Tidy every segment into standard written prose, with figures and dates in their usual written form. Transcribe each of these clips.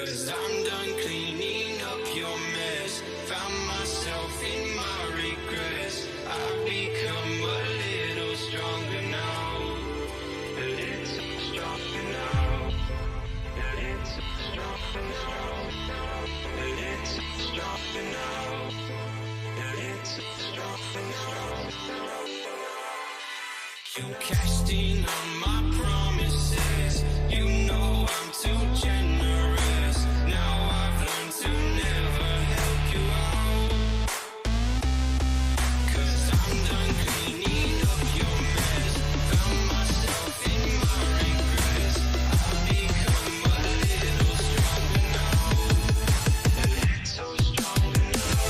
'Cause I'm done cleaning up your mess. Found myself in my regrets. I've become a little stronger now. A little stronger now. A little stronger now. A little stronger now. A little stronger now. You cashed in on my promises. You know I'm too generous. Now I've learned to never help you out. 'Cause I'm done cleaning up your mess. Found myself in my regrets. I've become a little stronger now. A little stronger now.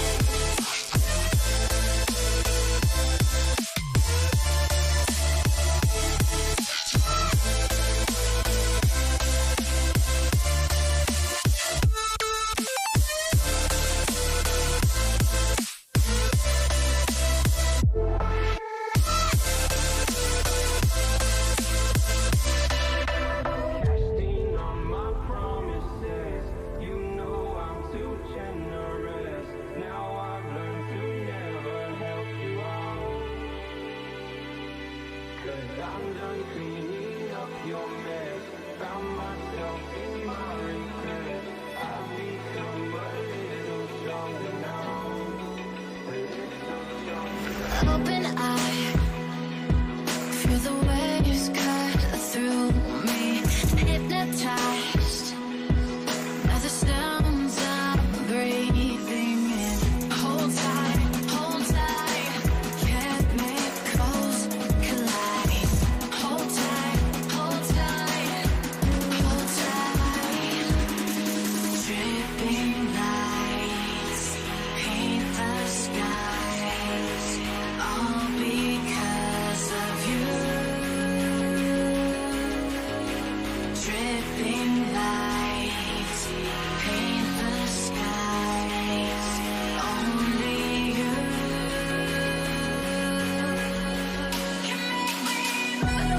Casting on my promises. You know I'm too generous. Now I've learned to never help you out. 'Cause I'm done cleaning up your mess. Found myself in my regrets. I've become a little stronger now. A little stronger now. Open eye, feel the waves cut through me. Hypnotized by the sounds I'm breathing in. Hold tight, chemicals collide. Hold tight, hold tight, hold tight. Dripping lights paint the skies, all because of you. Dripping lights paint the skies, only you can make me move.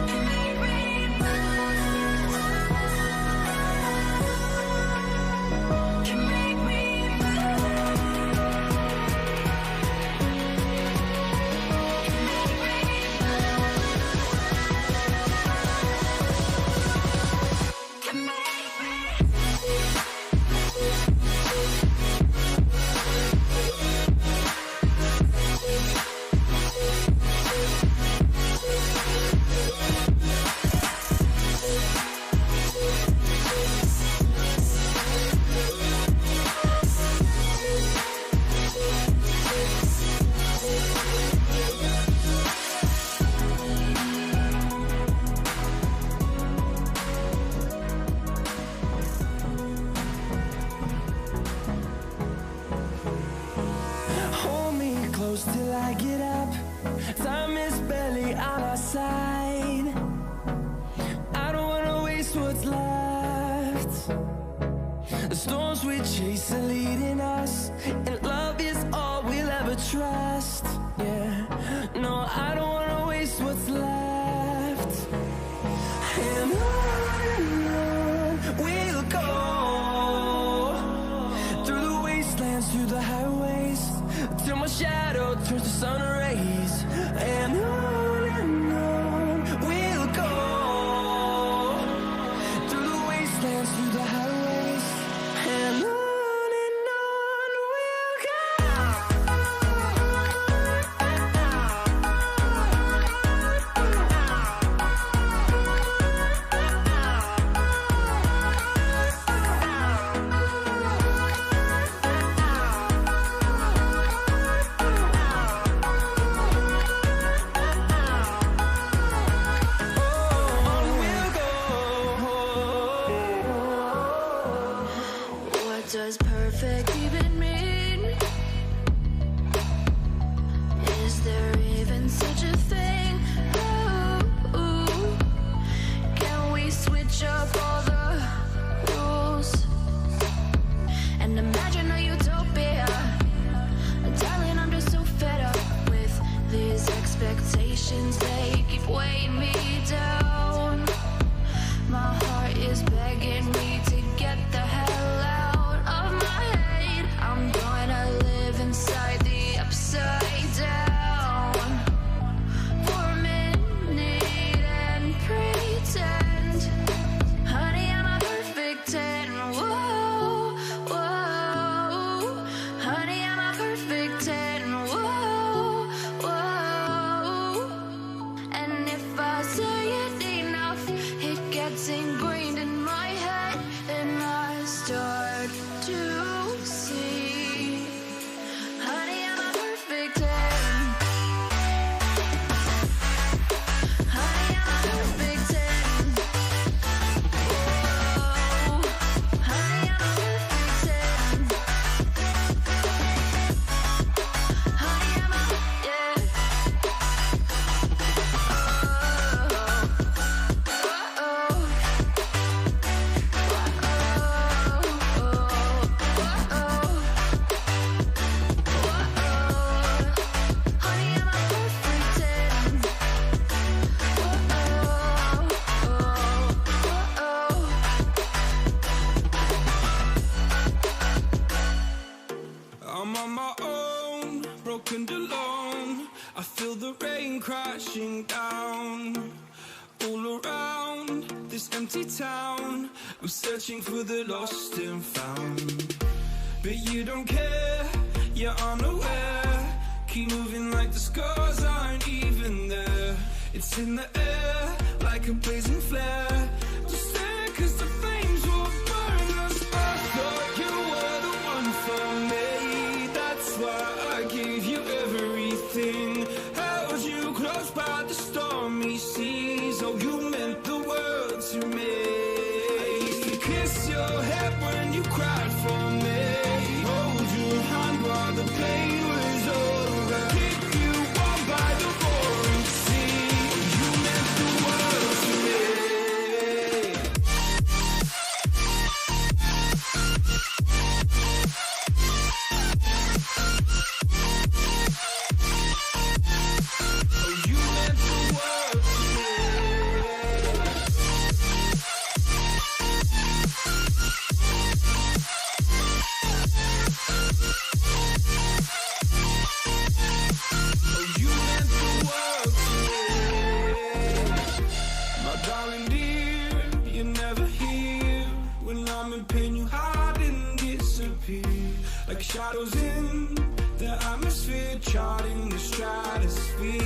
Can make me move. Can make me Hold me close till I get up. Time is barely on our side. I don't wanna waste what's left. The storms we chase are leading us, and love is all we'll ever trust. Yeah, no, I don't wanna waste what's left. And on we'll go, through the wastelands, through the highways, till my shadow turns to sun rays. And on we'll go, through the wastelands, through the highways, and on we'll go. What does perfect even mean? Is there even such a thing? Ooh, can we switch up all the rules and imagine a utopia? Darling, I'm just so fed up with these expectations. They keep weighing me down. down. I feel the rain crashing down. All around this empty town, I'm searching for the lost and found. But you don't care, you're unaware. Keep moving like the scars aren't even there. It's in the air, like a blazing flare. Just stare, cause the flames will burn us. I thought you were the one for me. That's why I gave you everything. Held you close by the stormy seas. Oh, you meant the world to me. I used to kiss your head when you cried for me. Hold your hand while the pain was over. Keep you warm by the roaring sea. You meant the world to me. Oh, you meant the world to me. Oh, you meant the world to me. My darling dear, you're never here. When I'm in pain, you hide and disappear. Like shadows in the atmosphere, charting the stratosphere.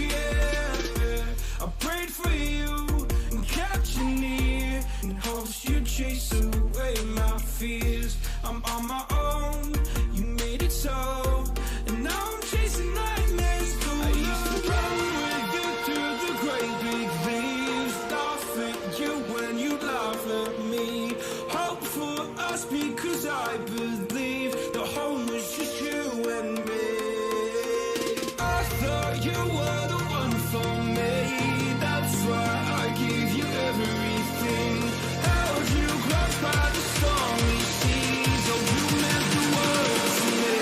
Yeah. I prayed for you and kept you near, in hopes you'd chase away my fears. I'm on my own, you made it so, and now I'm chasing nightmares through. I used to run with you through the great big leaves, laugh at you when you laugh at me. Hope for us because I believe the home was just you and me. I thought you were the one for me. That's why I gave you everything. Held you close by the stormy seas. Oh, you meant the world to me.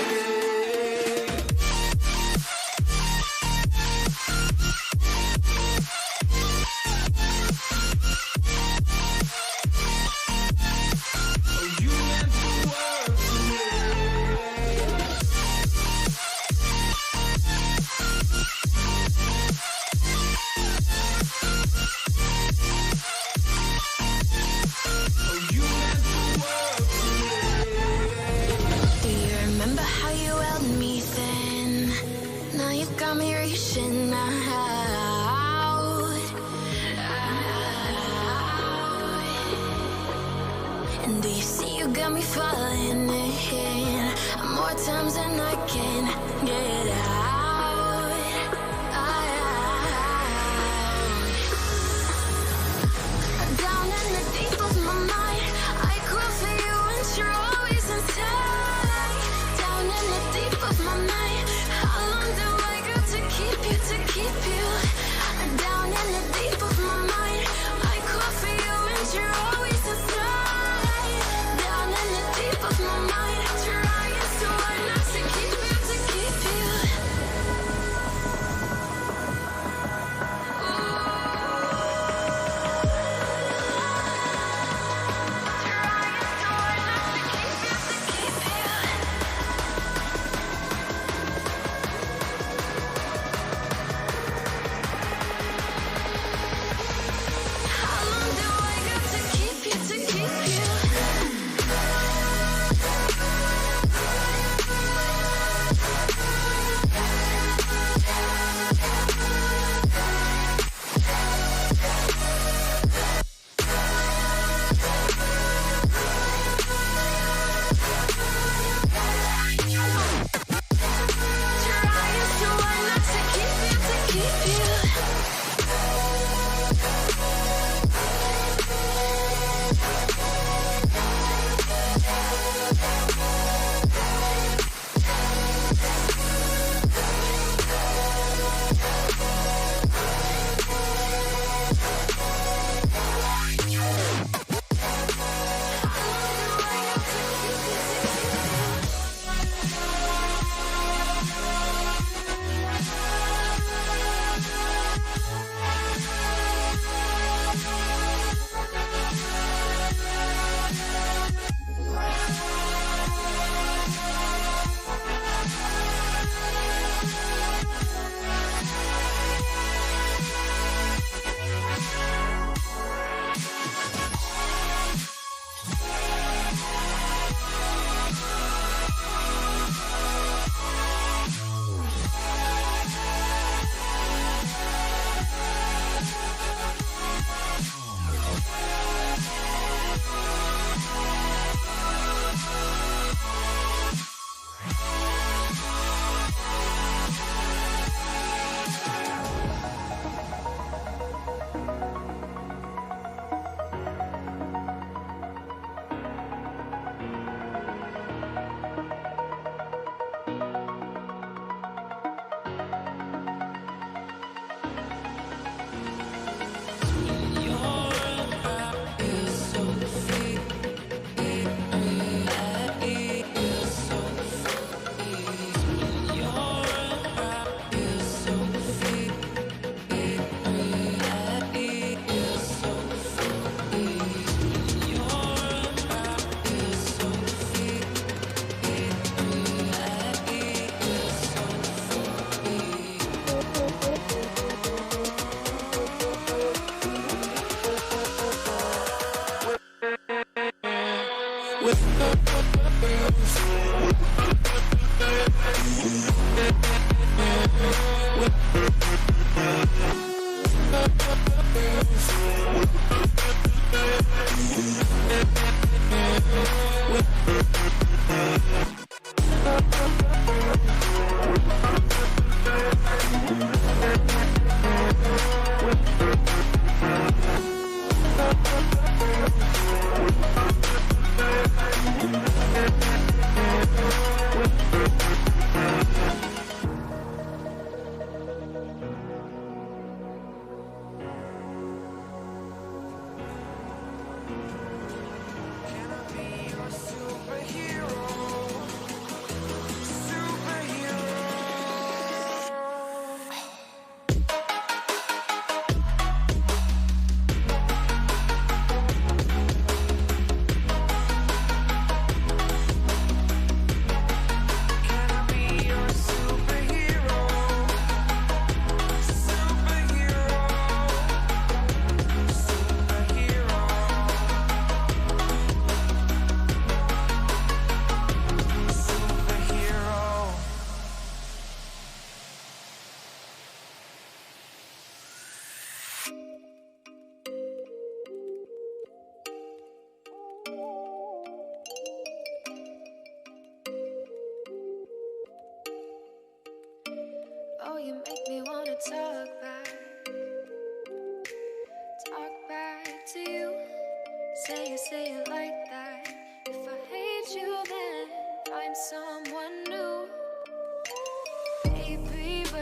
Oh, you meant the world to me. Oh, you meant the world to me. Do you remember how you held me then? Now you got me reaching out. And do you see you got me falling in more times than I can get out. Down in the deep of my mind, I crawl for you and you're always inside. Down in the deep of my mind, how long do I got to keep you, to keep you? Down in the deep of my mind, I crawl for you and you're always inside. Down in the deep of my mind, trying so hard not to keep you, to keep you.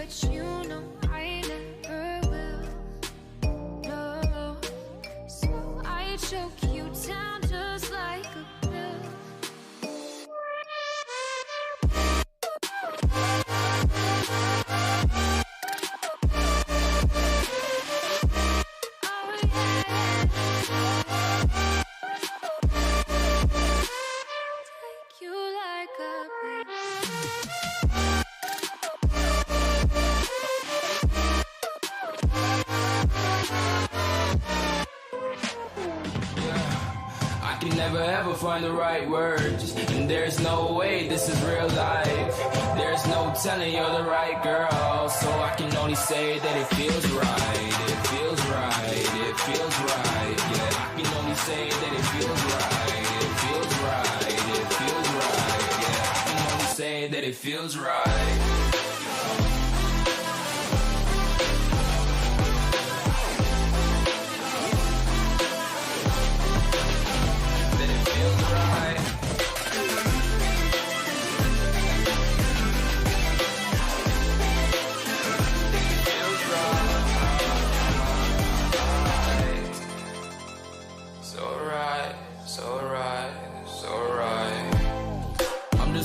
but you know I never will. No, so I choke you down just like a pill. Oh yeah. Take you like a pill. I can never ever find the right words, and there's no way this is real life. There's no telling you're the right girl, so I can only say that it feels right. It feels right, it feels right, yeah. I can only say that it feels right. It feels right, it feels right, yeah. I can only say that it feels right.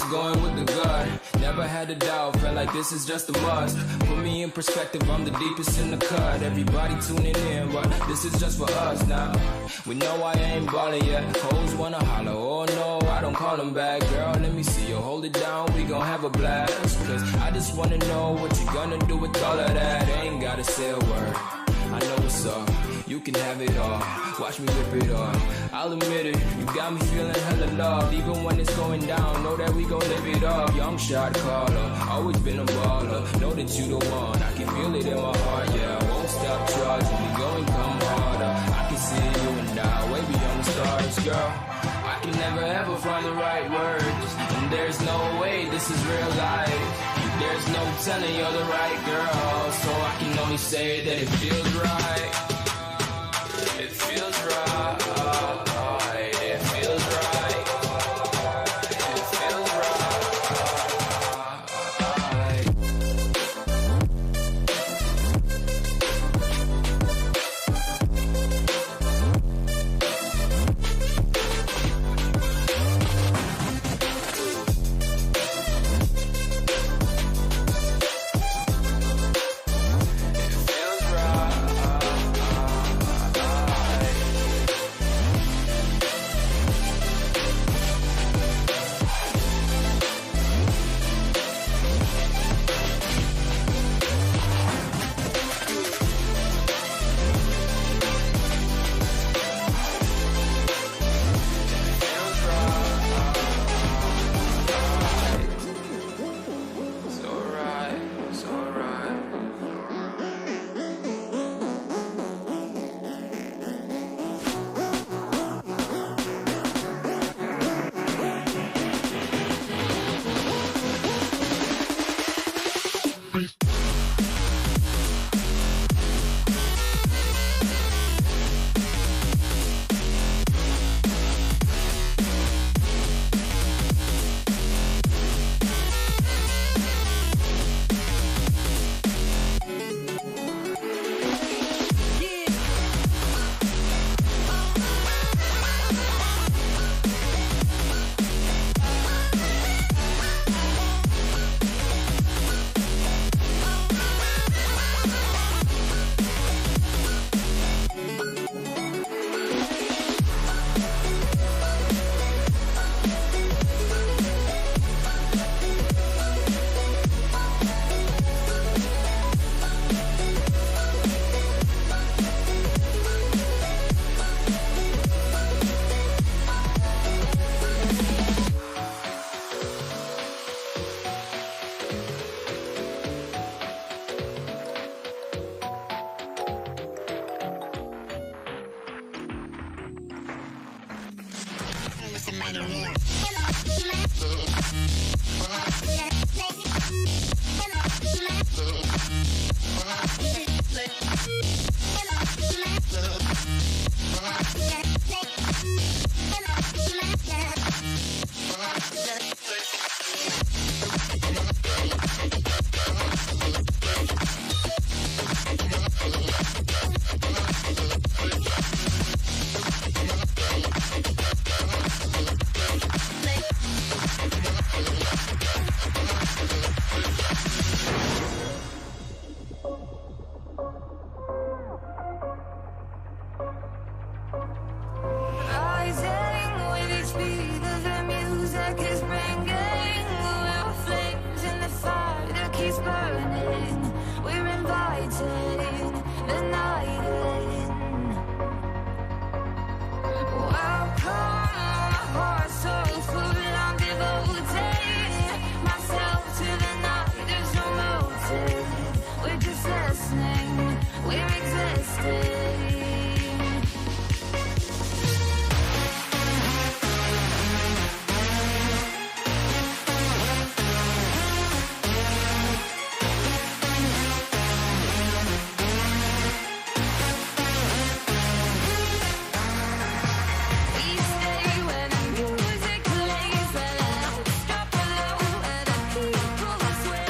Going with the gut, never had a doubt, felt like this is just a must. Put me in perspective, I'm the deepest in the cut. Everybody tuning in, but this is just for us now. We know I ain't ballin' yet, hoes wanna holler, oh no, I don't call them back. Girl, let me see you hold it down, we gon' have a blast. Cause I just wanna know what you gonna do with all of that. Ain't gotta say a word, I know what's up. You can have it all, watch me rip it off. I'll admit it, you got me feeling hella love. Even when it's going down, know that we gon' live it up. Young shot caller, always been a baller. Know that you the one, I can feel it in my heart, yeah. I won't stop charging, we going come harder. I can see you and I, way beyond the stars, girl. I can never ever find the right words, and there's no way this is real life. There's no telling you're the right girl, so I can only say that it feels right. It feels right. It feels right. It feels right. we're existing. We stay when the music plays and lights drop low and the people sway.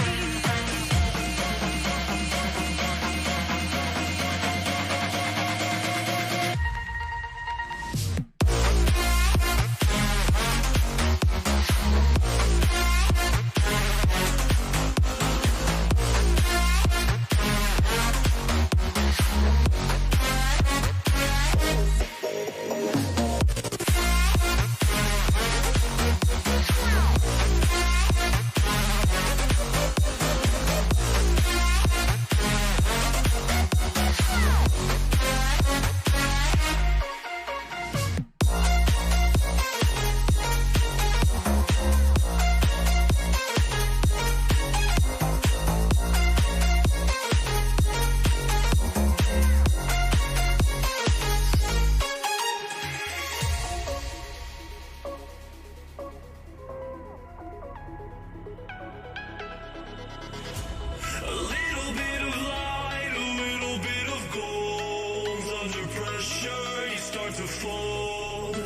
A little bit of light, a little bit of gold. Under pressure, you start to fold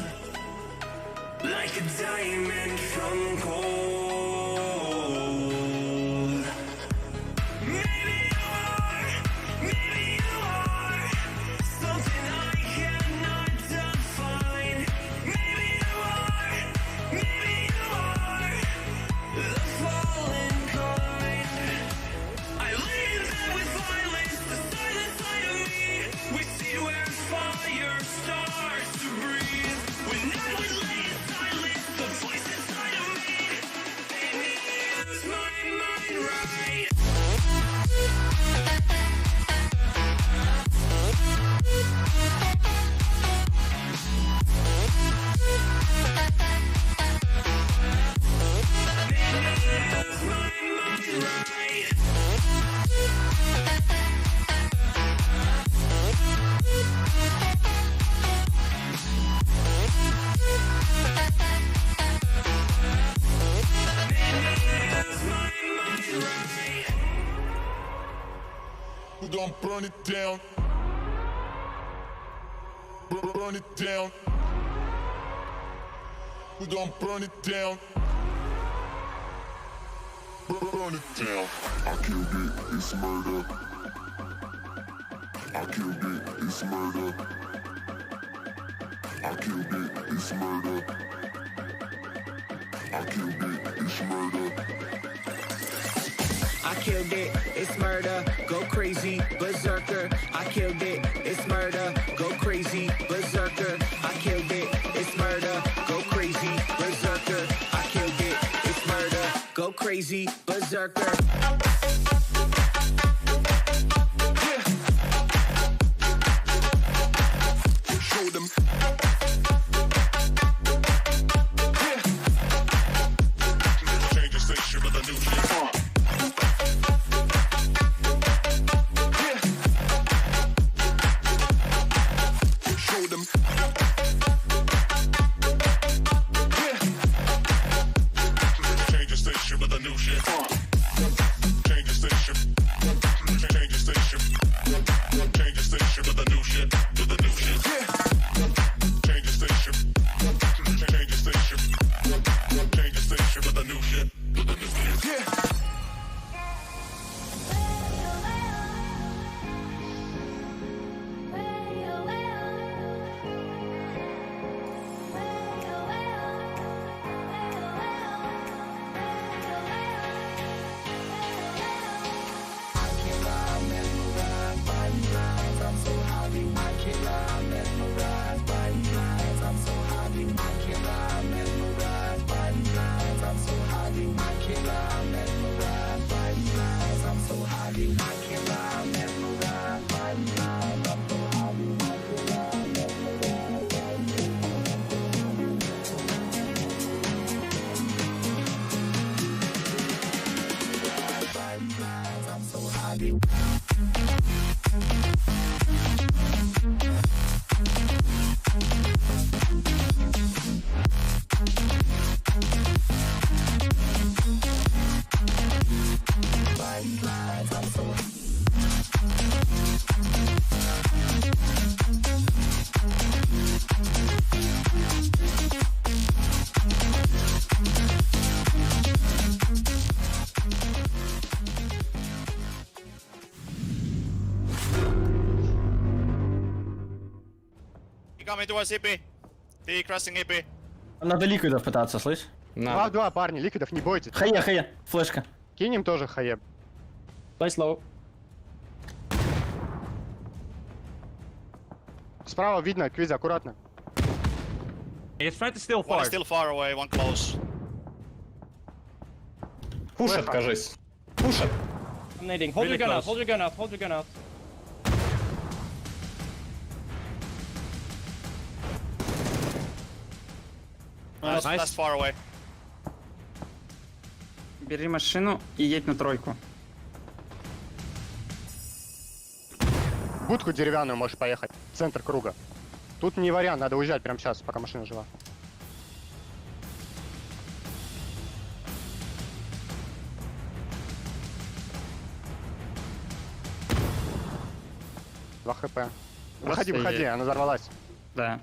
like a diamond from gold. Maybe you are something I cannot define. Maybe you are the fallen kind. I leave them with violence, the silent side of me. We see where fire starts to breathe. When I would lay in silence, the voice inside of me made me use my mind right. Use my mind right. We're gonna burn it down. Burn it down. We're gonna burn it down. Burn it down. I killed it, it's murder. I killed it, it's murder. I killed it, it's murder. I killed it, it's murder. I killed it, it's murder, go crazy, berserker. I killed it, it's murder, go crazy, berserker. I killed it, it's murder, go crazy, berserker. I killed it, it's murder, go crazy, berserker. Show them. Change the station with a new shit. Show them. Change the station with a new shit. Change the station. Change the station. Change the station with a new shit. With a new shit. Change the station. Change the station. Change the station with a new shit. With a new shit. I'm so happy. Coming towards EP. T crossing EP. Надо ликвидов пытаться, слышь? 2-2, парни, ликвидов, не бойтесь. Хае, флешка. Кинем тоже хае. Play slow. Справа видно, Квиз, аккуратно. He's trying to steal One far. is still far away, one close. Пушат, кажись. Пушат. I'm nading. Hold your gun out, hold your gun out, hold your gun out. That's far away. Бери машину и едь на тройку. Будку деревянную можешь поехать. Центр круга. Тут не вариант, надо уезжать прямо сейчас, пока машина жива. Два хп. Выходи, выходи, она взорвалась. Да.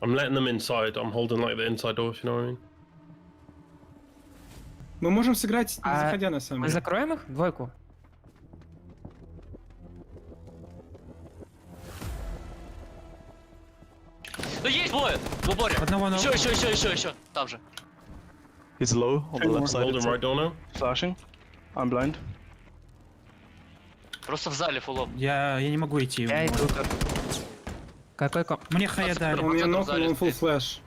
I'm letting them inside. I'm holding like the inside door, if you know what I mean. Мы можем сыграть, не заходя на самом Мы деле. закроем их? Двойку. Да есть двое! В уборе! Одного на... Еще! Там же. He's low on the left side. Holding right door now. Flashing. I'm blind. Просто в зале фуллом. Я не могу идти. Я иду. Какой коп? Мне хая дали. У меня ног, он full флэш.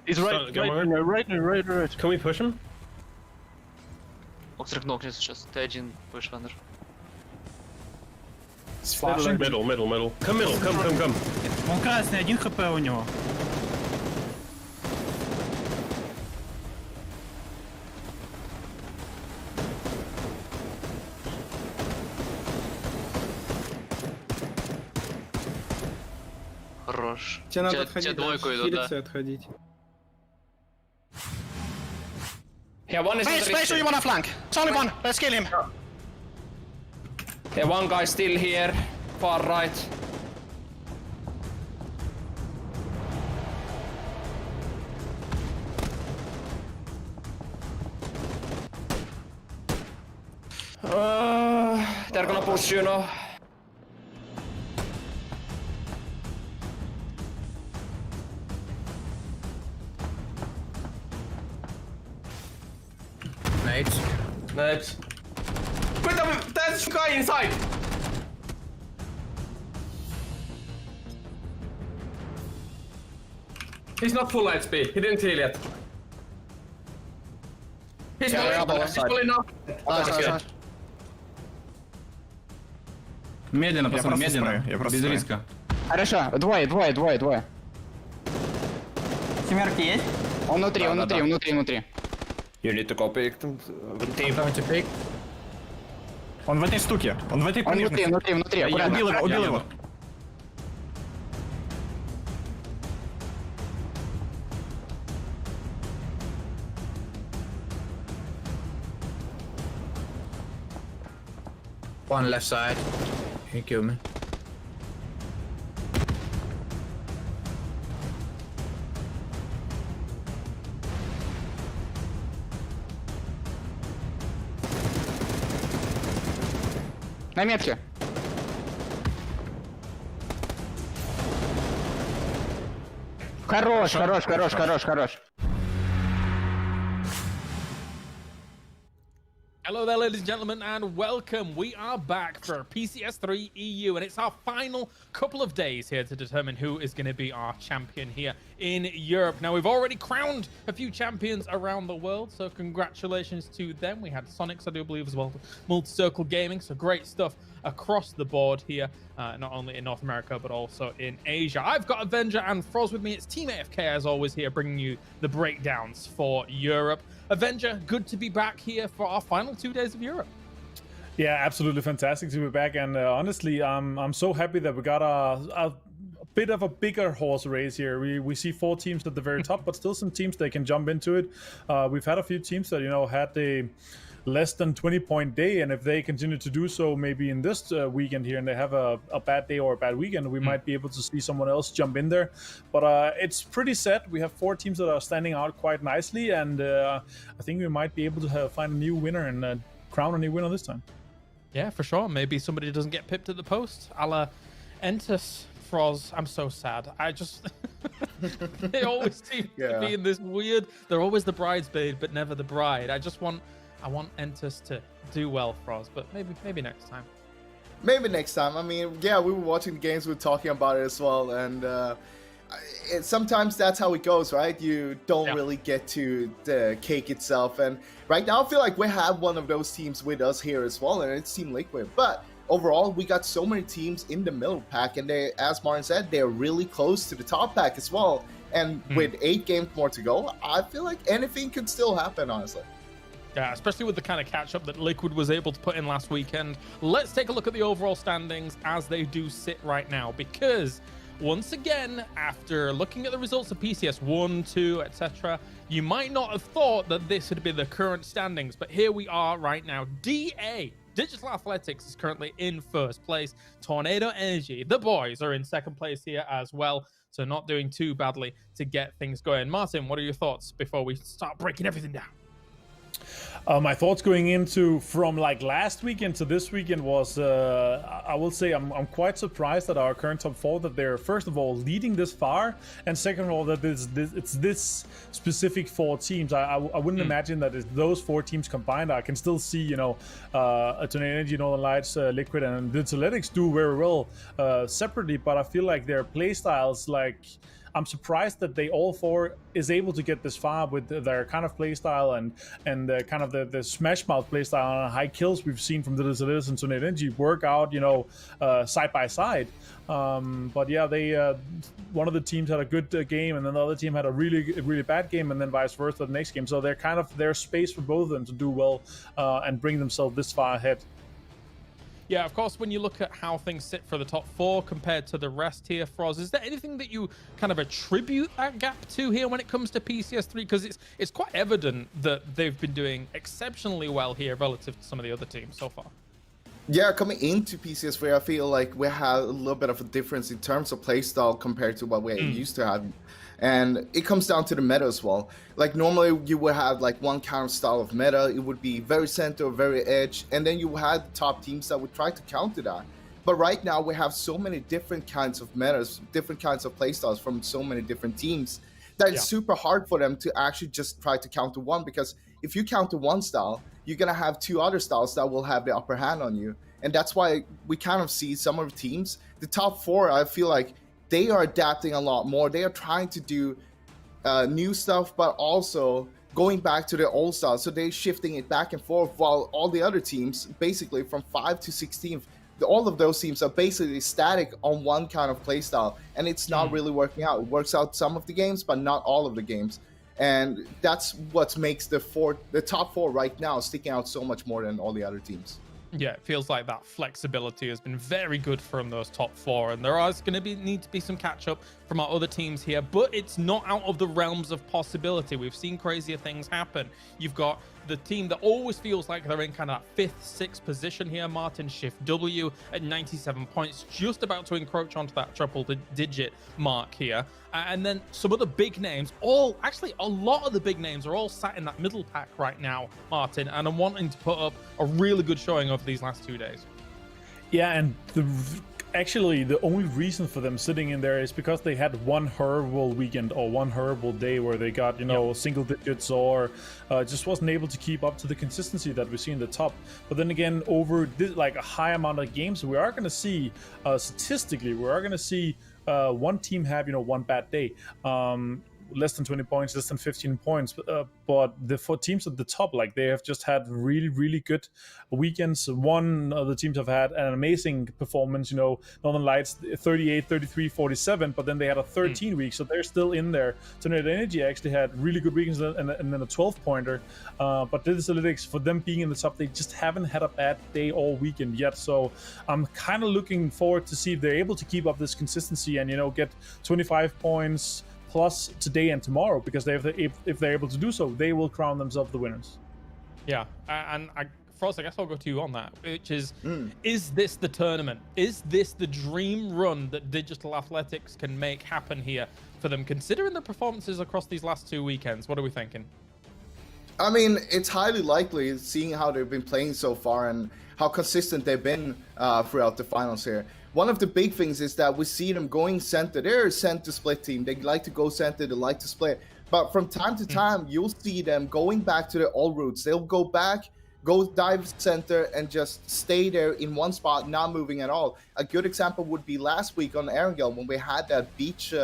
He's right, right. Can we push him? Мог нокнет сейчас. Ты один будешь ваннер. Middle. Come middle, come. Он красный, 1 хп у него. Хорош. Тебе надо Тебе отходить, двойку идут, да. хилиться и отходить. Yeah, one is Face, face, you wanna flank? It's only one, let's kill him. Yeah, one guy still here, far right. They're gonna push you now. Nades. Put that guy inside! He's not full HP, he didn't heal yet. He's full enough. Медленно, пацаны, медленно. Без риска. Хорошо, двое. Семерки есть? Он внутри. You need to go pick them. Team. Он в этой штуке. Он в этой промежности. Внутри, аккуратно. Убил его. One left side. He killed me. На метке. Хорош. Hello there, ladies and gentlemen, and welcome. We are back for PCS3 EU, and it's our final couple of days here to determine who is going to be our champion here in Europe. Now, we've already crowned a few champions around the world, so congratulations to them. We had Sonics, I do believe, as well, Multi-Circle Gaming, so great stuff across the board here, not only in North America, but also in Asia. I've got Avenger and Froz with me. It's Team AFK, as always, here, bringing you the breakdowns for Europe. Avenger, good to be back here for our final 2 days of Europe. Yeah, absolutely fantastic to be back, and honestly, I'm so happy that we got a bit of a bigger horse race here. We see 4 teams at the very top, but still some teams that can jump into it. We've had a few teams that had a less than 20-point day, and if they continue to do so, maybe in this weekend here, and they have a bad day or a bad weekend, we might be able to see someone else jump in there. But it's pretty set. We have 4 teams that are standing out quite nicely, and I think we might be able to find a new winner and crown a new winner this time. Yeah, for sure. Maybe somebody doesn't get pipped at the post. A la Entus, Froz. I'm so sad. I just... they always seem to be in this weird... They're always the bridesmaid, but never the bride. I want Entus to do well, Froz, but maybe next time. Maybe next time. I mean, yeah, we were watching the games, we were talking about it as well, and sometimes that's how it goes, right? You don't really get to the cake itself, and right now I feel like we have one of those teams with us here as well, and it's Team Liquid. But overall, we got so many teams in the middle pack, and they, as Martin said, they're really close to the top pack as well. And with 8 games more to go, I feel like anything could still happen, honestly. Yeah, especially with the kind of catch-up that Liquid was able to put in last weekend. Let's take a look at the overall standings as they do sit right now, because once again, after looking at the results of PCS 1, 2, etc., you might not have thought that this would be the current standings, but here we are right now. DA, Digital Athletics, is currently in first place. Tornado Energy, the boys, are in second place here as well, so not doing too badly to get things going. Martin, what are your thoughts before we start breaking everything down? My thoughts going into from like last weekend to this weekend was, I will say I'm quite surprised at our current top 4, that they're first of all leading this far, and second of all that it's this specific 4 teams. I wouldn't imagine that it's those 4 teams combined. I can still see Tornado Energy, Northern Lights, Liquid, and Digitaletics do very well separately, but I feel like their play styles, like, I'm surprised that they all 4 is able to get this far with their kind of playstyle and the kind of the smash mouth playstyle and high kills we've seen from Digitaletics and Tornado Energy work out, side by side. But yeah, they one of the teams had a good game, and then the other team had a really bad game, and then vice versa the next game. So they're kind of there's space for both of them to do well and bring themselves this far ahead. Yeah, of course, when you look at how things sit for the top 4 compared to the rest here, Froz, is there anything that you kind of attribute that gap to here when it comes to PCS3? Because it's quite evident that they've been doing exceptionally well here relative to some of the other teams so far. Yeah, coming into PCS3, I feel like we have a little bit of a difference in terms of playstyle compared to what we used to have. And it comes down to the meta as well. Like normally you would have like one kind of style of meta. It would be very center, very edge, and then you had top teams that would try to counter that. But right now we have so many different kinds of metas, different kinds of playstyles from so many different teams that it's super hard for them to actually just try to counter one, because if you counter one style, you're gonna have 2 other styles that will have the upper hand on you. And that's why we kind of see some of the teams, the top 4, I feel like they are adapting a lot more. They are trying to do new stuff, but also going back to their old style. So they're shifting it back and forth, while all the other teams, basically from 5 to 16, all of those teams are basically static on one kind of play style, and it's not really working out. It works out some of the games, but not all of the games. And that's what makes the top 4 right now sticking out so much more than all the other teams. Yeah, it feels like that flexibility has been very good from those top 4, and there is going to need to be some catch-up from our other teams here, but it's not out of the realms of possibility. We've seen crazier things happen. You've got the team that always feels like they're in kind of that 5th, 6th position here, Martin Shift W at 97 points, just about to encroach onto that triple-digit mark here. And then some other big names, actually a lot of the big names are all sat in that middle pack right now, Martin, and I'm wanting to put up a really good showing over these last 2 days. Yeah, and actually the only reason for them sitting in there is because they had one horrible weekend or one horrible day where they got single digits or just wasn't able to keep up to the consistency that we see in the top. But then again, over this, like a high amount of games, we are going to see statistically, we are going to see one team have one bad day. less than 20 points, less than 15 points. But the 4 teams at the top, like they have just had really, really good weekends. One of the teams have had an amazing performance, you know, Northern Lights 38, 33, 47, but then they had a 13 week, so they're still in there. Tornado Energy actually had really good weekends and then a 12-pointer. But this analytics, for them being in the top, they just haven't had a bad day all weekend yet. So I'm kind of looking forward to see if they're able to keep up this consistency and, you know, get 25 points plus today and tomorrow, because if they're able to do so, they will crown themselves the winners. Yeah, and Frost, I guess I'll go to you on that, which is this the tournament? Is this the dream run that Digital Athletics can make happen here for them, considering the performances across these last 2 weekends? What are we thinking? I mean, it's highly likely, seeing how they've been playing so far and how consistent they've been throughout the finals here. One of the big things is that we see them going center. They're a center split team. They like to go center, they like to split. But from time to time, you'll see them going back to their old roots. They'll go back, go dive center, and just stay there in one spot, not moving at all. A good example would be last week on Erangel when we had that beach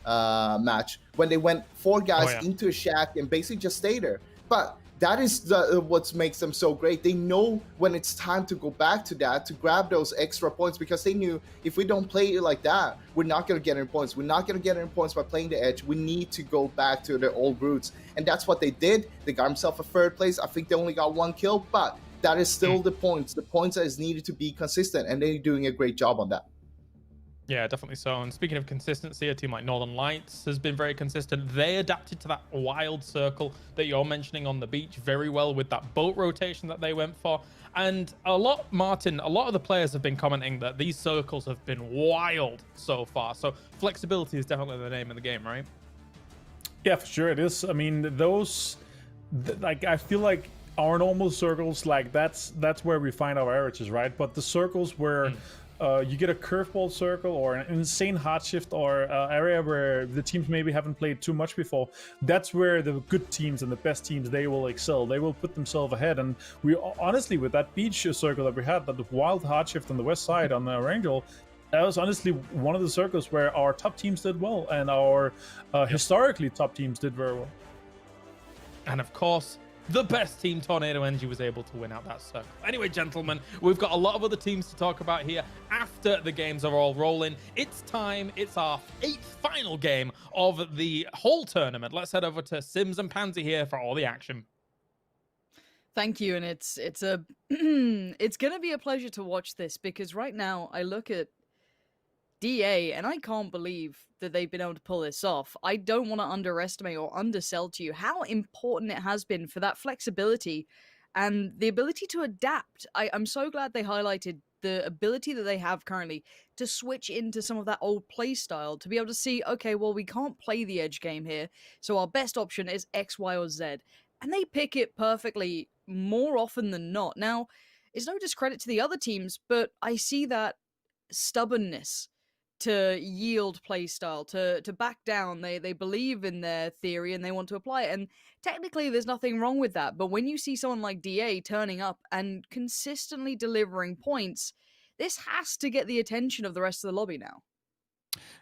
match, when they went 4 guys into a shack and basically just stay there. But that is what makes them so great. They know when it's time to go back to that, to grab those extra points, because they knew if we don't play it like that, we're not going to get any points. We're not going to get any points by playing the edge. We need to go back to their old roots. And that's what they did. They got themselves a 3rd place. I think they only got 1 kill, but that is still the points that is needed to be consistent, and they're doing a great job on that. Yeah, definitely so. And speaking of consistency, a team like Northern Lights has been very consistent. They adapted to that wild circle that you're mentioning on the beach very well with that boat rotation that they went for. And Martin, a lot of the players have been commenting that these circles have been wild so far. So flexibility is definitely the name of the game, right? Yeah, for sure it is. I mean, like, I feel like our normal circles, like that's where we find our averages, right? But the circles where you get a curveball circle or an insane hard shift or area where the teams maybe haven't played too much before, that's where the good teams and the best teams, they will excel. They will put themselves ahead. And we honestly, with that beach circle that we had, that wild hard shift on the west side on Erangel, that was honestly one of the circles where our top teams did well and our historically top teams did very well. And of course, the best team, Tornado Energy, was able to win out that circle. Anyway, gentlemen, we've got a lot of other teams to talk about here after the games are all rolling. It's time. It's our 8th final game of the whole tournament. Let's head over to Sims and Pansy here for all the action. Thank you, and it's a it's gonna be a pleasure to watch this, because right now I look at DA and I can't believe that they've been able to pull this off. I don't want to underestimate or undersell to you how important it has been for that flexibility and the ability to adapt. I'm so glad they highlighted the ability that they have currently to switch into some of that old play style, to be able to see, okay, well, we can't play the edge game here, so our best option is X, Y, or Z. And they pick it perfectly more often than not. Now, it's no discredit to the other teams, but I see that stubbornness to yield play style, to back down. They believe in their theory and they want to apply it. And technically there's nothing wrong with that. But when you see someone like DA turning up and consistently delivering points, this has to get the attention of the rest of the lobby now.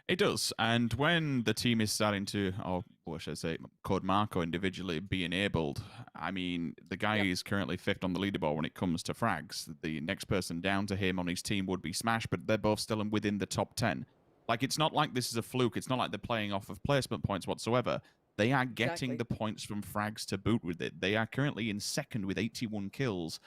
It does. And when the team is starting to, or what should I say, Code Marco individually be enabled, I mean, the guy is currently 5th on the leaderboard when it comes to frags. The next person down to him on his team would be Smash, but they're both still within the top 10. Like, it's not like this is a fluke. It's not like they're playing off of placement points whatsoever. They are getting the points from frags to boot with it. They are currently in 2nd with 81 kills,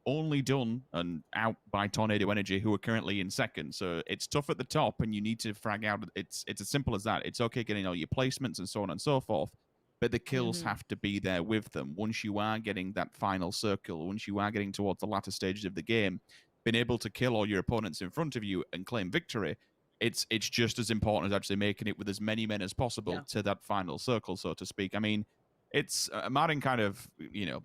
only done and out by Tornado Energy, who are currently in 2nd. So it's tough at the top, and you need to frag out. It's as simple as that. It's okay getting all your placements and so on and so forth, but the kills have to be there with them. Once you are getting that final circle, once you are getting towards the latter stages of the game, being able to kill all your opponents in front of you and claim victory, it's just as important as actually making it with as many men as possible to that final circle, so to speak. I mean, it's Martin kind of, you know,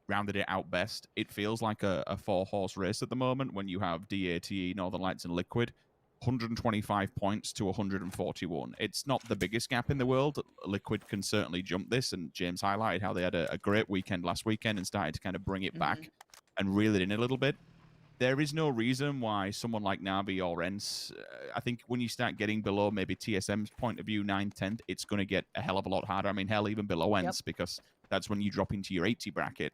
rounded it out best. It feels like a 4-horse race at the moment when you have DATE, Northern Lights, and Liquid. 125 points to 141. It's not the biggest gap in the world. Liquid can certainly jump this, and James highlighted how they had a great weekend last weekend and started to kind of bring it back and reel it in a little bit. there is no reason why someone like Navi or ENCE, I think when you start getting below maybe TSM's point of view, 9th, 10th, it's going to get a hell of a lot harder. I mean, hell, even below ENCE, because that's when you drop into your 80 bracket.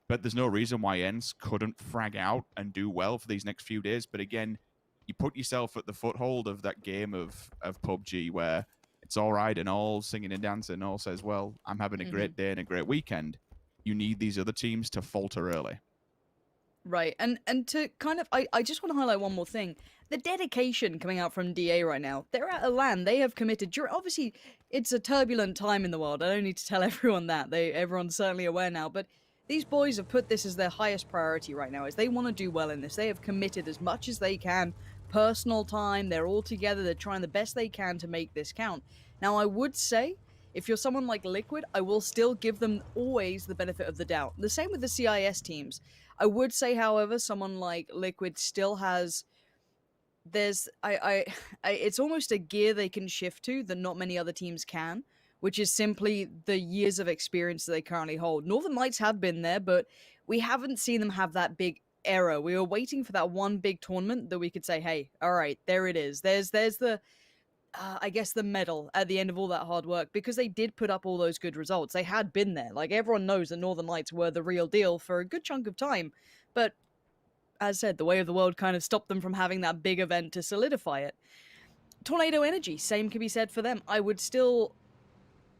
But there's no reason why ENCE couldn't frag out and do well for these next few days. But again, you put yourself at the foothold of that game of PUBG where it's all right and all singing and dancing and all says, well, I'm having a great day and a great weekend. You need these other teams to falter early. Right, and to kind of, I just want to highlight one more thing. The dedication coming out from DA right now. They're at a LAN. They have committed. Obviously, it's a turbulent time in the world. I don't need to tell everyone that. Everyone's certainly aware now. But these boys have put this as their highest priority right now, as they want to do well in this. They have committed as much as they can. Personal time. They're all together. They're trying the best they can to make this count. Now, I would say, if you're someone like Liquid, I will still give them always the benefit of the doubt. The same with the CIS teams. I would say, however, someone like Liquid still has... it's almost a gear they can shift to that not many other teams can, which is simply the years of experience that they currently hold. Northern Lights have been there, but we haven't seen them have that big error. We were waiting for that one big tournament that we could say, hey, all right, there it is. There's the... I guess the medal at the end of all that hard work, because they did put up all those good results. They had been there. Like, everyone knows that Northern Lights were the real deal for a good chunk of time. But, as said, the way of the world kind of stopped them from having that big event to solidify it. Tornado Energy, same can be said for them. I would still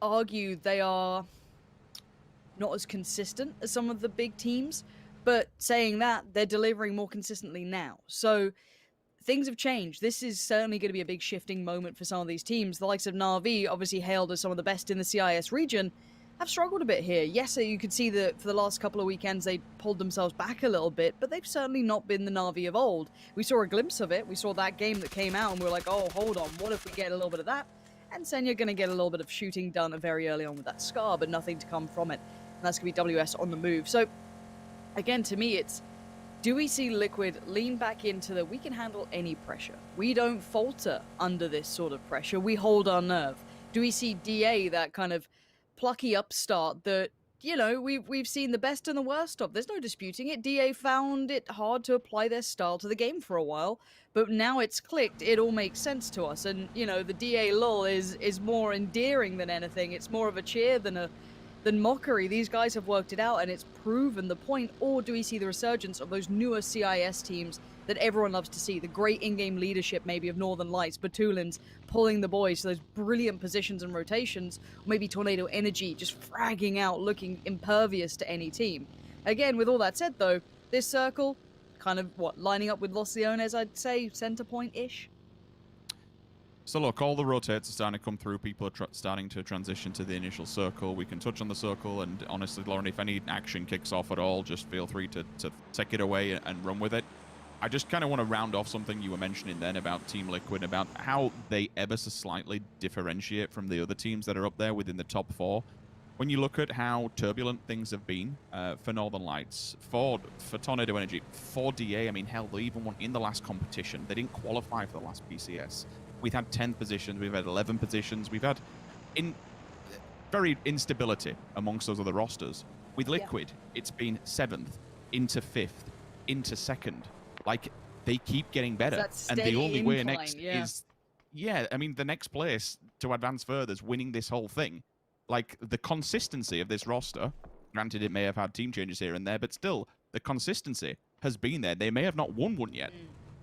argue they are not as consistent as some of the big teams, but saying that, they're delivering more consistently now. So... things have changed. This is certainly going to be a big shifting moment for some of these teams. The likes of Na'Vi, obviously hailed as some of the best in the CIS region, have struggled a bit here. Yes, you could see that for the last couple of weekends they pulled themselves back a little bit, but they've certainly not been the Na'Vi of old. We saw a glimpse of it. We saw that game that came out and we were like, oh, hold on, what if we get a little bit of that? And Senya going to get a little bit of shooting done very early on with that Scar, but nothing to come from it. And that's going to be WS on the move. So, again, to me, it's... do we see Liquid lean back into the we can handle any pressure? We don't falter under this sort of pressure. We hold our nerve. Do we see DA, that kind of plucky upstart that, you know, we've seen the best and the worst of? There's no disputing it. DA found it hard to apply their style to the game for a while, but now it's clicked. It all makes sense to us. And, you know, the DA lull is more endearing than anything. It's more of a cheer than mockery. These guys have worked it out and it's proven the point. Or do we see the resurgence of those newer CIS teams that everyone loves to see? The great in-game leadership maybe of Northern Lights, Batulins pulling the boys to those brilliant positions and rotations, or maybe Tornado Energy just fragging out, looking impervious to any team. Again, with all that said though, this circle kind of lining up with Los Leones, I'd say center point-ish. So look, all the rotates are starting to come through. People are starting to transition to the initial circle. We can touch on the circle, and honestly, Lauren, if any action kicks off at all, just feel free to take it away and run with it. I just kind of want to round off something you were mentioning then about Team Liquid, about how they ever so slightly differentiate from the other teams that are up there within the top 4. When you look at how turbulent things have been for Northern Lights, for Tornado Energy, for DA, I mean, hell, they even won in the last competition. They didn't qualify for the last PCS. We've had 10th positions, we've had 11 positions, we've had very instability amongst those other rosters. With Liquid, it's been 7th, into 5th, into 2nd. Like, they keep getting better. And the only way next is... yeah, I mean, the next place to advance further is winning this whole thing. Like, the consistency of this roster, granted it may have had team changes here and there, but still, the consistency has been there. They may have not won one yet.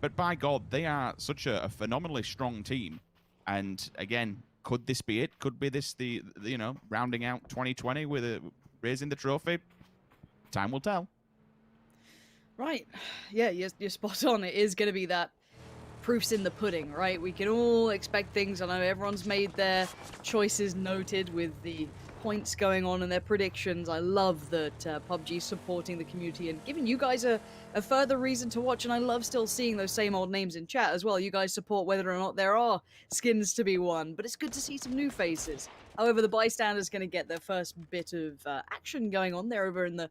But by God, they are such a phenomenally strong team. And again, could this be it? Could be this the you know, rounding out 2020 with raising the trophy? Time will tell. Right. Yeah, you're spot on. It is going to be that proof's in the pudding, right? We can all expect things. I know everyone's made their choices noted with the points going on and their predictions. I love that PUBG supporting the community and giving you guys a further reason to watch, and I love still seeing those same old names in chat as well. You guys support whether or not there are skins to be won, but it's good to see some new faces. However, the bystanders going to get their first bit of action going on there over in the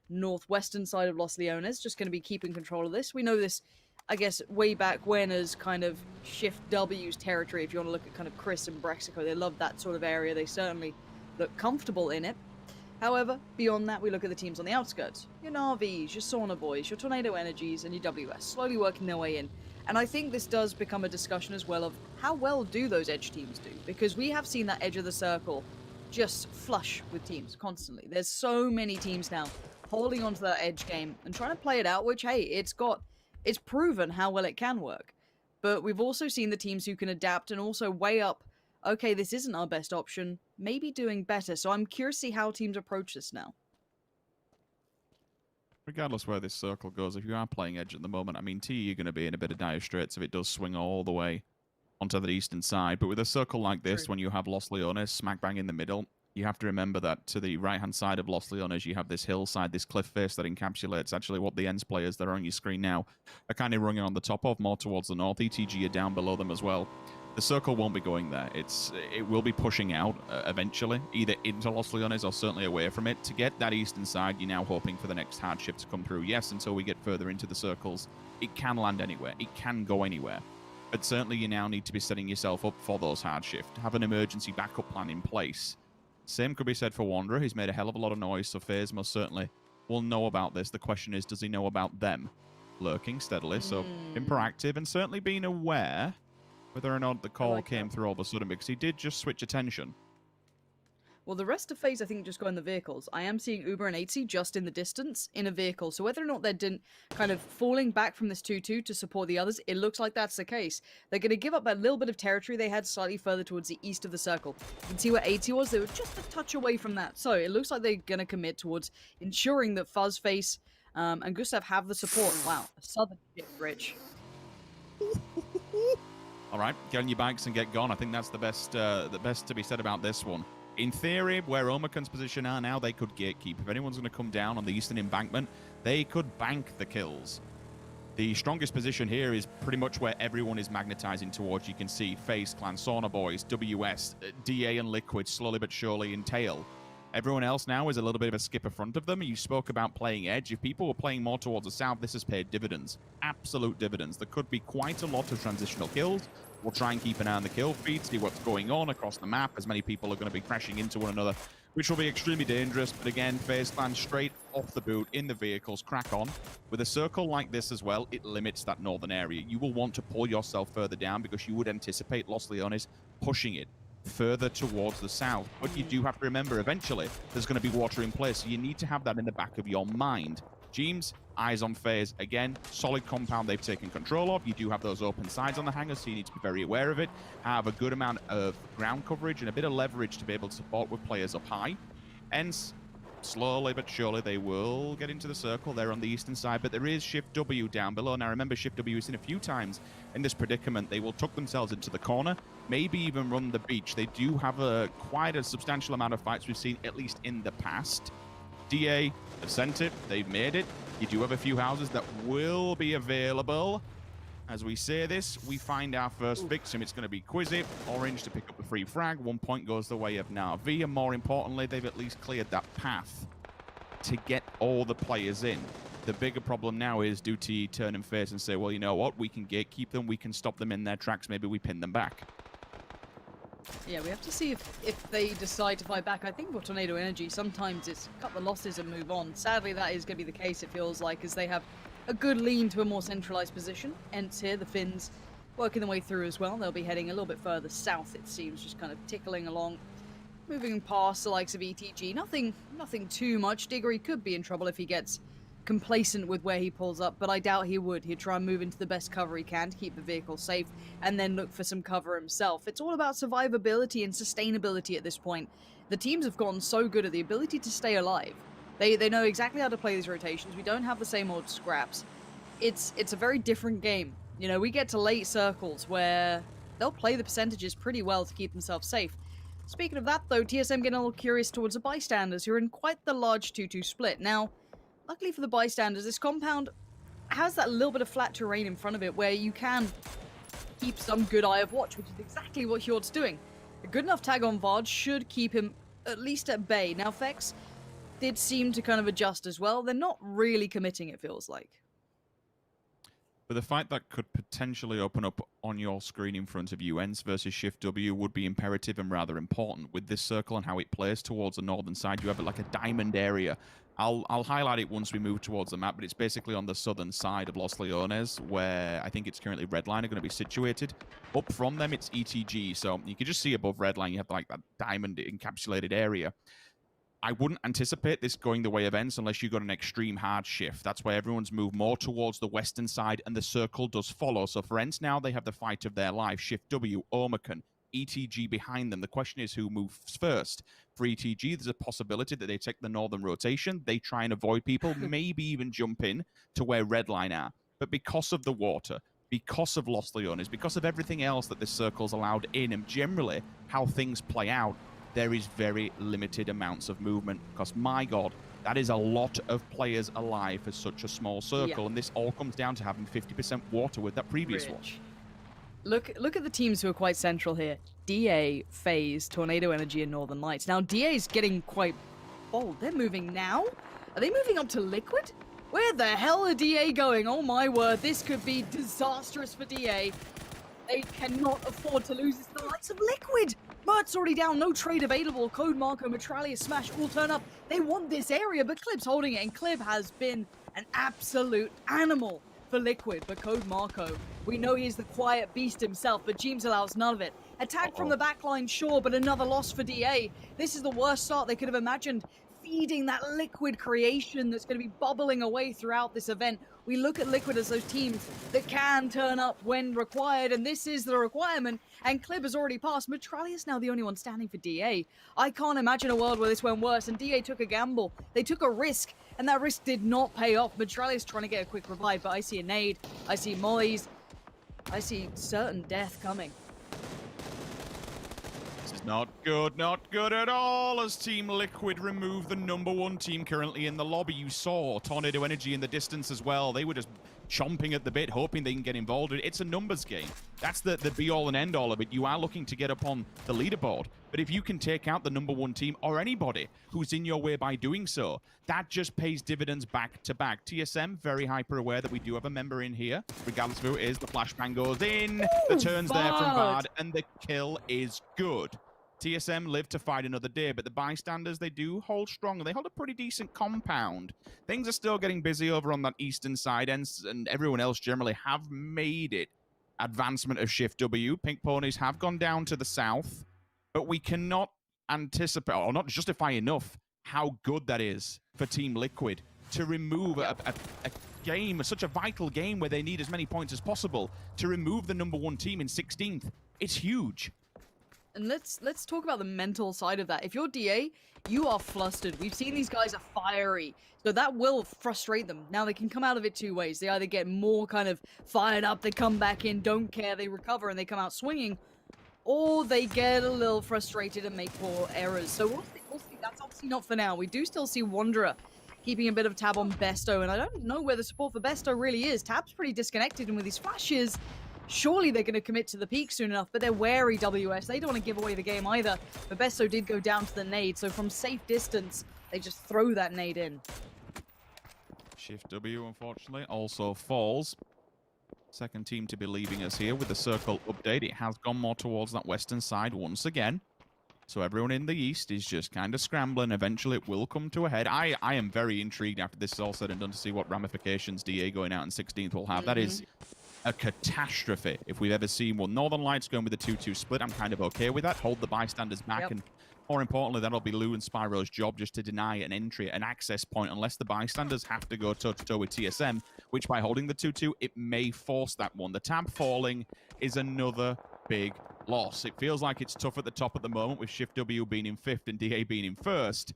northwestern side of Los Leones, just going to be keeping control of this. We know this, I guess, way back when as kind of Shift W's territory. If you want to look at kind of Chris and Brexico, they love that sort of area. They certainly look comfortable in it. However, beyond that, we look at the teams on the outskirts. Your Na'Vis, your Sauna Boys, your Tornado Energies, and your WS, slowly working their way in. And I think this does become a discussion as well of how well do those edge teams do? Because we have seen that edge of the circle just flush with teams constantly. There's so many teams now holding onto that edge game and trying to play it out, which, hey, it's proven how well it can work. But we've also seen the teams who can adapt and also weigh up, okay, this isn't our best option, maybe doing better. So I'm curious to see how teams approach this now. Regardless where this circle goes, if you are playing edge at the moment, I mean, T, you're going to be in a bit of dire straits if it does swing all the way onto the eastern side. But with a circle like this, when you have Los Leones smack bang in the middle, you have to remember that to the right-hand side of Los Leones, you have this hillside, this cliff face that encapsulates actually what the ends players that are on your screen now are kind of running on the top of, more towards the north. ETG are down below them as well. The circle won't be going there. It will be pushing out eventually, either into Los Leones or certainly away from it. To get that eastern side, you're now hoping for the next hardship to come through. Yes, until we get further into the circles, it can land anywhere. It can go anywhere. But certainly you now need to be setting yourself up for those hardship. Have an emergency backup plan in place. Same could be said for Wanderer. He's made a hell of a lot of noise, so FaZe most certainly will know about this. The question is, does he know about them? Lurking steadily, so being proactive and certainly being aware whether or not the call came through all of a sudden, because he did just switch attention. Well, the rest of FaZe, I think, just go in the vehicles. I am seeing Uber and 8C just in the distance in a vehicle. So whether or not they're kind of falling back from this 2-2 to support the others, it looks like that's the case. They're going to give up that little bit of territory they had slightly further towards the east of the circle. You can see where 8C was. They were just a touch away from that. So it looks like they're going to commit towards ensuring that Fuzzface and Gustav have the support. Wow, a southern shit, Rich. All right, get on your bikes and get gone. I think that's the best to be said about this one. In theory, where Omakan's position are now, they could gatekeep. If anyone's going to come down on the eastern embankment, they could bank the kills. The strongest position here is pretty much where everyone is magnetizing towards. You can see FaZe Clan, Sauna Boys, WS, DA and Liquid, slowly but surely in tail. Everyone else now is a little bit of a skip in front of them. You spoke about playing edge. If people were playing more towards the south, this has paid dividends. Absolute dividends. There could be quite a lot of transitional kills. We'll try and keep an eye on the kill feed, see what's going on across the map, as many people are going to be crashing into one another, which will be extremely dangerous. But again, FaZe Clan straight off the boot in the vehicles, crack on. With a circle like this as well, it limits that northern area. You will want to pull yourself further down because you would anticipate Los Leones pushing it further towards the south. But you do have to remember, eventually, there's going to be water in place, so you need to have that in the back of your mind. James, eyes on FaZe. Again, solid compound they've taken control of. You do have those open sides on the hangars, so you need to be very aware of it. Have a good amount of ground coverage and a bit of leverage to be able to support with players up high. Hence, slowly but surely, they will get into the circle. They're on the eastern side, but there is Shift W down below. Now, remember, Shift W has seen a few times in this predicament. They will tuck themselves into the corner, maybe even run the beach. They do have quite a substantial amount of fights we've seen, at least in the past. DA have sent it. They've made it. You do have a few houses that will be available. As we say this, we find our first victim. It's going to be Quizzy. Orange to pick up the free frag. 1 point goes the way of Na'Vi, and more importantly, they've at least cleared that path to get all the players in. The bigger problem now is, do T turn and face and say, well, you know what? We can gatekeep them. We can stop them in their tracks. Maybe we pin them back. Yeah, we have to see if they decide to fight back. I think for Tornado Energy, sometimes it's cut the losses and move on. Sadly, that is going to be the case, it feels like, as they have a good lean to a more centralized position. Hence here, the Finns working their way through as well. They'll be heading a little bit further south, it seems, just kind of tickling along, moving past the likes of ETG. Nothing too much. Diggory could be in trouble if he gets complacent with where he pulls up, but I doubt he would. He'd try and move into the best cover he can to keep the vehicle safe and then look for some cover himself. It's all about survivability and sustainability at this point. The teams have gotten so good at the ability to stay alive. They know exactly how to play these rotations. We don't have the same old scraps. It's a very different game. You know, we get to late circles where they'll play the percentages pretty well to keep themselves safe. Speaking of that, though, TSM getting a little curious towards the bystanders, who are in quite the large 2-2 split. Now, luckily for the bystanders, this compound has that little bit of flat terrain in front of it where you can keep some good eye of watch, which is exactly what Hjord's doing. A good enough tag on Vard should keep him at least at bay. Now, Fex did seem to kind of adjust as well. They're not really committing, it feels like. But the fight that could potentially open up on your screen in front of you, ENCE versus Shift W, would be imperative and rather important. With this circle and how it plays towards the northern side, you have like a diamond area. I'll highlight it once we move towards the map, but it's basically on the southern side of Los Leones, where I think it's currently Redline are going to be situated. Up from them, it's ETG, so you can just see above Redline, you have like that diamond encapsulated area. I wouldn't anticipate this going the way of ENCE unless you got an extreme hard shift. That's why everyone's moved more towards the western side, and the circle does follow. So for ENCE now, they have the fight of their life. Shift W, Omicron, ETG behind them. The question is who moves first. For ETG, there's a possibility that they take the northern rotation. They try and avoid people, maybe even jump in to where Redline are. But because of the water, because of Los Leones, because of everything else that this circle's allowed in, and generally how things play out, there is very limited amounts of movement. Because, my God, that is a lot of players alive for such a small circle. And this all comes down to having 50% water with that previous one. Look at the teams who are quite central here. DA, FaZe, Tornado Energy, and Northern Lights. Now, DA's getting quite bold. They're moving now? Are they moving up to Liquid? Where the hell are DA going? Oh my word, this could be disastrous for DA. They cannot afford to lose. It's the likes of Liquid. Mert's already down, no trade available. Code Marco, Metralia, Smash all turn up. They want this area, but Clib's holding it, and Clib has been an absolute animal for Liquid. But Code Marco, we know he's the quiet beast himself, but Jeems allows none of it. Attack from the backline, sure, but another loss for DA. This is the worst start they could have imagined, feeding that Liquid creation that's going to be bubbling away throughout this event. We look at Liquid as those teams that can turn up when required, and this is the requirement, and Clib has already passed. Metralia is now the only one standing for DA. I can't imagine a world where this went worse, and DA took a gamble. They took a risk, and that risk did not pay off. Metralia is trying to get a quick revive, but I see a nade, I see mollies, I see certain death coming. Not good at all, as Team Liquid remove the #1 team currently in the lobby. You saw Tornado Energy in the distance as well. They were just chomping at the bit, hoping they can get involved. It's a numbers game. That's the be-all and end-all of it. You are looking to get up on the leaderboard. But if you can take out the #1 team or anybody who's in your way by doing so, that just pays dividends back to back. TSM, very hyper-aware that we do have a member in here. Regardless of who it is, the flashbang goes in, the turn's there from Bard, and the kill is good. TSM live to fight another day, but the bystanders, they do hold strong. They hold a pretty decent compound. Things are still getting busy over on that eastern side, and everyone else generally have made it. Advancement of Shift W. Pink Ponies have gone down to the south, but we cannot anticipate, or not justify enough, how good that is for Team Liquid to remove a game, such a vital game where they need as many points as possible, to remove the #1 team in 16th. It's huge. And let's talk about the mental side of that. If you're DA, you are flustered. We've seen these guys are fiery, so that will frustrate them. Now, they can come out of it two ways. They either get more kind of fired up, they come back in, don't care, they recover, and they come out swinging, or they get a little frustrated and make poor errors. So we'll see. That's obviously not for now. We do still see Wanderer keeping a bit of tab on Besto, and I don't know where the support for Besto really is. Tab's pretty disconnected, and with these flashes, surely they're going to commit to the peak soon enough, but they're wary, WS. They don't want to give away the game either. But Besto did go down to the nade, so from safe distance, they just throw that nade in. Shift W, unfortunately, also falls. Second team to be leaving us here with the circle update. It has gone more towards that western side once again. So everyone in the east is just kind of scrambling. Eventually, it will come to a head. I am very intrigued after this is all said and done to see what ramifications DA going out in 16th will have. That is a catastrophe if we've ever seen one. Northern Lights going with a 2-2 split. I'm kind of okay with that. Hold the bystanders back, and more importantly, that'll be Lou and Spyro's job, just to deny an entry, an access point, unless the bystanders have to go toe-to-toe with TSM, which by holding the 2-2, it may force that one. The tab falling is another big loss. It feels like it's tough at the top at the moment, with Shift W being in 5th and DA being in 1st.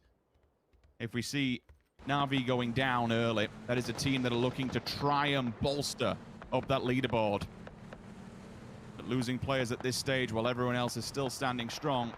If we see Na'Vi going down early, that is a team that are looking to try and bolster up that leaderboard. But losing players at this stage while everyone else is still standing strong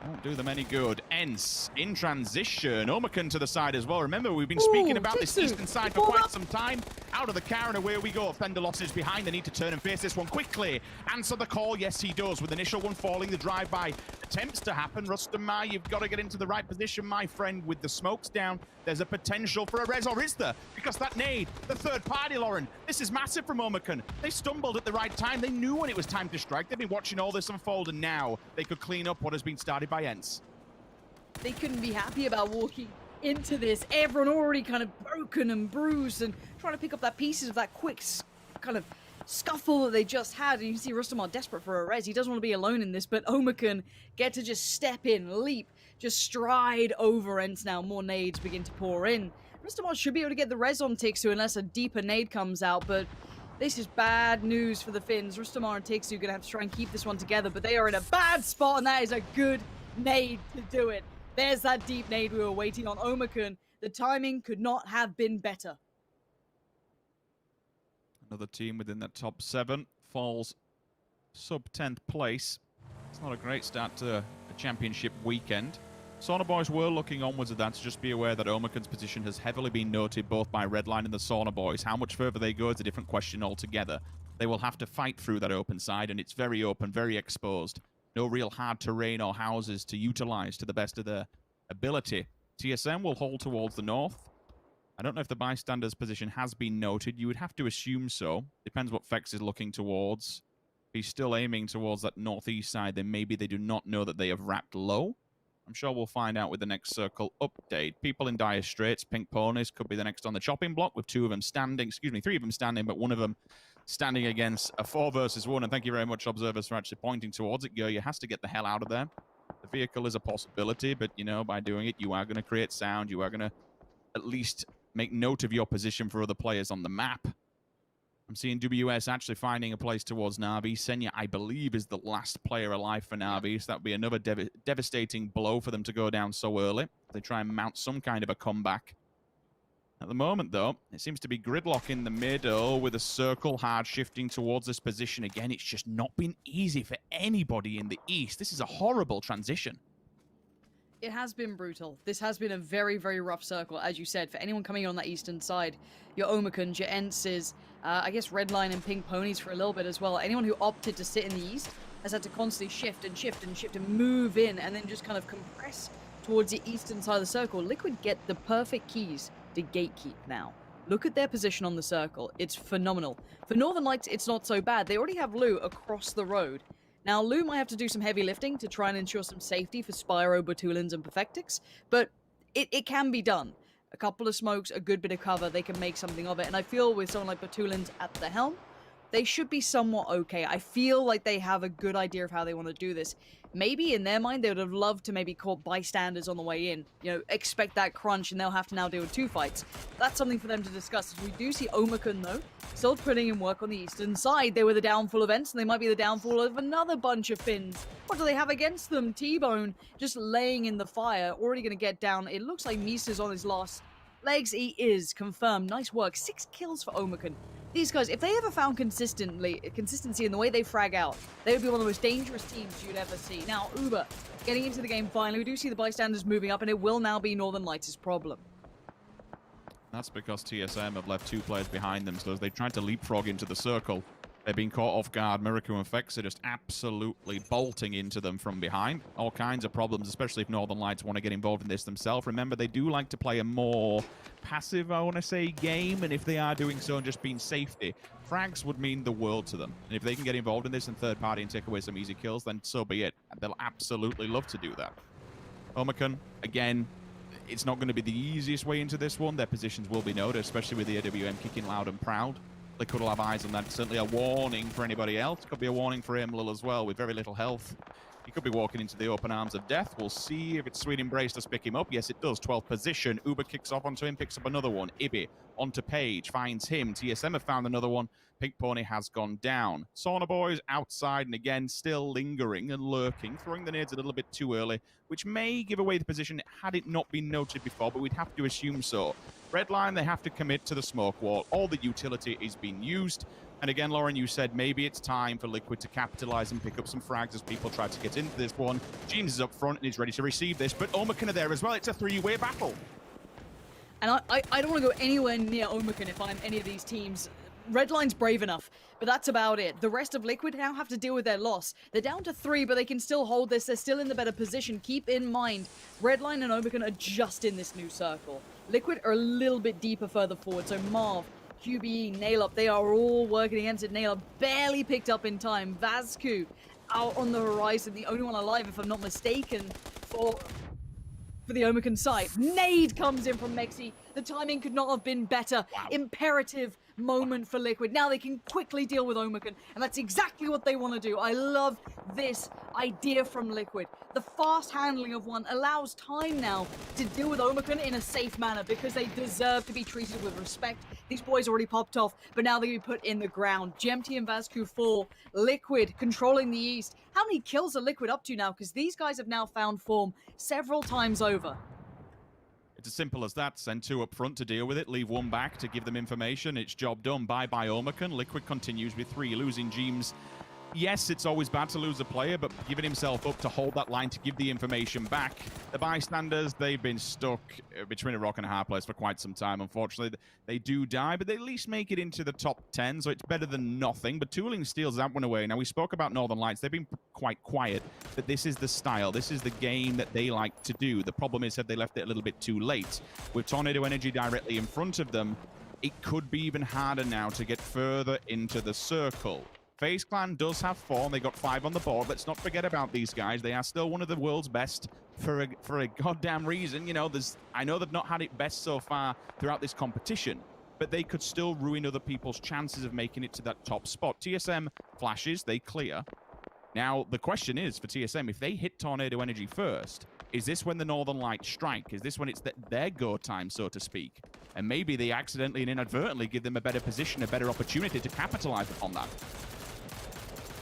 won't do them any good. ENCE in transition. Omicron to the side as well. Remember, we've been speaking about this eastern side for quite some time. out of the car, and away we go. Fender losses behind. They need to turn and face this one quickly. Answer the call. Yes, he does. With the initial one falling, the drive-by attempts to happen. Rustamar, you've got to get into the right position, my friend. With the smokes down, there's a potential for a res, or is there? Because that nade, the third party, Lauren. This is massive from Omicron. They stumbled at the right time. They knew when it was time to strike. They've been watching all this unfold, and now they could clean up what has been started by Ents. They couldn't be happy about walking into this. Everyone already kind of broken and bruised and trying to pick up that pieces of that quick kind of scuffle that they just had. And you see Rustamar desperate for a res. He doesn't want to be alone in this, but Omicron get to just step in, leap, just stride over Ents now. More nades begin to pour in. Rustamar should be able to get the res on Tixu unless a deeper nade comes out, but this is bad news for the Finns. Rustamar and Tixu are going to have to try and keep this one together, but they are in a bad spot, and that is a good nade to do it. There's that deep nade we were waiting on. Omicron, the timing could not have been better. Another team within that top 7 falls sub-10th place. It's not a great start to a championship weekend. Sauna Boys were looking onwards at that, so just be aware that Omicron's position has heavily been noted both by Redline and the Sauna Boys. How much further they go is a different question altogether. They will have to fight through that open side, and it's very open, very exposed. No real hard terrain or houses to utilize to the best of their ability. TSM will hold towards the north. I don't know if the bystander's position has been noted. You would have to assume so. Depends what Fex is looking towards. If he's still aiming towards that northeast side, then maybe they do not know that they have wrapped low. I'm sure we'll find out with the next circle update. People in dire straits, Pink Ponies could be the next on the chopping block with 3 of them standing, but one of them standing against a 4 versus 1. And thank you very much, observers, for actually pointing towards it. Gerya has to get the hell out of there. The vehicle is a possibility, but, you know, by doing it, you are going to create sound. You are going to at least make note of your position for other players on the map. I'm seeing WS actually finding a place towards Na'Vi. Senya, I believe, is the last player alive for Na'Vi, so that would be another devastating blow for them to go down so early. They try and mount some kind of a comeback. At the moment, though, it seems to be gridlock in the middle with a circle hard shifting towards this position. Again, it's just not been easy for anybody in the East. This is a horrible transition. It has been brutal. This has been a very, very rough circle, as you said. For anyone coming on that eastern side, your Omicrons, your Entses, I guess Redline and Pink Ponies for a little bit as well. Anyone who opted to sit in the east has had to constantly shift and shift and shift and move in and then just kind of compress towards the eastern side of the circle. Liquid get the perfect keys to gatekeep now. Look at their position on the circle. It's phenomenal. For Northern Lights, it's not so bad. They already have Lou across the road. Now, Lou might have to do some heavy lifting to try and ensure some safety for Spyro, Botulins, and Perfectix, but it can be done. A couple of smokes, a good bit of cover, they can make something of it, and I feel with someone like Botulins at the helm, they should be somewhat okay. I feel like they have a good idea of how they want to do this. Maybe in their mind, they would have loved to maybe caught bystanders on the way in. You know, expect that crunch and they'll have to now deal with 2 fights. That's something for them to discuss. We do see Omicron, though, still putting in work on the eastern side. They were the downfall of Ents, and they might be the downfall of another bunch of Finns. What do they have against them? T-Bone just laying in the fire, already going to get down. It looks like Misa's on his last legs. He is confirmed. Nice work. 6 kills for Omicron. These guys, if they ever found consistency in the way they frag out, they would be one of the most dangerous teams you'd ever see. Now, Uber getting into the game finally. We do see the bystanders moving up, and it will now be Northern Lights' problem. That's because TSM have left 2 players behind them, so as they tried to leapfrog into the circle, they've been caught off guard. Miraku and Fex are just absolutely bolting into them from behind. All kinds of problems, especially if Northern Lights want to get involved in this themselves. Remember, they do like to play a more passive, I want to say, game, and if they are doing so and just being safety, frags would mean the world to them. And if they can get involved in this in third party and take away some easy kills, then so be it. They'll absolutely love to do that. Omicron, again, it's not going to be the easiest way into this one. Their positions will be noted, especially with the AWM kicking loud and proud. They could have eyes on that. Certainly a warning for anybody else. Could be a warning for Erangel as well, with very little health. He could be walking into the open arms of death. We'll see if it's Sweet Embrace to pick him up. Yes, it does. 12th position. Uber kicks off onto him, picks up another one. Ibi onto Page, finds him. TSM have found another one. Pink Pony has gone down. Sauna Boys outside, and again, still lingering and lurking, throwing the nades a little bit too early, which may give away the position had it not been noted before, but we'd have to assume so. Redline, they have to commit to the smoke wall. All the utility is being used. And again, Lauren, you said maybe it's time for Liquid to capitalize and pick up some frags as people try to get into this one. James is up front and he's ready to receive this, but Omicron are there as well. It's a 3-way battle. And I don't want to go anywhere near Omicron if I'm any of these teams. Redline's brave enough, but that's about it. The rest of Liquid now have to deal with their loss. They're down to 3, but they can still hold this. They're still in the better position. Keep in mind, Redline and Omicron are just in this new circle. Liquid are a little bit deeper further forward, so Marv, QBE, Naileup, they are all working against it. Naileup barely picked up in time. Vazku out on the horizon, the only one alive, if I'm not mistaken, for the Omicron side. Nade comes in from Mexi. The timing could not have been better. Wow. Imperative moment for Liquid. Now they can quickly deal with Omicron, and that's exactly what they want to do. I love this idea from Liquid. The fast handling of one allows time now to deal with Omicron in a safe manner because they deserve to be treated with respect. These boys already popped off, but now they're going to be put in the ground. Gemty and Vazku fall. Liquid controlling the East. How many kills are Liquid up to now? Because these guys have now found form several times over. It's as simple as that. Send 2 up front to deal with it. Leave 1 back to give them information. It's job done. Bye-bye Omicron. Liquid continues with 3. Losing Jeems. Yes, it's always bad to lose a player, but giving himself up to hold that line to give the information back. The bystanders, they've been stuck between a rock and a hard place for quite some time. Unfortunately, they do die, but they at least make it into the top 10, so it's better than nothing. But Tooling steals that one away. Now, we spoke about Northern Lights. They've been quite quiet, but this is the style. This is the game that they like to do. The problem is that they left it a little bit too late. With Tornado Energy directly in front of them, it could be even harder now to get further into the circle. FaZe Clan does have form. They got 5 on the board. Let's not forget about these guys. They are still one of the world's best for a goddamn reason. You know, I know they've not had it best so far throughout this competition, but they could still ruin other people's chances of making it to that top spot. TSM flashes, they clear. Now, the question is for TSM, if they hit Tornado Energy first, is this when the Northern Lights strike? Is this when it's their go time, so to speak? And maybe they accidentally and inadvertently give them a better position, a better opportunity to capitalize upon that.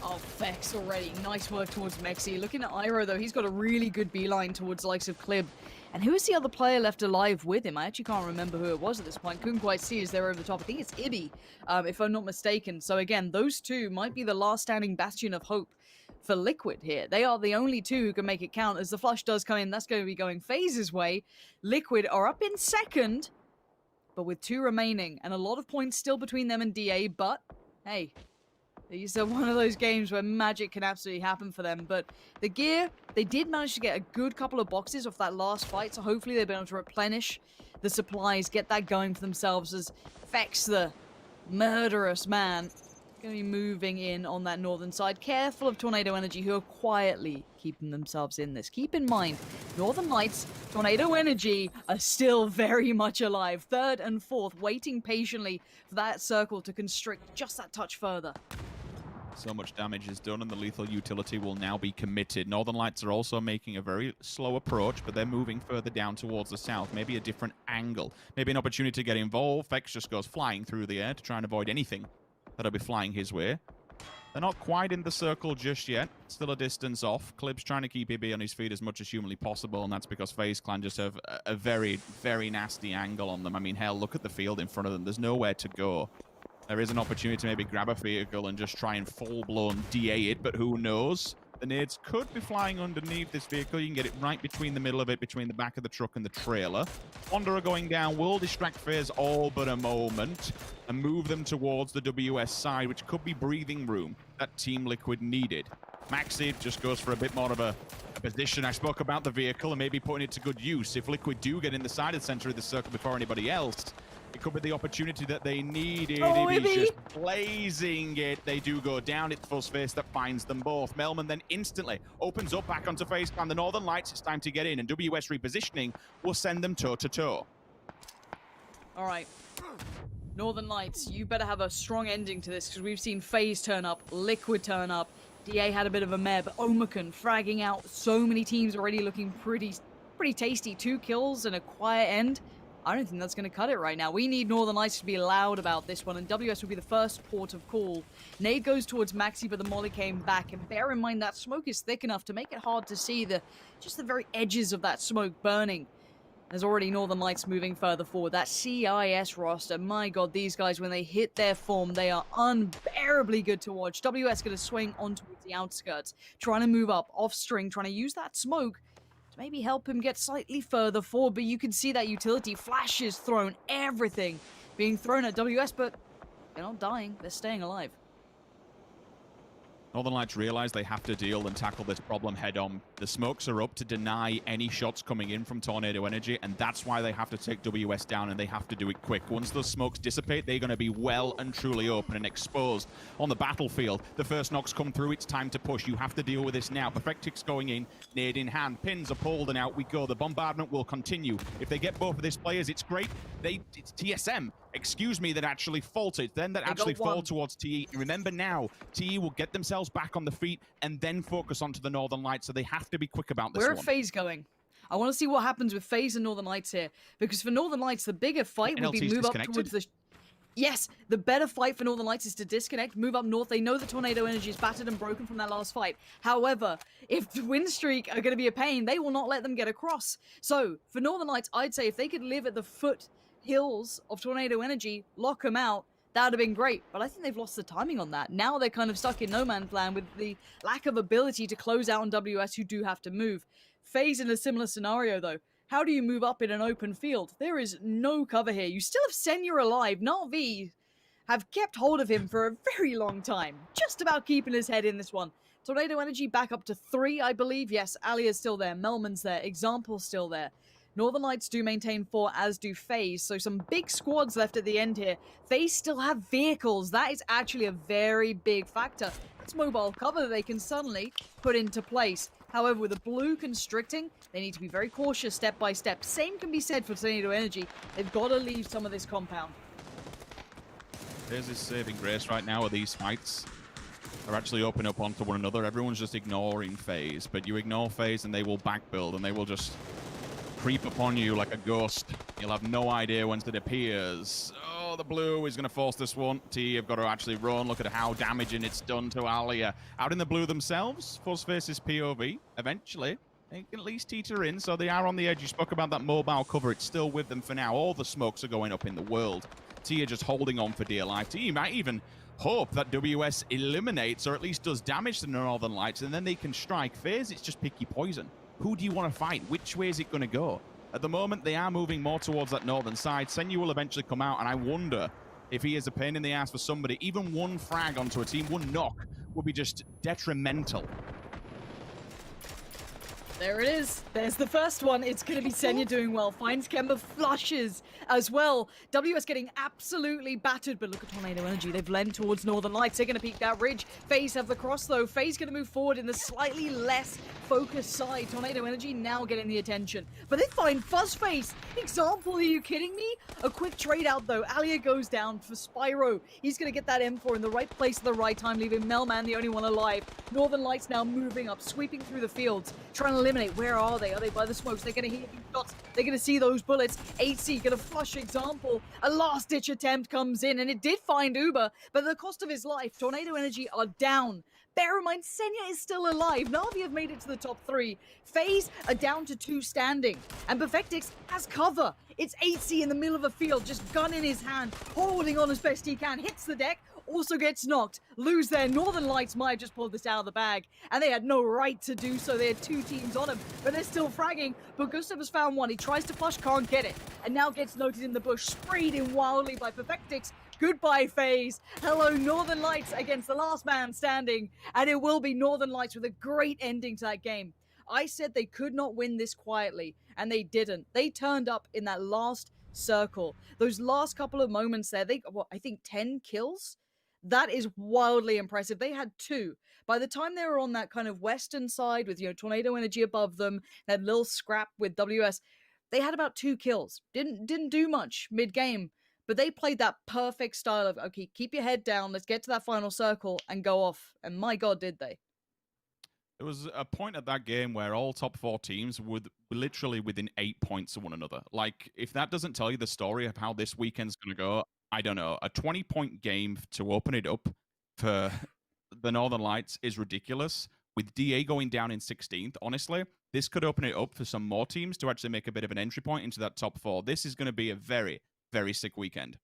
Oh, Vex already. Nice work towards Mexi. Looking at Iroh, though, he's got a really good beeline towards the likes of Clib. And who is the other player left alive with him? I actually can't remember who it was at this point. Couldn't quite see as they were over the top. I think it's Ibby, if I'm not mistaken. So again, those two might be the last standing bastion of hope for Liquid here. They are the only 2 who can make it count. As the flush does come in, that's going to be going FaZe's way. Liquid are up in second, but with 2 remaining. And a lot of points still between them and DA, but hey, these are one of those games where magic can absolutely happen for them. But the gear, they did manage to get a good couple of boxes off that last fight, so hopefully they'll be able to replenish the supplies, get that going for themselves as Vex, the murderous man, going to be moving in on that northern side. Careful of Tornado Energy, who are quietly keeping themselves in this. Keep in mind, Northern Lights, Tornado Energy are still very much alive. 3rd and 4th, waiting patiently for that circle to constrict just that touch further. So much damage is done, and the lethal utility will now be committed. Northern Lights are also making a very slow approach, but they're moving further down towards the south. Maybe a different angle. Maybe an opportunity to get involved. Vex just goes flying through the air to try and avoid anything that'll be flying his way. They're not quite in the circle just yet. Still a distance off. Clib's trying to keep EB on his feet as much as humanly possible, and that's because FaZe Clan just have a very, very nasty angle on them. I mean, hell, look at the field in front of them. There's nowhere to go. There is an opportunity to maybe grab a vehicle and just try and full-blown DA it, but who knows? The nades could be flying underneath this vehicle. You can get it right between the middle of it, between the back of the truck and the trailer. Wanderer going down will distract FaZe all but a moment and move them towards the WS side, which could be breathing room that Team Liquid needed. Maxi just goes for a bit more of a position. I spoke about the vehicle and maybe putting it to good use. If Liquid do get in the side of the center of the circle before anybody else, it could be the opportunity that they needed. Oh, Ibby's just blazing it. They do go down. It's full space that finds them both. Melman then instantly opens up back onto FaZe Clan. The Northern Lights, it's time to get in, and WS repositioning will send them toe-to-toe. All right. Northern Lights, you better have a strong ending to this, because we've seen FaZe turn up, Liquid turn up, DA had a bit of a mare, but Omicron fragging out so many teams already looking pretty tasty. 2 kills and a quiet end. I don't think that's going to cut it right now. We need Northern Lights to be loud about this one, and WS will be the first port of call. Nade goes towards Maxi, but the molly came back, and bear in mind that smoke is thick enough to make it hard to see just the very edges of that smoke burning. There's already Northern Lights moving further forward. That CIS roster, my god, these guys, when they hit their form, they are unbearably good to watch. WS going to swing on towards the outskirts, trying to move up, off string, trying to use that smoke to maybe help him get slightly further forward, but you can see that utility flashes thrown, everything being thrown at WS, but they're not dying, they're staying alive. Northern Lights realize they have to deal and tackle this problem head on. The smokes are up to deny any shots coming in from Tornado Energy, and that's why they have to take WS down, and they have to do it quick. Once those smokes dissipate, they're going to be well and truly open and exposed on the battlefield. The first knocks come through, it's time to push. You have to deal with this now. Perfectix going in, nade in hand, pins are pulled, and out we go. The bombardment will continue. If they get both of these players, it's great. It's TSM, excuse me, that actually faltered, then that actually fall towards TE. Remember now, TE will get themselves back on the feet and then focus onto the Northern Lights, so they have to be quick about this one. Where are FaZe going? I want to see what happens with FaZe and Northern Lights here, because for Northern Lights, the bigger fight would be move up towards the... Yes, the better fight for Northern Lights is to disconnect, move up north. They know the Tornado Energy is battered and broken from that last fight. However, if the win streak are going to be a pain, they will not let them get across. So, for Northern Lights, I'd say if they could live at the foothills of Tornado Energy, lock them out, that would have been great. But I think they've lost the timing on that. Now they're kind of stuck in no man's land with the lack of ability to close out on WS, who do have to move. FaZe in a similar scenario, though. How do you move up in an open field? There is no cover here. You still have Senya alive. Na'Vi have kept hold of him for a very long time. Just about keeping his head in this one. Tornado Energy back up to 3, I believe. Yes, Alia's still there. Melman's there. Example's still there. Northern Lights do maintain 4, as do FaZe, so some big squads left at the end here. FaZe still have vehicles. That is actually a very big factor. It's mobile cover that they can suddenly put into place. However, with the blue constricting, they need to be very cautious step by step. Same can be said for Tornado Energy. They've got to leave some of this compound. There's this saving grace right now of these fights. They're actually opening up onto one another. Everyone's just ignoring FaZe, but you ignore FaZe and they will backbuild and they will just creep upon you like a ghost. You'll have no idea once it appears. Oh, the blue is going to force this one. T have got to actually run. Look at how damaging it's done to Alia. Out in the blue themselves, Fuzz faces POV. Eventually, they can at least teeter in, so they are on the edge. You spoke about that mobile cover. It's still with them for now. All the smokes are going up in the world. T are just holding on for dear life. T might even hope that WS eliminates or at least does damage to the Northern Lights, and then they can strike. FaZe, it's just picky poison. Who do you want to fight? Which way is it going to go? At the moment, they are moving more towards that northern side. Senya will eventually come out, and I wonder if he is a pain in the ass for somebody. Even one frag onto a team, one knock, would be just detrimental. There it is. There's the first one. It's going to be Senya doing well. Finds Kemba, flushes as well. WS getting absolutely battered, but look at Tornado Energy. They've lent towards Northern Lights. They're going to peek that ridge. FaZe have the cross, though. FaZe going to move forward in the slightly less focused side. Tornado Energy now getting the attention. But they find Fuzzface. Example, are you kidding me? A quick trade out, though. Alia goes down for Spyro. He's going to get that M4 in the right place at the right time, leaving Melman the only one alive. Northern Lights now moving up, sweeping through the fields, trying to eliminate. Where are they? Are they by the smokes? They're going to hear these shots. They're going to see those bullets. 8C going to flush Example. A last-ditch attempt comes in, and it did find Uber, but at the cost of his life, Tornado Energy are down. Bear in mind, Senya is still alive. Na'Vi have made it to the top 3. FaZe are down to 2 standing, and Perfectix has cover. It's 8C in the middle of a field, just gun in his hand, holding on as best he can, hits the deck, also gets knocked, lose their Northern Lights might have just pulled this out of the bag, and they had no right to do so. They had 2 teams on him, but they're still fragging. But Gustav has found one. He tries to flush, can't get it, and now gets noted in the bush, sprayed in wildly by Perfectix. Goodbye, FaZe. Hello, Northern Lights against the last man standing, and it will be Northern Lights with a great ending to that game. I said they could not win this quietly, and they didn't. They turned up in that last circle. Those last couple of moments there, I think 10 kills? That is wildly impressive. They had 2. By the time they were on that kind of western side with, Tornado Energy above them, that little scrap with WS, they had about 2 kills. Didn't do much mid-game, but they played that perfect style of, okay, keep your head down, let's get to that final circle and go off. And my God, did they. There was a point at that game where all top 4 teams were literally within 8 points of one another. Like, if that doesn't tell you the story of how this weekend's going to go, I don't know. A 20-point game to open it up for the Northern Lights is ridiculous. With DA going down in 16th, honestly, this could open it up for some more teams to actually make a bit of an entry point into that top 4. This is going to be a very, very sick weekend.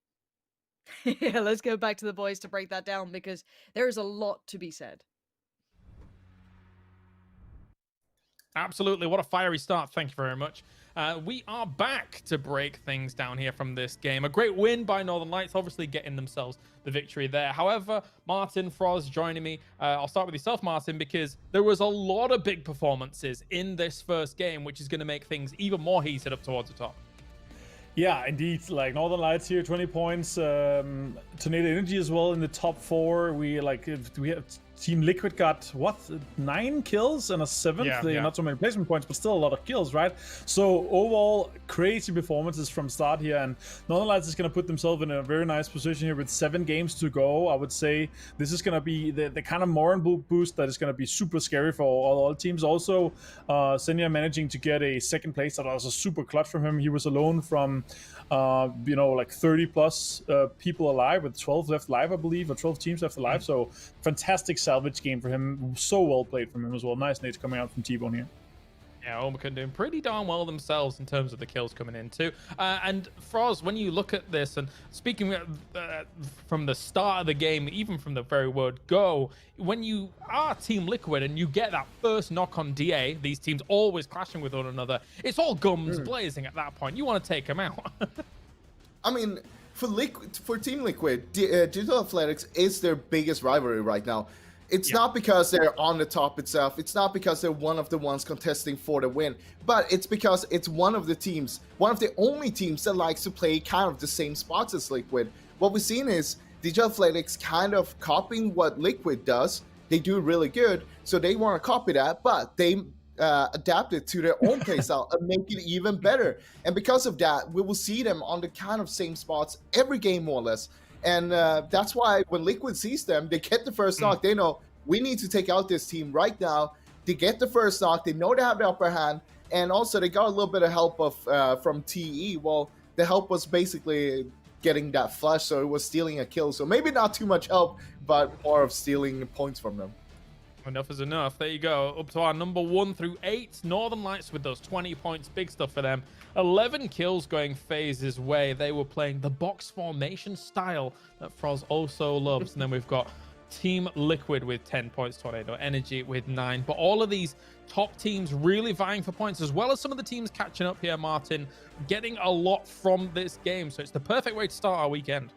Yeah, let's go back to the boys to break that down, because there is a lot to be said. Absolutely. What a fiery start. Thank you very much. We are back to break things down here from this game. A great win by Northern Lights, obviously getting themselves the victory there. However, Martin, Froz joining me. I'll start with yourself, Martin, because there was a lot of big performances in this first game, which is going to make things even more heated up towards the top. Yeah, indeed. Like Northern Lights here, 20 points. Tornado Energy as well in the top 4. We have Team Liquid got what 9 kills and a 7th. Yeah. Not so many placement points, but still a lot of kills, right? So overall, crazy performances from start here, and Northern Lights is going to put themselves in a very nice position here with 7 games to go. I would say this is going to be the kind of moral boost that is going to be super scary for all teams. Also, Senya managing to get a 2nd place, that was a super clutch from him. He was alone from like 30 plus people alive, with 12 left alive, I believe, or 12 teams left alive. So fantastic salvage game for him. So well played from him as well. Nice nades coming out from T-Bone here. Yeah, Omicron doing pretty darn well themselves in terms of the kills coming in too. And Froz, when you look at this, and speaking from the start of the game, even from the very word go, when you are Team Liquid and you get that first knock on DA, these teams always clashing with one another, it's all guns blazing at that point. You want to take them out. I mean, for Team Liquid, Digital Athletics is their biggest rivalry right now. It's not because they're on the top itself. It's not because they're one of the ones contesting for the win. But it's because it's one of the teams, one of the only teams that likes to play kind of the same spots as Liquid. What we've seen is Digital Athletics kind of copying what Liquid does. They do really good, so they want to copy that, but they adapt it to their own playstyle and make it even better. And because of that, we will see them on the kind of same spots every game, more or less. And that's why when Liquid sees them, they get the first knock. They know we need to take out this team right now. They get the first knock. They know they have the upper hand. And also they got a little bit of help from TE. Well, the help was basically getting that flash, so it was stealing a kill. So maybe not too much help, but more of stealing points from them. Enough is enough. There you go. Up to our number 1 through 8. Northern Lights with those 20 points. Big stuff for them. 11 kills going FaZe's way. They were playing the box formation style that Froz also loves. And then we've got Team Liquid with 10 points. Tornado Energy with 9. But all of these top teams really vying for points, as well as some of the teams catching up here, Martin, getting a lot from this game. So it's the perfect way to start our weekend.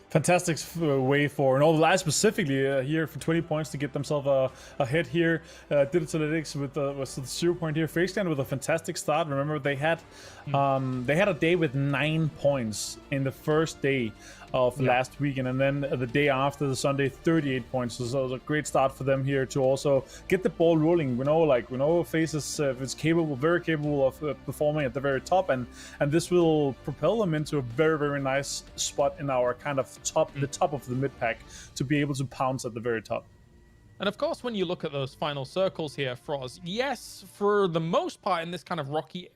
Fantastic way for Northern Lights specifically here for 20 points to get themselves a hit here. Digital Analytics with the 0 point here. FaZe with a fantastic start. Remember, they had a day with 9 points in the first day of last weekend, and then the day after, the Sunday, 38 points. So it was a great start for them here to also get the ball rolling. We know FaZe is capable, very capable of performing at the very top, and this will propel them into a very, very nice spot in our kind of the top of the mid pack to be able to pounce at the very top. And of course, when you look at those final circles here, Froz, yes, for the most part in this kind of rocky,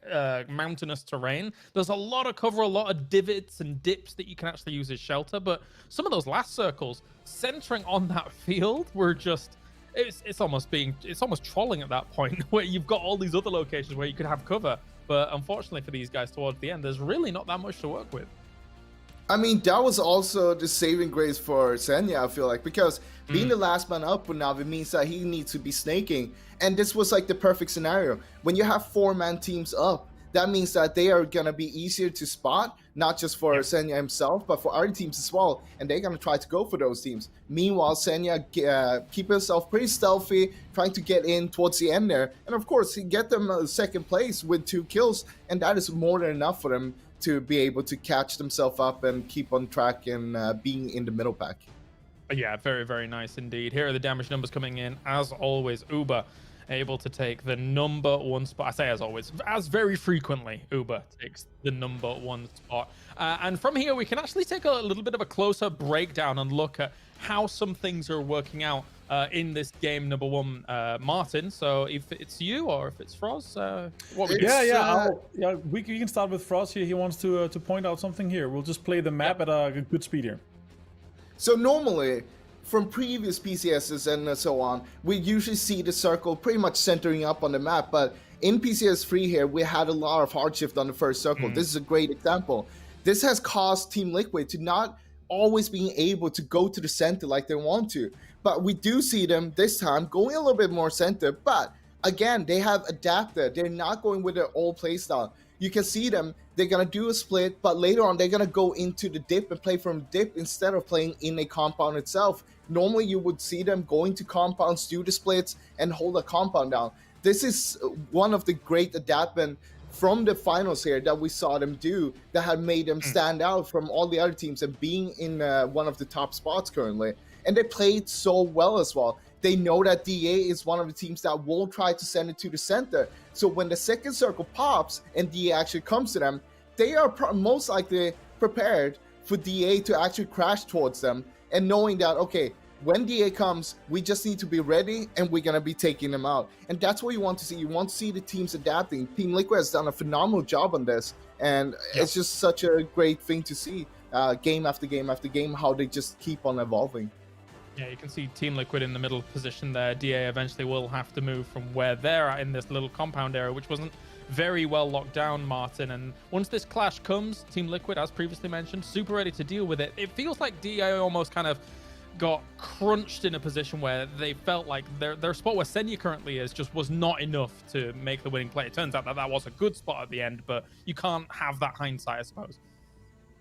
mountainous terrain, there's a lot of cover, a lot of divots and dips that you can actually use as shelter. But some of those last circles, centering on that field, were just, it's almost trolling at that point, where you've got all these other locations where you could have cover. But unfortunately for these guys towards the end, there's really not that much to work with. I mean, that was also the saving grace for Senya, I feel like, because being the last man up with Navi means that he needs to be snaking. And this was like the perfect scenario. When you have 4-man teams up, that means that they are going to be easier to spot, not just for Senya himself, but for other teams as well. And they're going to try to go for those teams. Meanwhile, Senya keep himself pretty stealthy, trying to get in towards the end there. And of course, he get them 2nd place with 2 kills. And that is more than enough for them to be able to catch themselves up and keep on track and being in the middle pack. Yeah, very, very nice indeed. Here are the damage numbers coming in. As always, Uber able to take the number 1 spot. I say as always, as very frequently, Uber takes the number 1 spot. And from here, we can actually take a little bit of a closer breakdown and look at how some things are working out in this game number 1, Martin. So if it's you or if it's Froz, what we we can start with Froz here. He wants to point out something here. We'll just play the map at a good speed here. So normally, from previous PCSs and so on, we usually see the circle pretty much centering up on the map, but in PCS3 here, we had a lot of hardship on the first circle. This is a great example. This has caused Team Liquid to not always being able to go to the center like they want to, but we do see them this time going a little bit more center, but again, they have adapted. They're not going with their old playstyle. You can see them, they're going to do a split, but later on they're going to go into the dip and play from dip instead of playing in a compound itself. Normally you would see them going to compounds, do the splits, and hold a compound down. This is one of the great adaptment from the finals here that we saw them do that had made them stand out from all the other teams and being in one of the top spots currently. And they played so well as well. They know that DA is one of the teams that will try to send it to the center. So when the second circle pops and DA actually comes to them, they are most likely prepared for DA to actually crash towards them, and knowing that, okay, when DA comes, we just need to be ready and we're going to be taking them out. And that's what you want to see. You want to see the teams adapting. Team Liquid has done a phenomenal job on this, and it's just such a great thing to see game after game after game, how they just keep on evolving. Yeah, you can see Team Liquid in the middle position there. DA eventually will have to move from where they're at in this little compound area, which wasn't very well locked down, Martin. And once this clash comes, Team Liquid, as previously mentioned, super ready to deal with it. It feels like DA almost kind of got crunched in a position where they felt like their spot where Senya currently is just was not enough to make the winning play. It turns out that that was a good spot at the end, but you can't have that hindsight, I suppose.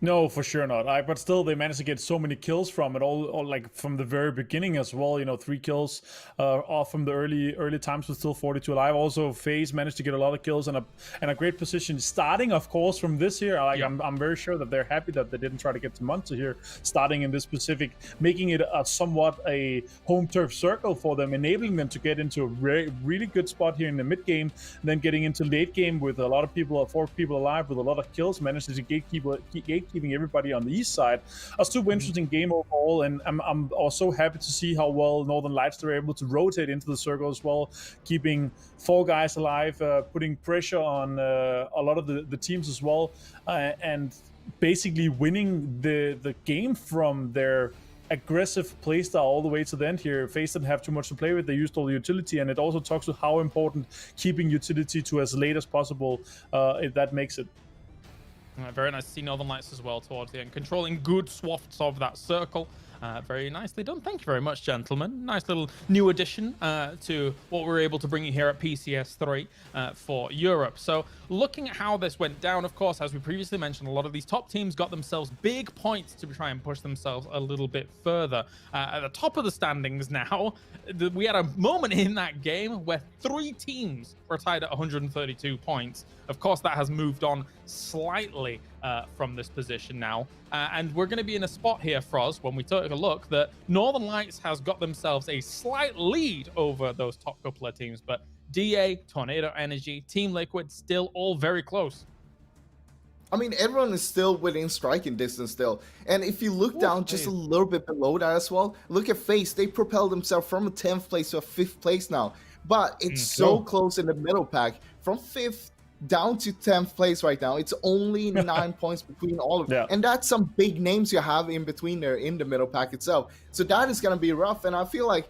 No, for sure not. But still, they managed to get so many kills from it, all like from the very beginning as well. You know, 3 kills off from the early times with still 42 alive. Also, FaZe managed to get a lot of kills and a great position. Starting, of course, from this here. Like I'm very sure that they're happy that they didn't try to get to Monster here, starting in this specific, making it a somewhat a home turf circle for them, enabling them to get into a really good spot here in the mid game, then getting into late game with a lot of people, 4 people alive with a lot of kills, managed to gatekeeping everybody on the east side. A super interesting game overall, and I'm also happy to see how well Northern Lights were able to rotate into the circle as well, keeping 4 guys alive, putting pressure on a lot of the teams as well, and basically winning the game from their aggressive playstyle all the way to the end here. FaZe didn't have too much to play with. They used all the utility, and it also talks to how important keeping utility to as late as possible, if that makes it. Very nice to see Northern Lights as well towards the end, controlling good swaths of that circle. Very nicely done. Thank you very much, gentlemen. Nice little new addition to what we're able to bring you here at PCS3 for Europe. So looking at how this went down, of course, as we previously mentioned, a lot of these top teams got themselves big points to try and push themselves a little bit further. At the top of the standings now, we had a moment in that game where 3 teams were tied at 132 points. Of course, that has moved on slightly from this position now. And we're going to be in a spot here, Froz, when we take a look, that Northern Lights has got themselves a slight lead over those top couple of teams. But DA, Tornado Energy, Team Liquid, still all very close. I mean, everyone is still within striking distance still. And if you look down just a little bit below that as well, look at FaZe. They propelled themselves from a 10th place to a 5th place now. But it's so close in the middle pack. From 5th down to 10th place right now. It's only 9 points between all of them. And that's some big names you have in between there in the middle pack itself. So that is going to be rough. And I feel like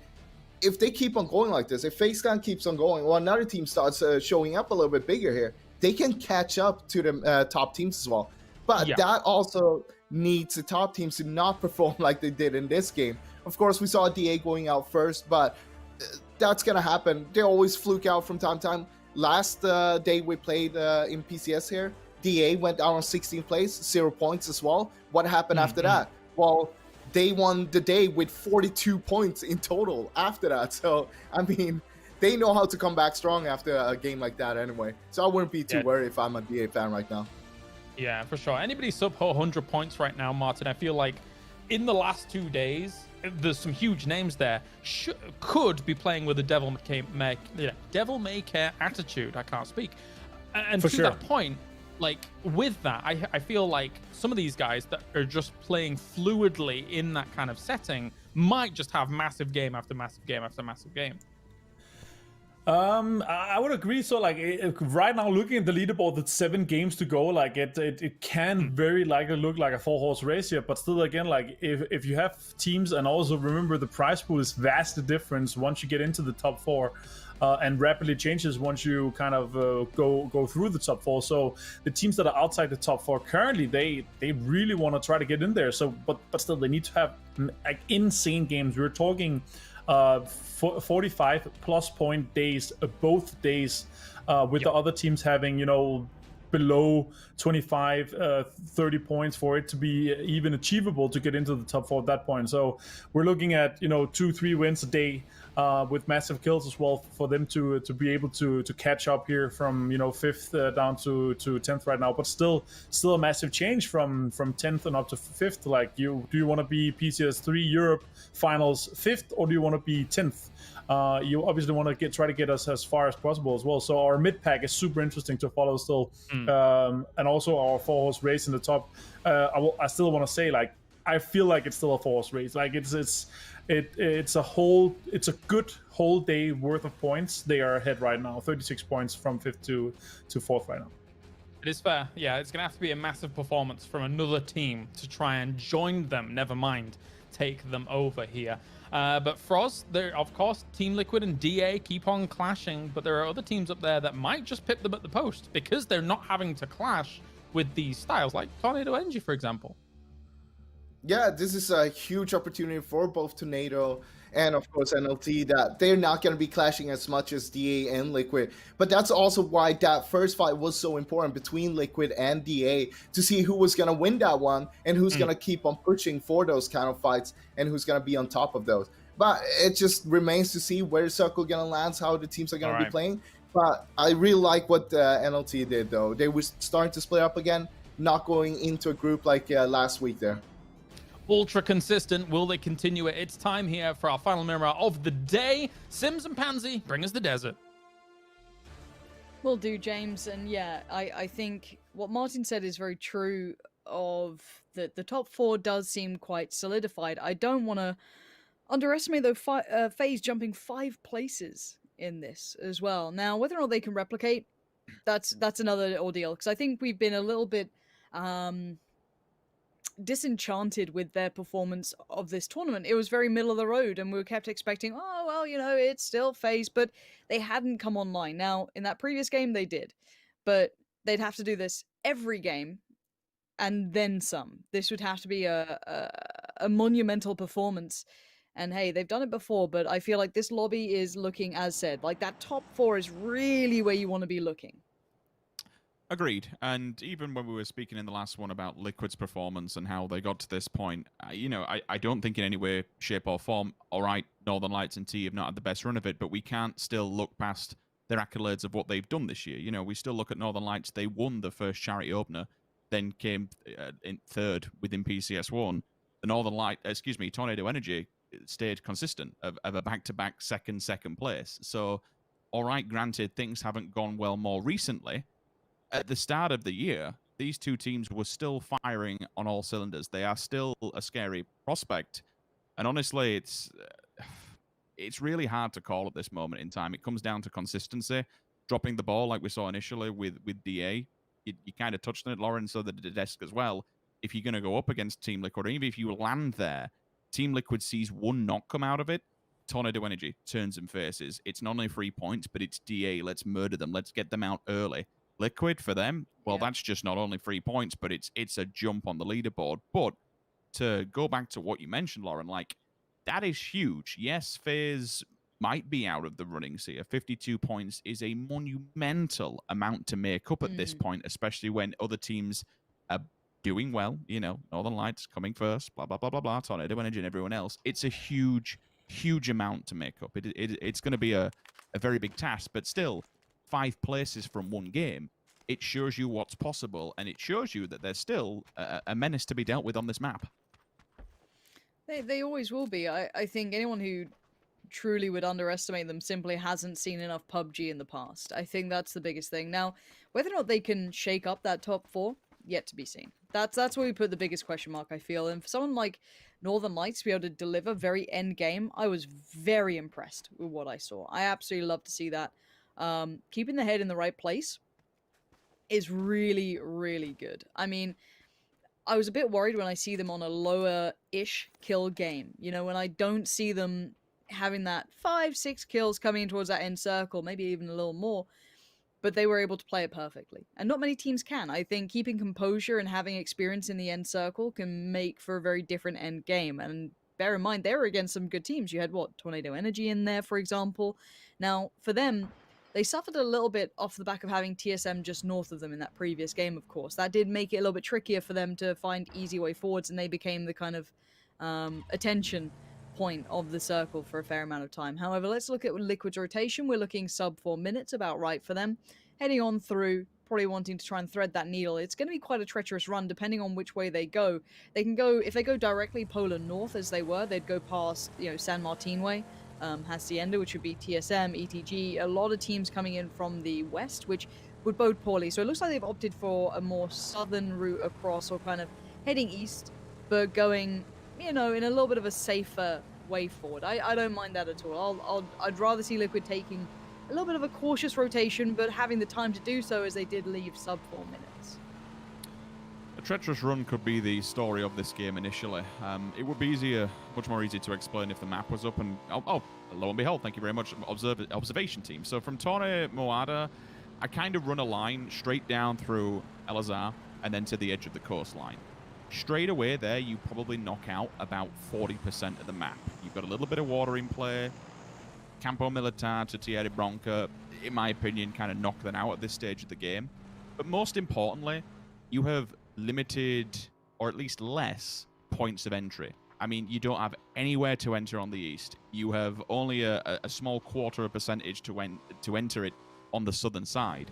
if they keep on going like this, if FaZe keeps on going, or another team starts showing up a little bit bigger here, they can catch up to the top teams as well. But that also needs the top teams to not perform like they did in this game. Of course, we saw DA going out first, but that's going to happen. They always fluke out from time to time. Last day we played in PCS here, DA went down on 16th place, 0 points as well. What happened after that? Well, they won the day with 42 points in total after that. So, I mean, they know how to come back strong after a game like that anyway. So I wouldn't be too worried if I'm a DA fan right now. Yeah, for sure. Anybody sub 100 points right now, Martin, I feel like in the last 2 days, there's some huge names there. Could be playing with a devil may care attitude. I can't speak. And to that point, like with that, I feel like some of these guys that are just playing fluidly in that kind of setting might just have massive game after massive game after massive game. I would agree. So like right now, looking at the leaderboard, it's 7 games to go. Like it can very likely look like a 4-horse race here, but still, again, like if you have teams, and also remember the prize pool is vastly different once you get into the top 4, and rapidly changes once you kind of go through the top 4. So the teams that are outside the top 4 currently, they really want to try to get in there. So but still, they need to have like insane games. We're talking 45 plus point days both days, with the other teams having, below 25, 30 points for it to be even achievable to get into the top 4 at that point. So we're looking at 2-3 wins a day, with massive kills as well, for them to be able to catch up here from 5th down to 10th right now. But still a massive change from 10th and up to 5th. Like, do you want to be PCS3 Europe finals 5th, or do you want to be 10th? You obviously want to try to get us as far as possible as well. So our mid pack is super interesting to follow still, and also our 4-horse race in the top. I still want to say, like, I feel like it's still a 4-horse race. Like, it's a good whole day worth of points. They are ahead right now, 36 points from 5th to 4th right now. It is fair. Yeah, it's going to have to be a massive performance from another team to try and join them, never mind take them over here. But Froz, of course, Team Liquid and DA keep on clashing, but there are other teams up there that might just pip them at the post because they're not having to clash with these styles, like Tornado Energy, for example. Yeah, this is a huge opportunity for both Tornado and, of course, NLT, that they're not going to be clashing as much as DA and Liquid. But that's also why that first fight was so important between Liquid and DA, to see who was going to win that one and who's going to keep on pushing for those kind of fights and who's going to be on top of those. But it just remains to see where Circle going to land, how the teams are going to be playing. But I really like what NLT did, though. They were starting to split up again, not going into a group like last week there. Ultra consistent. Will they continue it? It's time here for our final Miramar of the day. Sims and Pansy, bring us the desert. Will do, James. And yeah, I think what Martin said is very true, of that the top 4 does seem quite solidified. I don't want to underestimate, though, FaZe jumping 5 places in this as well. Now, whether or not they can replicate, that's another ordeal, because I think we've been a little bit disenchanted with their performance of this tournament. It was very middle of the road, and we kept expecting, oh, well, it's still FaZe, but they hadn't come online. Now, in that previous game, they did, but they'd have to do this every game, and then some. This would have to be a monumental performance. And hey, they've done it before, but I feel like this lobby is looking, as said, like that top 4 is really where you want to be looking. Agreed. And even when we were speaking in the last one about Liquid's performance and how they got to this point, I don't think in any way, shape or form, all right, Northern Lights and T have not had the best run of it, but we can't still look past their accolades of what they've done this year. We still look at Northern Lights. They won the first charity opener, then came in 3rd within PCS1. The Tornado Energy stayed consistent of a back-to-back second place. So, all right, granted, things haven't gone well more recently. At the start of the year, these two teams were still firing on all cylinders. They are still a scary prospect. And honestly, it's really hard to call at this moment in time. It comes down to consistency, dropping the ball like we saw initially with DA. You kind of touched on it, Lauren, so that the desk as well. If you're going to go up against Team Liquid, or even if you land there, Team Liquid sees one knock come out of it, Tornado Energy turns and faces. It's not only 3 points, but it's DA. Let's murder them. Let's get them out early. Liquid, for them, well, that's just not only 3 points, but it's a jump on the leaderboard. But to go back to what you mentioned, Lauren, like, that is huge. Yes, FaZe might be out of the runnings here. 52 points is a monumental amount to make up at this point, especially when other teams are doing well. Northern Lights coming first, blah, blah, blah, blah, blah, Tornado Energy and everyone else. It's a huge, huge amount to make up. It's going to be a very big task, but still, 5 places from one game, it shows you what's possible, and it shows you that there's still a menace to be dealt with on this map. They always will be. I think anyone who truly would underestimate them simply hasn't seen enough PUBG in the past. I think that's the biggest thing. Now, whether or not they can shake up that top 4, yet to be seen. That's where we put the biggest question mark, I feel. And for someone like Northern Lights to be able to deliver very end game, I was very impressed with what I saw. I absolutely love to see that. Keeping the head in the right place is really, really good. I mean, I was a bit worried when I see them on a lower-ish kill game. When I don't see them having that 5-6 kills coming towards that end circle, maybe even a little more, but they were able to play it perfectly. And not many teams can. I think keeping composure and having experience in the end circle can make for a very different end game. And bear in mind, they were against some good teams. You had, what, Tornado Energy in there, for example. Now, for them, they suffered a little bit off the back of having TSM just north of them in that previous game, of course. That did make it a little bit trickier for them to find easy way forwards, and they became the kind of attention point of the circle for a fair amount of time. However, let's look at Liquid's rotation. We're looking sub 4 minutes, about right for them. Heading on through, probably wanting to try and thread that needle. It's going to be quite a treacherous run depending on which way they go. They can go, if they go directly polar north as they were, they'd go past, San Martin way, Hacienda, which would be TSM, ETG, a lot of teams coming in from the west, which would bode poorly. So it looks like they've opted for a more southern route across, or kind of heading east, but going, in a little bit of a safer way forward. I don't mind that at all. I'd rather see Liquid taking a little bit of a cautious rotation, but having the time to do so, as they did leave sub 4 minutes. A treacherous run could be the story of this game initially. It would be much more easy to explain if the map was up and... Oh, lo and behold, thank you very much, observation team. So from Torre Moada, I kind of run a line straight down through El Azhar and then to the edge of the coastline. Straight away there, you probably knock out about 40% of the map. You've got a little bit of water in play. Campo Militar to Tierra Bronca, in my opinion, kind of knock them out at this stage of the game. But most importantly, you have limited, or at least less, points of entry. I mean, you don't have anywhere to enter on the east. You have only a small quarter of percentage to enter it on the southern side.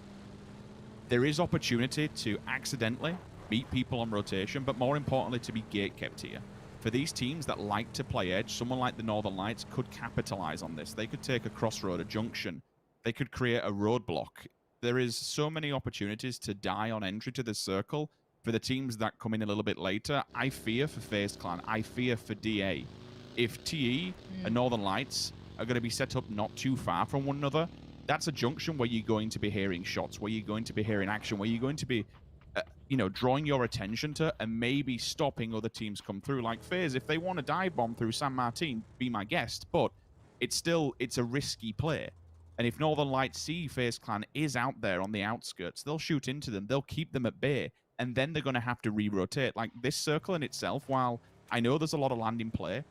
There is opportunity to accidentally beat people on rotation, but more importantly, to be gate-kept here. For these teams that like to play edge, someone like the Northern Lights could capitalize on this. They could take a crossroad, a junction. They could create a roadblock. There is so many opportunities to die on entry to this circle. For the teams that come in a little bit later, I fear for FaZe Clan. I fear for DA. If TE and Northern Lights are going to be set up not too far from one another, that's a junction where you're going to be hearing shots, where you're going to be hearing action, where you're going to be drawing your attention to and maybe stopping other teams come through. Like FaZe, if they want to dive bomb through San Martin, be my guest, but it's a risky play. And if Northern Lights see FaZe Clan is out there on the outskirts, they'll shoot into them, they'll keep them at bay, and then they're going to have to re-rotate. Like this circle in itself, while I know there's a lot of land in play,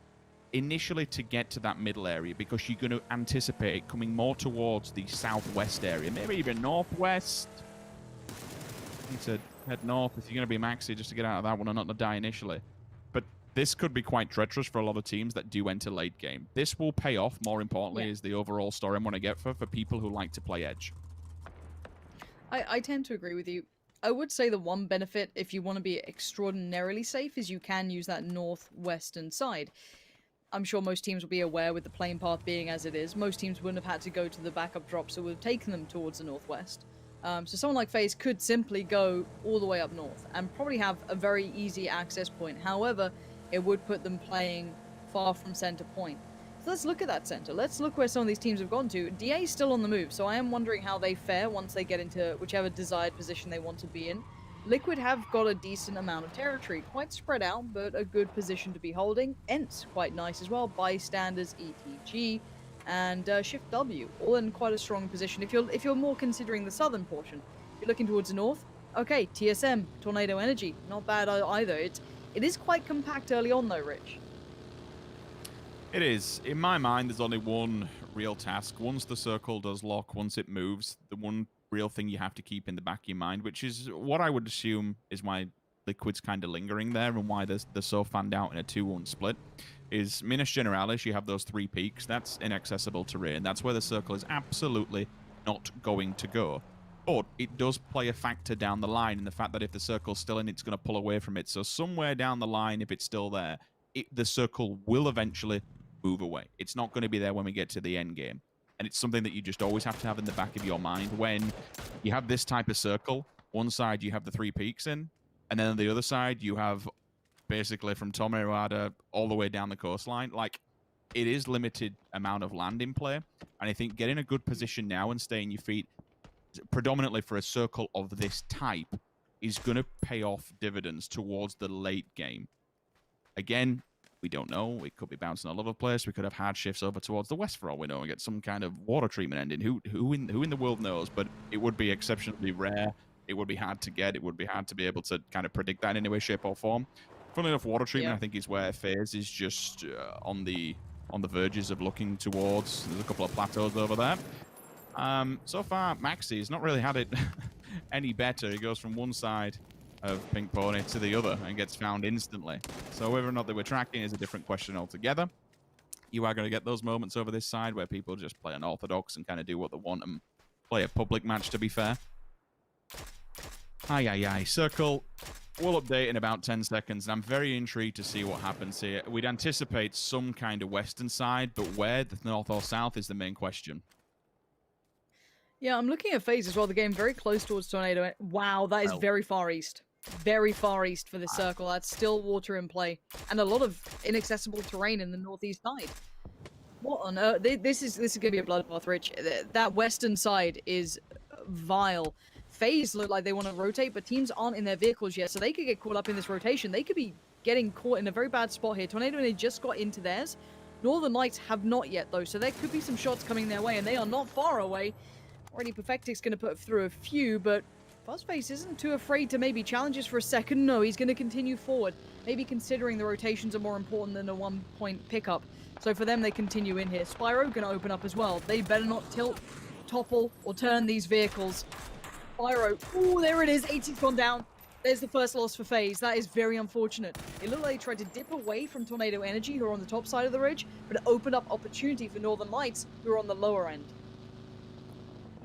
initially to get to that middle area, because you're going to anticipate it coming more towards the southwest area, maybe even northwest. Need to head north if you're going to be maxi just to get out of that one and not to die initially. But this could be quite treacherous for a lot of teams that do enter late game. This will pay off, more importantly, is the overall story I'm going to get for people who like to play edge. I tend to agree with you. I would say the one benefit, if you want to be extraordinarily safe, is you can use that northwestern side. I'm sure most teams will be aware, with the plane path being as it is, most teams wouldn't have had to go to the backup drops that would have taken them towards the northwest. So someone like FaZe could simply go all the way up north and probably have a very easy access point. However, it would put them playing far from center point. So let's look at that center. Let's look where some of these teams have gone to. DA is still on the move, so I am wondering how they fare once they get into whichever desired position they want to be in. Liquid have got a decent amount of territory, quite spread out, but a good position to be holding. Ents, quite nice as well. Bystanders, ETG, and Shift W, all in quite a strong position. If you're more considering the southern portion, if you're looking towards the north, okay, TSM, Tornado Energy, not bad either. It is quite compact early on though, Rich. It is. In my mind, there's only one real task. Once the circle does lock, once it moves, the one real thing you have to keep in the back of your mind, which is what I would assume is why Liquid's kind of lingering there and why they're so fanned out in a 2-1 split, is Minas Generalis. You have those 3 peaks. That's inaccessible terrain. That's where the circle is absolutely not going to go. But it does play a factor down the line in the fact that if the circle's still in, it's going to pull away from it. So somewhere down the line, if it's still there, the circle will eventually move away. It's not going to be there when we get to the end game. And it's something that you just always have to have in the back of your mind when you have this type of circle. One side, you have the 3 peaks in, and then on the other side, you have basically from Tomeruada all the way down the coastline. Like, it is limited amount of land in play. And I think getting a good position now and staying your feet, predominantly for a circle of this type, is going to pay off dividends towards the late game. Again, we don't know. We could be bouncing all over the place. We could have hard shifts over towards the west for all we know and get some kind of water treatment ending. Who in the world knows? But it would be exceptionally rare. It would be hard to get. It would be hard to be able to kind of predict that in any way, shape, or form. Funnily enough, water treatment I think is where FaZe is just on the verges of looking towards. There's a couple of plateaus over there. So far, Maxi has not really had it any better. He goes from one side of Pink Pony to the other and gets found instantly. So whether or not they were tracking is a different question altogether. You are going to get those moments over this side where people just play unorthodox and kind of do what they want and play a public match, to be fair. Aye. Circle will update in about 10 seconds, and I'm very intrigued to see what happens here. We'd anticipate some kind of western side, but where, the north or south, is the main question. Yeah, I'm looking at FaZe as well. The game very close towards Tornado. Wow, that is very far east. Very far east for this circle. That's still water in play. And a lot of inaccessible terrain in the northeast side. What on earth? This is going to be a bloodbath, Rich. That western side is vile. FaZe look like they want to rotate, but teams aren't in their vehicles yet, so they could get caught up in this rotation. They could be getting caught in a very bad spot here. Tornado, they just got into theirs. Northern Lights have not yet, though, so there could be some shots coming their way, and they are not far away. Already Perfectic's going to put through a few, but Fuzzface isn't too afraid to maybe challenge us for a second. No, he's going to continue forward, maybe considering the rotations are more important than a one-point pickup. So for them, they continue in here. Spyro going to open up as well. They better not tilt, topple, or turn these vehicles. Spyro, ooh, there it is. 80's gone down. There's the first loss for FaZe. That is very unfortunate. It looked like they tried to dip away from Tornado Energy, who are on the top side of the ridge, but it opened up opportunity for Northern Lights, who are on the lower end.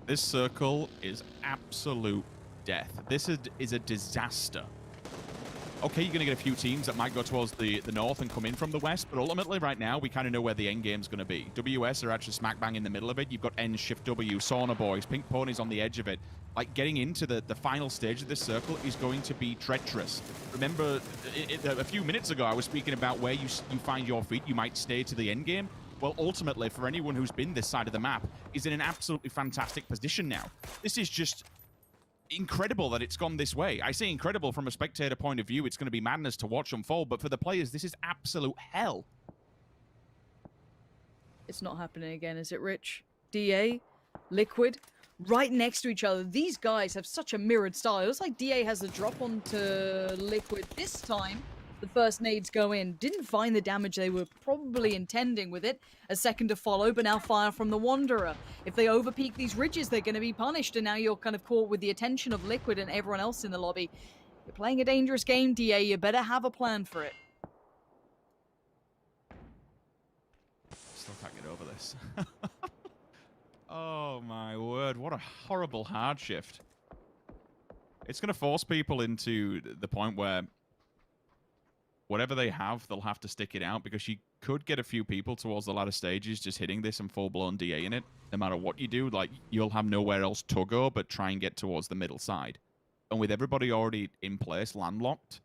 This circle is absolute death. This is a disaster. Okay, you're going to get a few teams that might go towards the north and come in from the west, but ultimately right now, we kind of know where the end game's going to be. WS are actually smack bang in the middle of it. You've got N, Shift W, Sauna Boys, Pink Pony's on the edge of it. Like, getting into the final stage of this circle is going to be treacherous. Remember, a few minutes ago, I was speaking about where you find your feet. You might stay to the end game. Well, ultimately, for anyone who's been this side of the map, is in an absolutely fantastic position now. This is just incredible that it's gone this way. I say incredible from a spectator point of view. It's going to be madness to watch unfold, but for the players, this is absolute hell. It's not happening again, is it, Rich? DA, Liquid, right next to each other. These guys have such a mirrored style. It looks like DA has a drop onto Liquid this time. The first nades go in. Didn't find the damage they were probably intending with it. A second to follow, but now fire from the Wanderer. If they overpeak these ridges, they're going to be punished, and now you're kind of caught with the attention of Liquid and everyone else in the lobby. You're playing a dangerous game, DA. You better have a plan for it. Still can't get over this. Oh my word, what a horrible hard shift. It's going to force people into the point where whatever they have, they'll have to stick it out, because you could get a few people towards the latter stages just hitting this and full-blown DA in it. No matter what you do, like, you'll have nowhere else to go but try and get towards the middle side. And with everybody already in place, landlocked,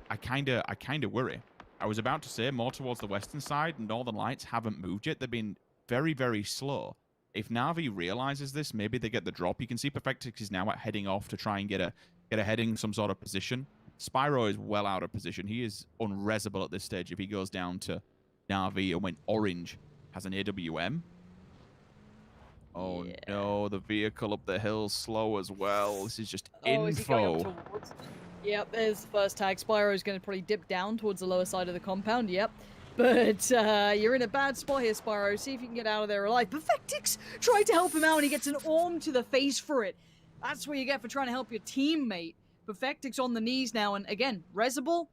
I kind of worry. I was about to say more towards the western side. Northern Lights haven't moved yet. They've been very, very slow. If Na'Vi realizes this, maybe they get the drop. You can see Perfectix is now heading off to try and get ahead in some sort of position. Spyro is well out of position. He is unresable at this stage if he goes down to Na'Vi, and when Orange has an AWM. Oh no, the vehicle up the hill slow as well. This is just info. Is he going up towards? Yep, there's the first tag. Spyro is going to probably dip down towards the lower side of the compound. Yep. But you're in a bad spot here, Spyro. See if you can get out of there alive. Perfectix tried to help him out, and he gets an orm to the face for it. That's what you get for trying to help your teammate. Perfectix on the knees now, and again, Resable?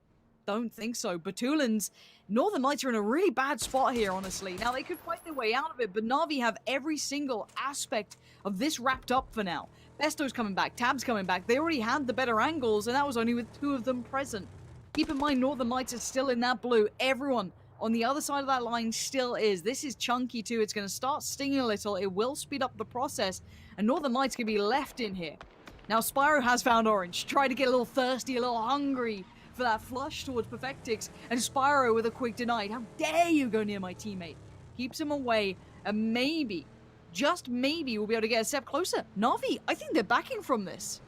Don't think so. Batulans, Northern Lights are in a really bad spot here, honestly. Now, they could fight their way out of it, but Na'Vi have every single aspect of this wrapped up for now. Besto's coming back, Tab's coming back. They already had the better angles, and that was only with 2 of them present. Keep in mind, Northern Lights is still in that blue. Everyone on the other side of that line still is. This is chunky too. It's going to start stinging a little. It will speed up the process, and Northern Lights can be left in here. Now, Spyro has found Orange. Tried to get a little thirsty, a little hungry for that flush towards Perfectix, and Spyro with a quick denied. How dare you go near my teammate? Keeps him away, and maybe, just maybe, we'll be able to get a step closer. Na'Vi, I think they're backing from this.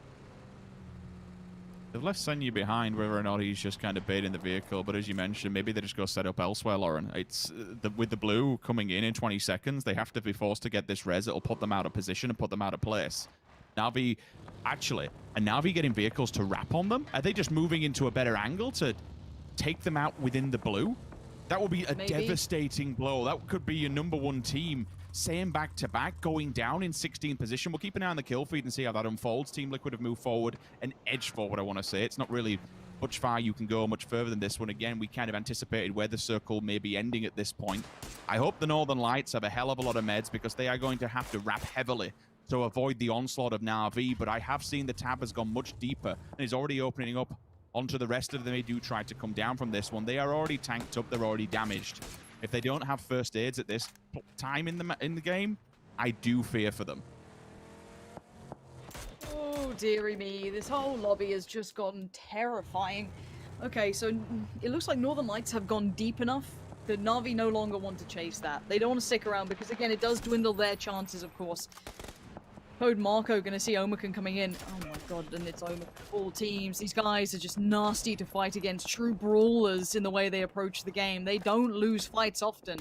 They've left Senyu behind, whether or not he's just kind of baiting the vehicle, but as you mentioned, maybe they just go set up elsewhere, Lauren. It's with the blue coming in 20 seconds, they have to be forced to get this res. It'll put them out of position and put them out of place. Na'Vi, actually, are Na'Vi getting vehicles to wrap on them? Are they just moving into a better angle to take them out within the blue? That would be a devastating blow. That could be your #1 team. Same back-to-back, going down in 16th position. We'll keep an eye on the kill feed and see how that unfolds. Team Liquid have moved forward, an edge forward, I want to say. It's not really much far you can go much further than this one. Again, we kind of anticipated where the circle may be ending at this point. I hope the Northern Lights have a hell of a lot of meds because they are going to have to wrap heavily to avoid the onslaught of Na'Vi, but I have seen the tab has gone much deeper and is already opening up onto the rest of them. They do try to come down from this one. They are already tanked up. They're already damaged. If they don't have first aids at this time in the game, I do fear for them. Oh, dearie me. This whole lobby has just gotten terrifying. Okay, so it looks like Northern Lights have gone deep enough that Na'Vi no longer want to chase that. They don't want to stick around because, again, it does dwindle their chances, of course. Code Marco gonna see Omakan coming in. Oh my god, and it's Omakan. All teams. These guys are just nasty to fight against. True brawlers in the way they approach the game. They don't lose fights often.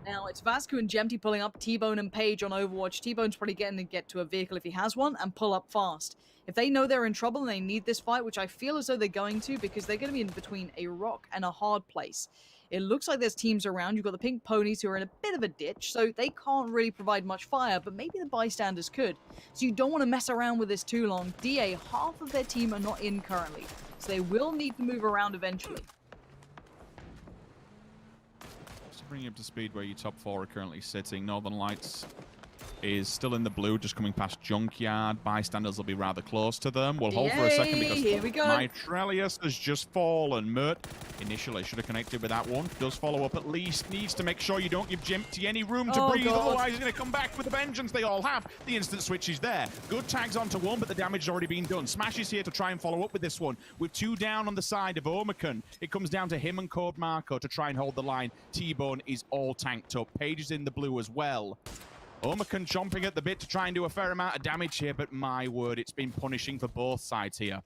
Now, it's Vasco and Jemty pulling up T-Bone and Page on Overwatch. T-Bone's probably getting to get to a vehicle if he has one and pull up fast. If they know they're in trouble and they need this fight, which I feel as though they're going to because they're going to be in between a rock and a hard place. It looks like there's teams around. You've got the pink ponies who are in a bit of a ditch, so they can't really provide much fire, but maybe the bystanders could. So you don't want to mess around with this too long. DA, half of their team are not in currently, so they will need to move around eventually. Just to bring you up to speed where your top 4 are currently sitting, Northern Lights is still in the blue, just coming past Junkyard. Bystanders will be rather close to them. We'll hold for a second because here we go. Mitrelius has just fallen. Mert initially should have connected with that one. Does follow up at least. Needs to make sure you don't give Jempty any room to breathe. God. Otherwise, he's going to come back with a vengeance. They all have. The instant switch is there. Good tags onto one, but the damage has already been done. Smash is here to try and follow up with this one. With 2 down on the side of Omakan, it comes down to him and Code Marco to try and hold the line. T-Bone is all tanked up. Page is in the blue as well. Omakan chomping at the bit to try and do a fair amount of damage here, but my word, it's been punishing for both sides here.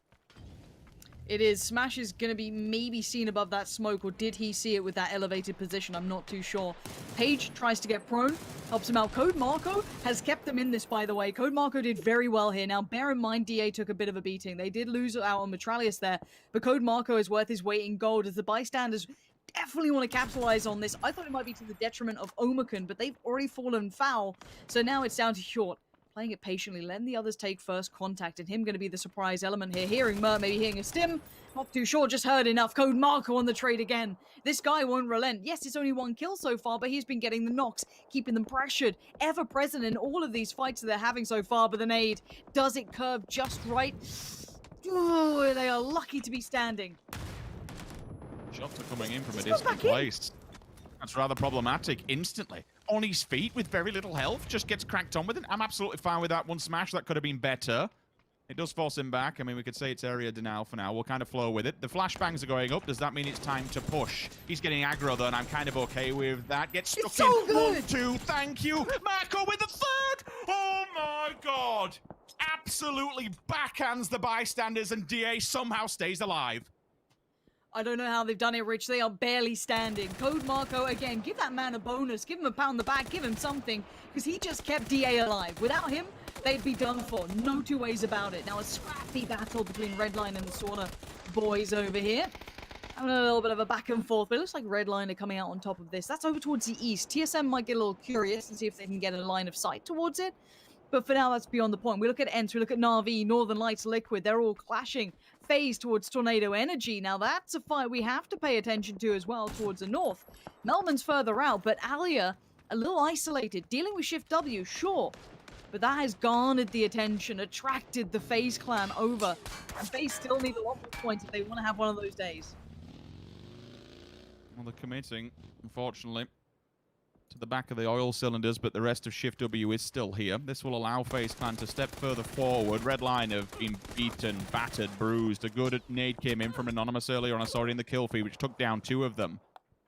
It is. Smash is going to be maybe seen above that smoke, or did he see it with that elevated position? I'm not too sure. Page tries to get prone, helps him out. Code Marco has kept them in this, by the way. Code Marco did very well here. Now, bear in mind, DA took a bit of a beating. They did lose out on Mitrelius there, but Code Marco is worth his weight in gold as the bystanders definitely want to capitalize on this. I thought it might be to the detriment of Omakan, but they've already fallen foul. So now it's down to Short. Playing it patiently, letting the others take first contact, and him going to be the surprise element here. Hearing Mert, maybe hearing a stim. Not too sure, just heard enough. Code Marco on the trade again. This guy won't relent. Yes, it's only 1 kill so far, but he's been getting the knocks, keeping them pressured. Ever present in all of these fights that they're having so far, but the nade, does it curve just right? Oh, they are lucky to be standing. Shots are coming in from a distant place. That's rather problematic. Instantly on his feet with very little health, just gets cracked on with it. I'm absolutely fine with that one. Smash, that could have been better. It does force him back. I mean, we could say it's area denial for now. We'll kind of flow with it. The flashbangs are going up. Does that mean it's time to push? He's getting aggro, though, and I'm kind of okay with that. Gets stuck it's so in. Good. 1, 2, thank you. Marco with the 3rd. Oh, my God. Absolutely backhands the bystanders, and DA somehow stays alive. I don't know how they've done it, Rich. They are barely standing. Code Marco, again, give that man a bonus. Give him a pat on the back. Give him something. Because he just kept DA alive. Without him, they'd be done for. No 2 ways about it. Now, a scrappy battle between Redline and the Sauna boys over here. Having a little bit of a back and forth, but it looks like Redline are coming out on top of this. That's over towards the east. TSM might get a little curious and see if they can get a line of sight towards it. But for now, that's beyond the point. We look at Ents, we look at Na'Vi, Northern Lights, Liquid. They're all clashing. Phase towards Tornado Energy. Now, that's a fight we have to pay attention to as well towards the north. Melman's further out, but Alia, a little isolated. Dealing with Shift W, sure. But that has garnered the attention, attracted the FaZe clan over. And FaZe still need a lot more points if they want to have one of those days. Well, they're committing, unfortunately, to the back of the oil cylinders, but the rest of Shift W is still here. This will allow FaZe Clan to step further forward. Redline have been beaten, battered, bruised. A good nade came in from Anonymous earlier on, I saw it in the kill feed, which took down 2 of them.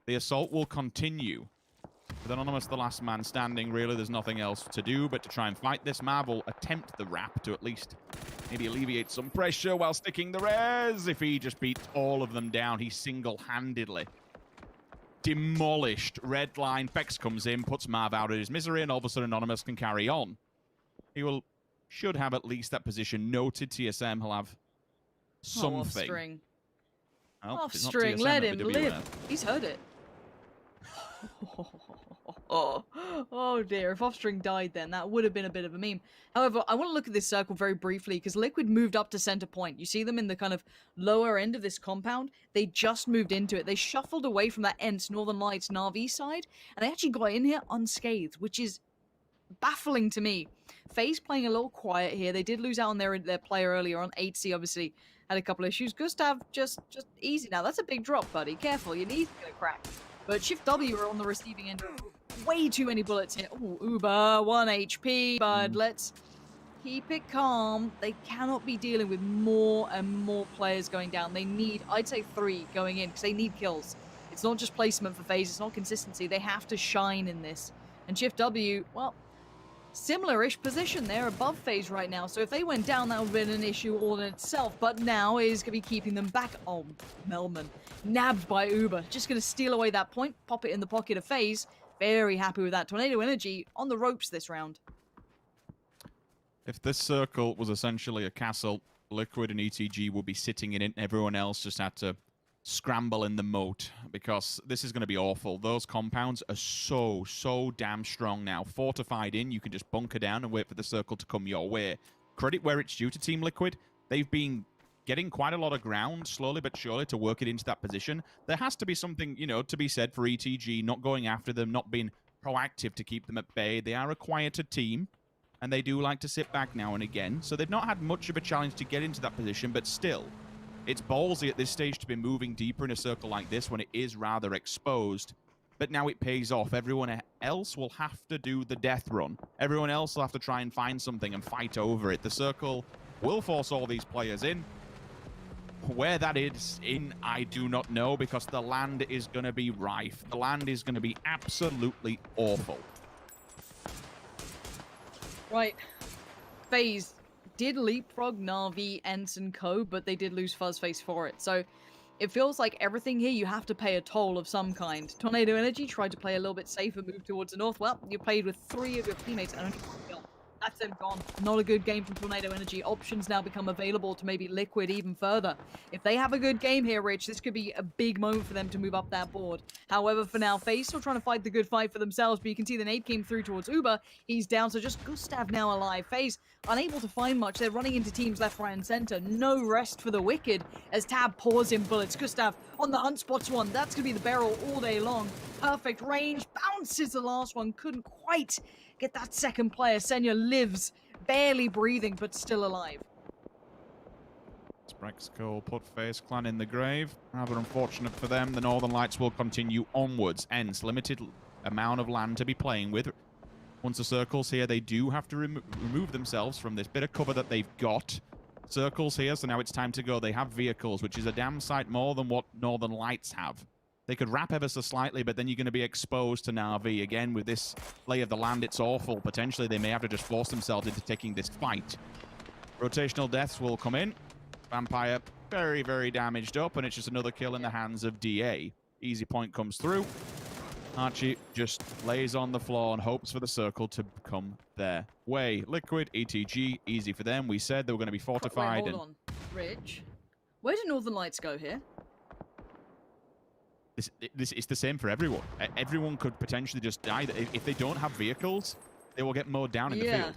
The assault will continue. With Anonymous the last man standing, really, there's nothing else to do but to try and fight this. Mav will attempt the wrap to at least maybe alleviate some pressure while sticking the res. If he just beats all of them down, he single-handedly demolished Redline. Bex comes in, puts Mav out of his misery, and all of a sudden Anonymous can carry on. He will should have at least that position noted. TSM will have something. Off string. Well, Off it's not string, TSM, let it'll him be live. WF. He's heard it. Oh dear, if Offstring died then, that would have been a bit of a meme. However, I want to look at this circle very briefly, because Liquid moved up to center point. You see them in the kind of lower end of this compound. They just moved into it. They shuffled away from that ENCE Northern Lights Na'Vi side, and they actually got in here unscathed, which is baffling to me. FaZe playing a little quiet here. They did lose out on their player earlier on. 8C obviously had a couple issues. Gustav just easy now. That's a big drop, buddy. Careful, your knee's gonna crack. But Shift W are on the receiving end. Way too many bullets here. Ooh, Uber, 1 HP, but let's keep it calm. They cannot be dealing with more and more players going down. They need, I'd say 3 going in, because they need kills. It's not just placement for FaZe, it's not consistency. They have to shine in this. And Shift W, well, similar-ish position. They're above FaZe right now, so if they went down, that would have been an issue all in itself. But now is going to be keeping them back. Oh, Melman. Nabbed by Uber. Just going to steal away that point, pop it in the pocket of FaZe. Very happy with that. Tornado Energy on the ropes this round. If this circle was essentially a castle, Liquid and ETG would be sitting in it, and everyone else just had to scramble in the moat, because this is going to be awful. Those compounds are so damn strong now. Fortified in, you can just bunker down and wait for the circle to come your way. Credit where it's due to Team Liquid. They've been getting quite a lot of ground, slowly but surely, to work it into that position. There has to be something, you know, to be said for ETG, not going after them, not being proactive to keep them at bay. They are a quieter team, and they do like to sit back now and again, so they've not had much of a challenge to get into that position, but still, it's ballsy at this stage to be moving deeper in a circle like this when it is rather exposed. But now it pays off. Everyone else will have to do the death run. Everyone else will have to try and find something and fight over it. The circle will force all these players in. Where that is in, I do not know, because the land is going to be rife. The land is going to be absolutely awful. Right. FaZe did leapfrog Na'Vi, ENCE, and Co, but they did lose Fuzzface for it. So it feels like everything here, you have to pay a toll of some kind. Tornado Energy tried to play a little bit safer, move towards the north. Well, you played with 3 of your teammates and only 1 kill. That's them gone. Not a good game from Tornado Energy. Options now become available to maybe Liquid even further. If they have a good game here, Rich, this could be a big moment for them to move up that board. However, for now, FaZe still trying to fight the good fight for themselves, but you can see the nade came through towards Uber. He's down, so just Gustav now alive. FaZe unable to find much. They're running into teams left, right, and center. No rest for the wicked as Tab pours in bullets. Gustav on the hunt, spots one. That's going to be the barrel all day long. Perfect range. Bounces the last one. Couldn't quite get that second player. Senya lives, barely breathing, but still alive. Sprexco put FaZe Clan in the grave. Rather unfortunate for them. The Northern Lights will continue onwards. ENCE, limited amount of land to be playing with. Once the circle's here, they do have to remove themselves from this bit of cover that they've got. Circle's here, so now it's time to go. They have vehicles, which is a damn sight more than what Northern Lights have. They could wrap ever so slightly, but then you're going to be exposed to Na'Vi. Again, with this lay of the land, it's awful. Potentially, they may have to just force themselves into taking this fight. Rotational deaths will come in. Vampire very, very damaged up, and it's just another kill in the hands of DA. Easy point comes through. Archie just lays on the floor and hopes for the circle to come their way. Liquid, ETG, easy for them. We said they were going to be fortified. Wait, hold on. Rich, where do Northern Lights go here? This is the same for everyone. Everyone could potentially just die. If they don't have vehicles, they will get mowed down in the field.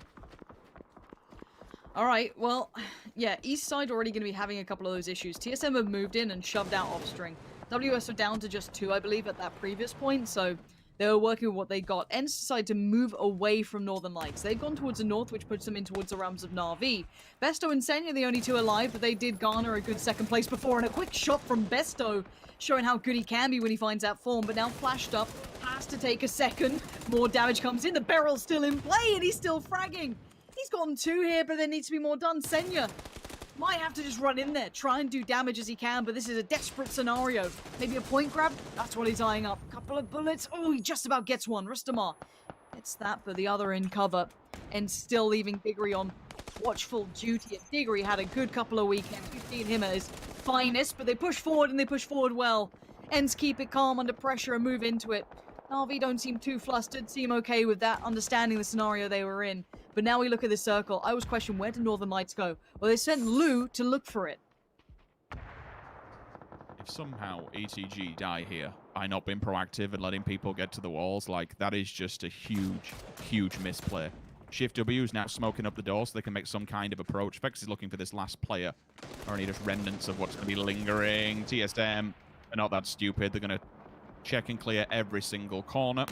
All right, well, yeah, East Side already going to be having a couple of those issues. TSM have moved in and shoved out Offstring. WS are down to just 2, I believe, at that previous point, so they were working with what they got. ENCE decided to move away from Northern Lights. They've gone towards the north, which puts them in towards the realms of Na'Vi. Besto and Senya, the only 2 alive, but they did garner a good second place before, and a quick shot from Besto, showing how good he can be when he finds that form, but now flashed up, has to take a second. More damage comes in, the barrel's still in play, and he's still fragging. He's gotten 2 here, but there needs to be more done. Senya might have to just run in there, try and do damage as he can, but this is a desperate scenario. Maybe a point grab? That's what he's eyeing up. Couple of bullets. Oh, he just about gets one. Rustamar gets that, but the other in cover, and still leaving Diggory on watchful duty. And Diggory had a good couple of weekends. We've seen him at his finest, but they push forward, and they push forward well. ENCE keep it calm under pressure and move into it. Na'Vi don't seem too flustered, seem okay with that, understanding the scenario they were in. But now we look at this circle. I was questioning, where did Northern Lights go? Well, they sent Lou to look for it. If somehow ETG die here by not being proactive and letting people get to the walls, like, that is just a huge, huge misplay. Shift W is now smoking up the door so they can make some kind of approach. Vex is looking for this last player, or any just remnants of what's going to be lingering. TSM, they're not that stupid. They're going to check and clear every single corner.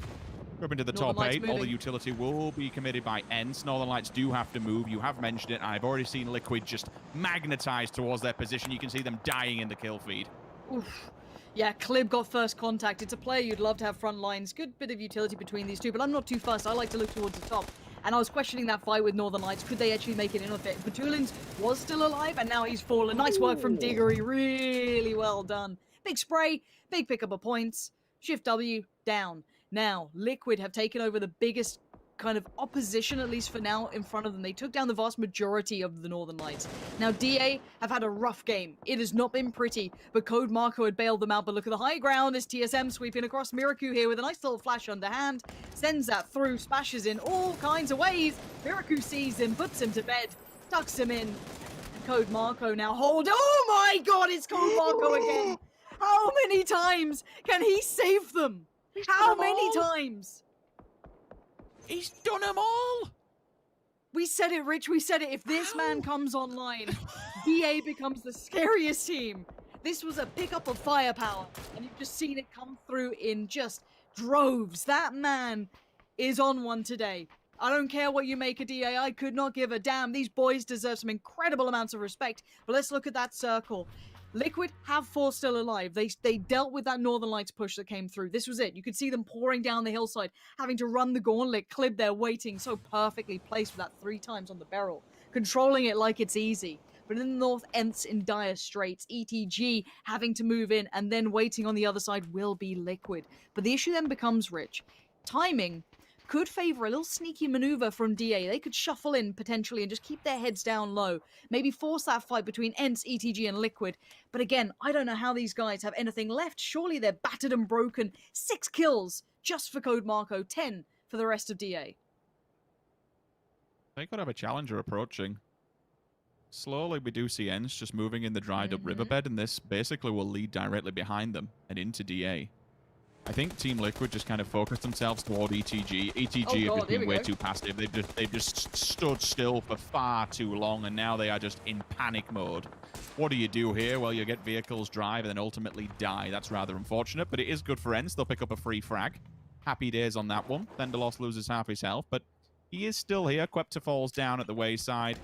Up into the top 8. All the utility will be committed by ENCE. Northern Lights do have to move. You have mentioned it. I've already seen Liquid just magnetize towards their position. You can see them dying in the kill feed. Oof. Yeah, Klib got first contact. It's a player you'd love to have front lines. Good bit of utility between these two, but I'm not too fussed. I like to look towards the top. And I was questioning that fight with Northern Lights. Could they actually make it in with it? Batulins was still alive, and now he's fallen. Nice work from Diggory. Really well done. Big spray, big pickup of points. Shift W, down. Now, Liquid have taken over the biggest kind of opposition, at least for now, in front of them. They took down the vast majority of the Northern Lights. Now, DA have had a rough game. It has not been pretty, but Code Marco had bailed them out. But look at the high ground. There's TSM sweeping across. Miraku here with a nice little flash underhand. Sends that through, splashes in all kinds of ways. Miraku sees him, puts him to bed, tucks him in. Code Marco now hold. Oh my god, it's Code Marco again. How many times can he save them? How many times? He's done them all! We said it, Rich. We said it. If this man comes online, DA becomes the scariest team. This was a pickup of firepower, and you've just seen it come through in just droves. That man is on one today. I don't care what you make of DA. I could not give a damn. These boys deserve some incredible amounts of respect. But let's look at that circle. Liquid have 4 still alive. They dealt with that Northern Lights push that came through. This was it. You could see them pouring down the hillside, having to run the gauntlet. Klib there waiting, so perfectly placed with that 3 times on the barrel, controlling it like it's easy. But in the north, ENCE in dire straits. ETG having to move in, and then waiting on the other side will be Liquid. But the issue then becomes, Rich, timing could favor a little sneaky maneuver from DA. They could shuffle in potentially and just keep their heads down low. Maybe force that fight between ENCE, ETG, and Liquid. But again, I don't know how these guys have anything left. Surely they're battered and broken. 6 kills just for Code Marco, 10 for the rest of DA. They could have a challenger approaching. Slowly, we do see ENCE just moving in the dried up riverbed, and this basically will lead directly behind them and into DA. I think Team Liquid just kind of focused themselves toward ETG. ETG have just been way too passive. They've just stood still for far too long, and now they are just in panic mode. What do you do here? Well, you get vehicles drive and then ultimately die. That's rather unfortunate, but it is good for ENCE. They'll pick up a free frag. Happy days on that one. Thunderlost loses half his health, but he is still here. Quepta falls down at the wayside.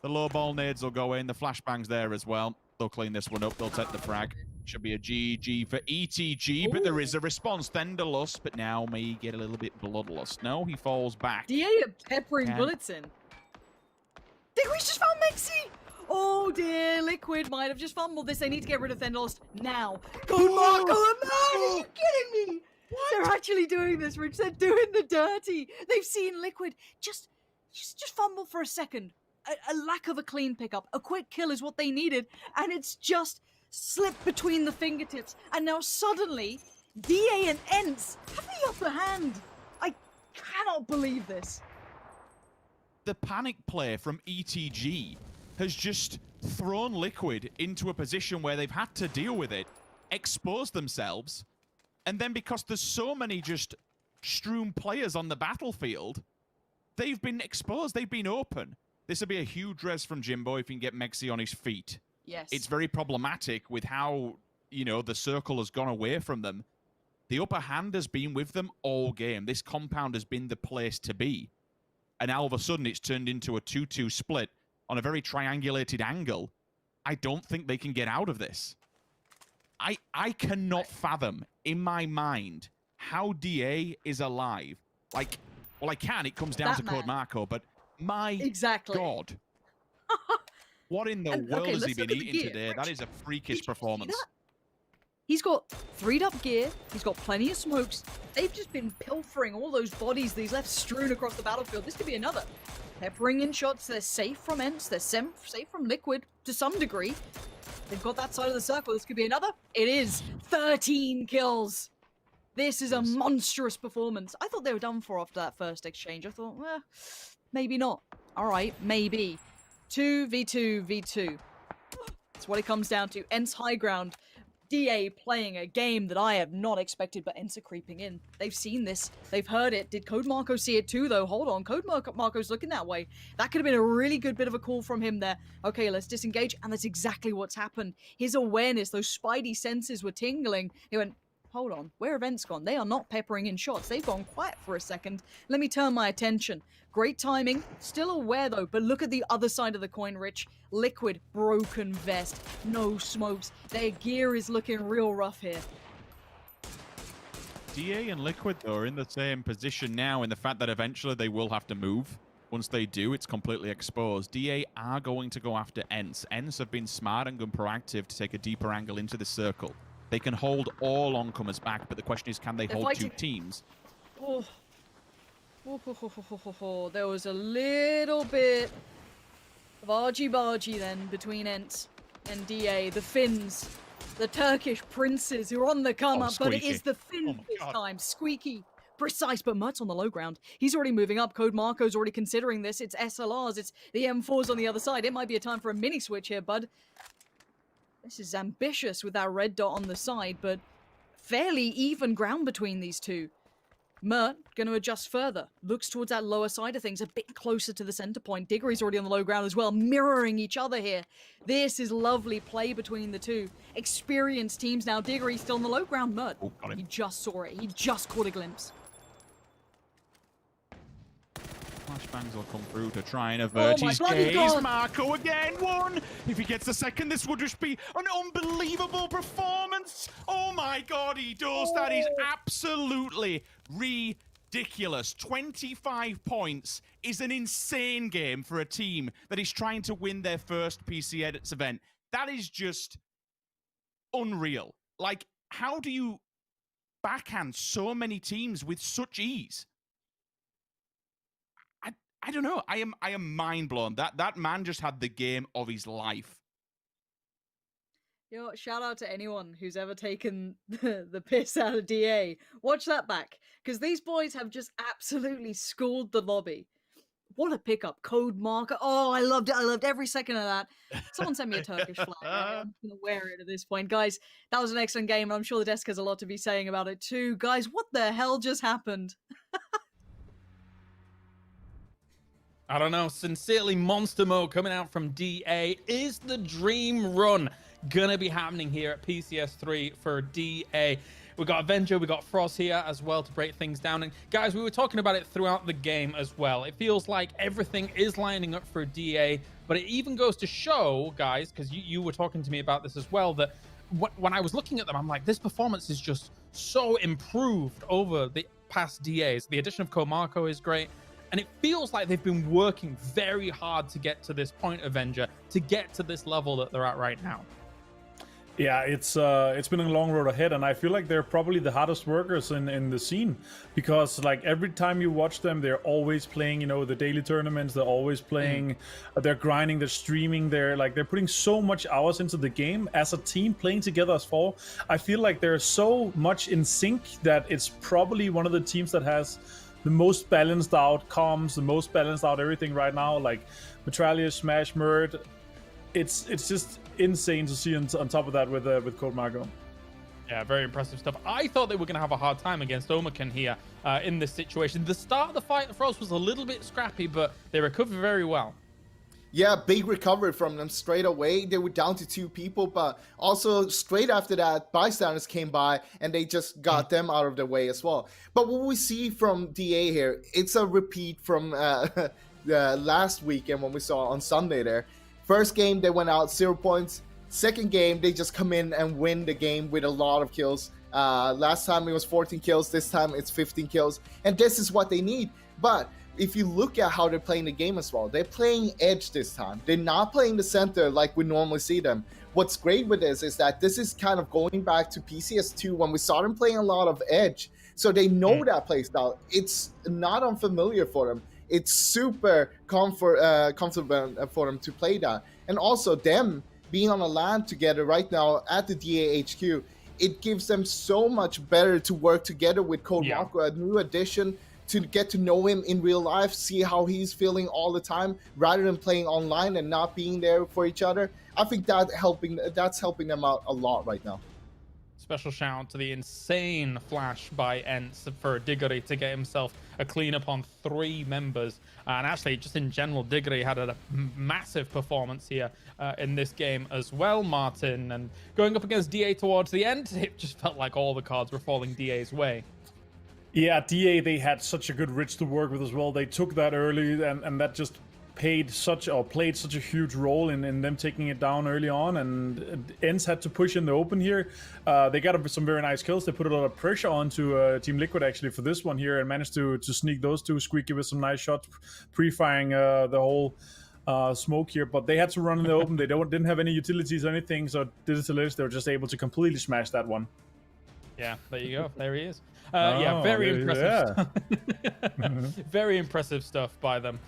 The low ball nades will go in. The flashbang's there as well. They'll clean this one up. They'll take the frag. Should be a GG for ETG, but there is a response. Thunderlust, but now may get a little bit bloodlust. No, he falls back. DA are peppering bullets in. Diggory's just found Mexi! Oh dear, Liquid might have just fumbled this. They need to get rid of Thunderlust now. Go Marco, man! Are you kidding me? What? They're actually doing this, Rich. They're doing the dirty. They've seen Liquid just fumble for a second. A lack of a clean pickup. A quick kill is what they needed, and it's just slipped between the fingertips. And now suddenly, DA and ENCE have the upper hand. I cannot believe this. The panic play from ETG has just thrown Liquid into a position where they've had to deal with it, expose themselves, and then because there's so many just strewn players on the battlefield, they've been exposed, they've been open. This would be a huge res from Jimbo if he can get Mexi on his feet. Yes. It's very problematic with how, you know, the circle has gone away from them. The upper hand has been with them all game. This compound has been the place to be. And all of a sudden, it's turned into a 2-2 split on a very triangulated angle. I don't think they can get out of this. I cannot fathom, in my mind, how DA is alive. Like, well, I can. It comes down to Code Marco, but my God. What in the world has he been eating today? That is a freakish performance. He's got 3'd up gear. He's got plenty of smokes. They've just been pilfering all those bodies that he's left strewn across the battlefield. This could be another. Peppering in shots. They're safe from ENCE. They're safe from Liquid to some degree. They've got that side of the circle. This could be another. It is 13 kills. This is a monstrous performance. I thought they were done for after that first exchange. I thought, well, maybe not. All right, maybe. 2v2v2. That's what it comes down to. Ents high ground. DA playing a game that I have not expected, but Ents are creeping in. They've seen this. They've heard it. Did Code Marco see it too, though? Hold on. Code Marco's looking that way. That could have been a really good bit of a call from him there. Okay, let's disengage. And that's exactly what's happened. His awareness, those spidey senses were tingling. He went, hold on, where have Ents gone? They are not peppering in shots. They've gone quiet for a second. Let me turn my attention. Great timing. Still aware, though, but look at the other side of the coin, Rich. Liquid, broken vest, no smokes. Their gear is looking real rough here. DA and Liquid, though, are in the same position now in the fact that eventually they will have to move. Once they do, it's completely exposed. DA are going to go after Ents. Ents have been smart and proactive to take a deeper angle into the circle. They can hold all oncomers back, but the question is, can they hold two teams? Oh. There was a little bit of argy-bargy then between Ents and DA. The Finns, the Turkish princes who are on the come-up, but it is the Finns this time. Squeaky, precise, but Mert's on the low ground. He's already moving up. Code Marco's already considering this. It's SLRs, it's the M4s on the other side. It might be a time for a mini-switch here, bud. This is ambitious with that red dot on the side, but fairly even ground between these two. Mert going to adjust further. Looks towards that lower side of things, a bit closer to the center point. Diggory's already on the low ground as well, mirroring each other here. This is lovely play between the two. Experienced teams now. Diggory still on the low ground. Mert, he just saw it. He just caught a glimpse. Flashbangs will come through to try and avert his gaze. Marco again, one! If he gets the second, this would just be an unbelievable performance! Oh my god, he does! That is absolutely ridiculous. 25 points is an insane game for a team that is trying to win their first PCS event. That is just unreal. Like, how do you backhand so many teams with such ease? I don't know. I am mind blown. That man just had the game of his life. Yo, shout out to anyone who's ever taken the piss out of DA. Watch that back, because these boys have just absolutely schooled the lobby. What a pickup. Code Marco. Oh, I loved it. I loved every second of that. Someone sent me a Turkish flag. I'm going to wear it at this point. Guys, that was an excellent game. I'm sure the desk has a lot to be saying about it too. Guys, what the hell just happened? I don't know. Sincerely, Monster Mode coming out from DA. Is the dream run gonna be happening here at PCS3 for DA? We got Avenger, we got Frost here as well to break things down. And guys, we were talking about it throughout the game as well. It feels like everything is lining up for DA, but it even goes to show, guys, because you were talking to me about this as well, that when I was looking at them, I'm like, this performance is just so improved over the past DAs. The addition of Comarco is great. And it feels like they've been working very hard to get to this point, Avenger, to get to this level that they're at right now. Yeah, it's been a long road ahead, and I feel like they're probably the hardest workers in the scene, because like every time you watch them, they're always playing, you know, the daily tournaments. They're always playing, they're grinding, they're streaming, they're putting so much hours into the game as a team, playing together as four. I feel like they're so much in sync that it's probably one of the teams that has the most balanced out comms, the most balanced out everything right now. Like Metralius, Smash, Murd, it's just insane to see on top of that with Code Marco. Yeah, very impressive stuff. I thought they were going to have a hard time against Omakan here in this situation. The start of the fight, Frost was a little bit scrappy, but they recovered very well. Yeah, big recovery from them straight away. They were down to 2 people, but also straight after that, bystanders came by and they just got them out of the way as well. But what we see from DA here, it's a repeat from the last weekend when we saw on Sunday there. First game, they went out 0 points. Second game, they just come in and win the game with a lot of kills. Last time it was 14 kills. This time it's 15 kills. And this is what they need. But if you look at how they're playing the game as well, they're playing edge this time. They're not playing the center like we normally see them. What's great with this is that this is kind of going back to PCS2 when we saw them playing a lot of edge. So they know that play style. It's not unfamiliar for them. It's super comfortable for them to play that. And also them being on a LAN together right now at the DA HQ, it gives them so much better to work together with Code Marco, a new addition, to get to know him in real life, see how he's feeling all the time, rather than playing online and not being there for each other. I think that's helping them out a lot right now. Special shout out to the insane flash by Ents for Diggory to get himself a cleanup on 3 members. And actually, just in general, Diggory had a massive performance here in this game as well, Martin. And going up against DA towards the end, it just felt like all the cards were falling DA's way. Yeah, DA, they had such a good Rich to work with as well. They took that early, and that just played such a huge role in them taking it down early on, and Ents had to push in the open here. They got some very nice kills. They put a lot of pressure onto Team Liquid actually for this one here, and managed to sneak those two. Squeaky with some nice shots, pre-firing the whole smoke here, but they had to run in the open. They didn't have any utilities or anything, so Digitalist, they were just able to completely smash that one. Yeah, there you go. There he is. Yeah, very impressive. Yeah. Very impressive stuff by them.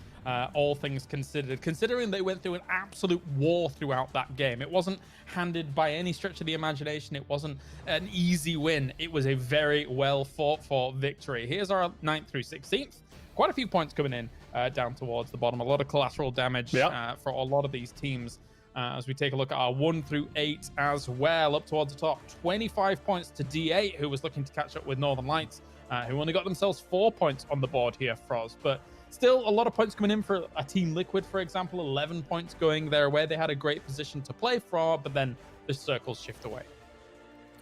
All things considered, considering they went through an absolute war throughout that game. It wasn't handed by any stretch of the imagination. It wasn't an easy win. It was a very well fought for victory. Here's our 9th through 16th. Quite a few points coming in down towards the bottom. A lot of collateral damage for a lot of these teams. As we take a look at our 1 through 8 as well, up towards the top. 25 points to D8, who was looking to catch up with Northern Lights, who only got themselves 4 points on the board here, Froz. But still, a lot of points coming in for a Team Liquid, for example. 11 points going their way. They had a great position to play for, but then the circles shift away.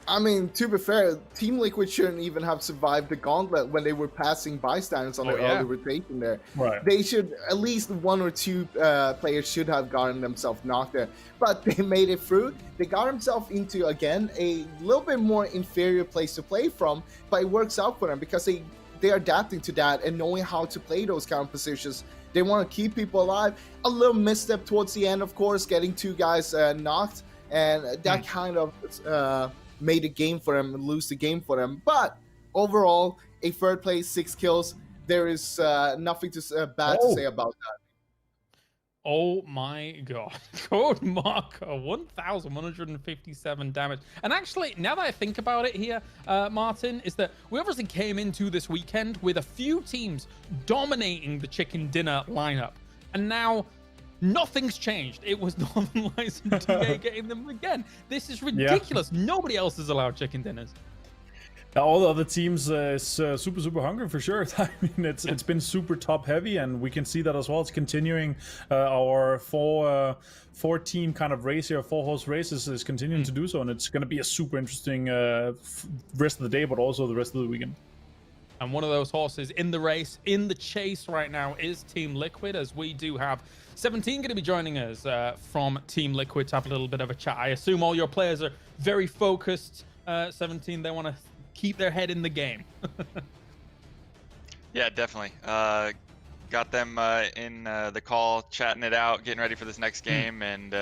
I mean, to be fair, Team Liquid shouldn't even have survived the gauntlet when they were passing bystanders on their early rotation there. Right. They should, at least 1 or 2 players should have gotten themselves knocked there. But they made it through. They got themselves into, again, a little bit more inferior place to play from, but it works out for them because they're adapting to that and knowing how to play those kind of positions. They want to keep people alive. A little misstep towards the end, of course, getting 2 guys knocked, and that kind of made the game for them, lose the game for them. But overall, a 3rd place, 6 kills. There is nothing bad to say about that. Oh my god. Code Marco, 1,157 damage. And actually, now that I think about it here, Martin, is that we obviously came into this weekend with a few teams dominating the chicken dinner lineup. And now nothing's changed. It was Northern Lights and TA getting them again. This is ridiculous. Nobody else is allowed chicken dinners. All the other teams is super hungry for sure. I mean, it's been super top heavy, and we can see that as well. It's continuing. Our 4-team kind of race here, 4-horse races is continuing to do so, and it's going to be a super interesting rest of the day, but also the rest of the weekend. And one of those horses in the race, in the chase right now, is Team Liquid, as we do have 17 going to be joining us from Team Liquid to have a little bit of a chat. I assume all your players are very focused. 17, they want to keep their head in the game. Yeah, definitely. Got them in the call, chatting it out, getting ready for this next game, and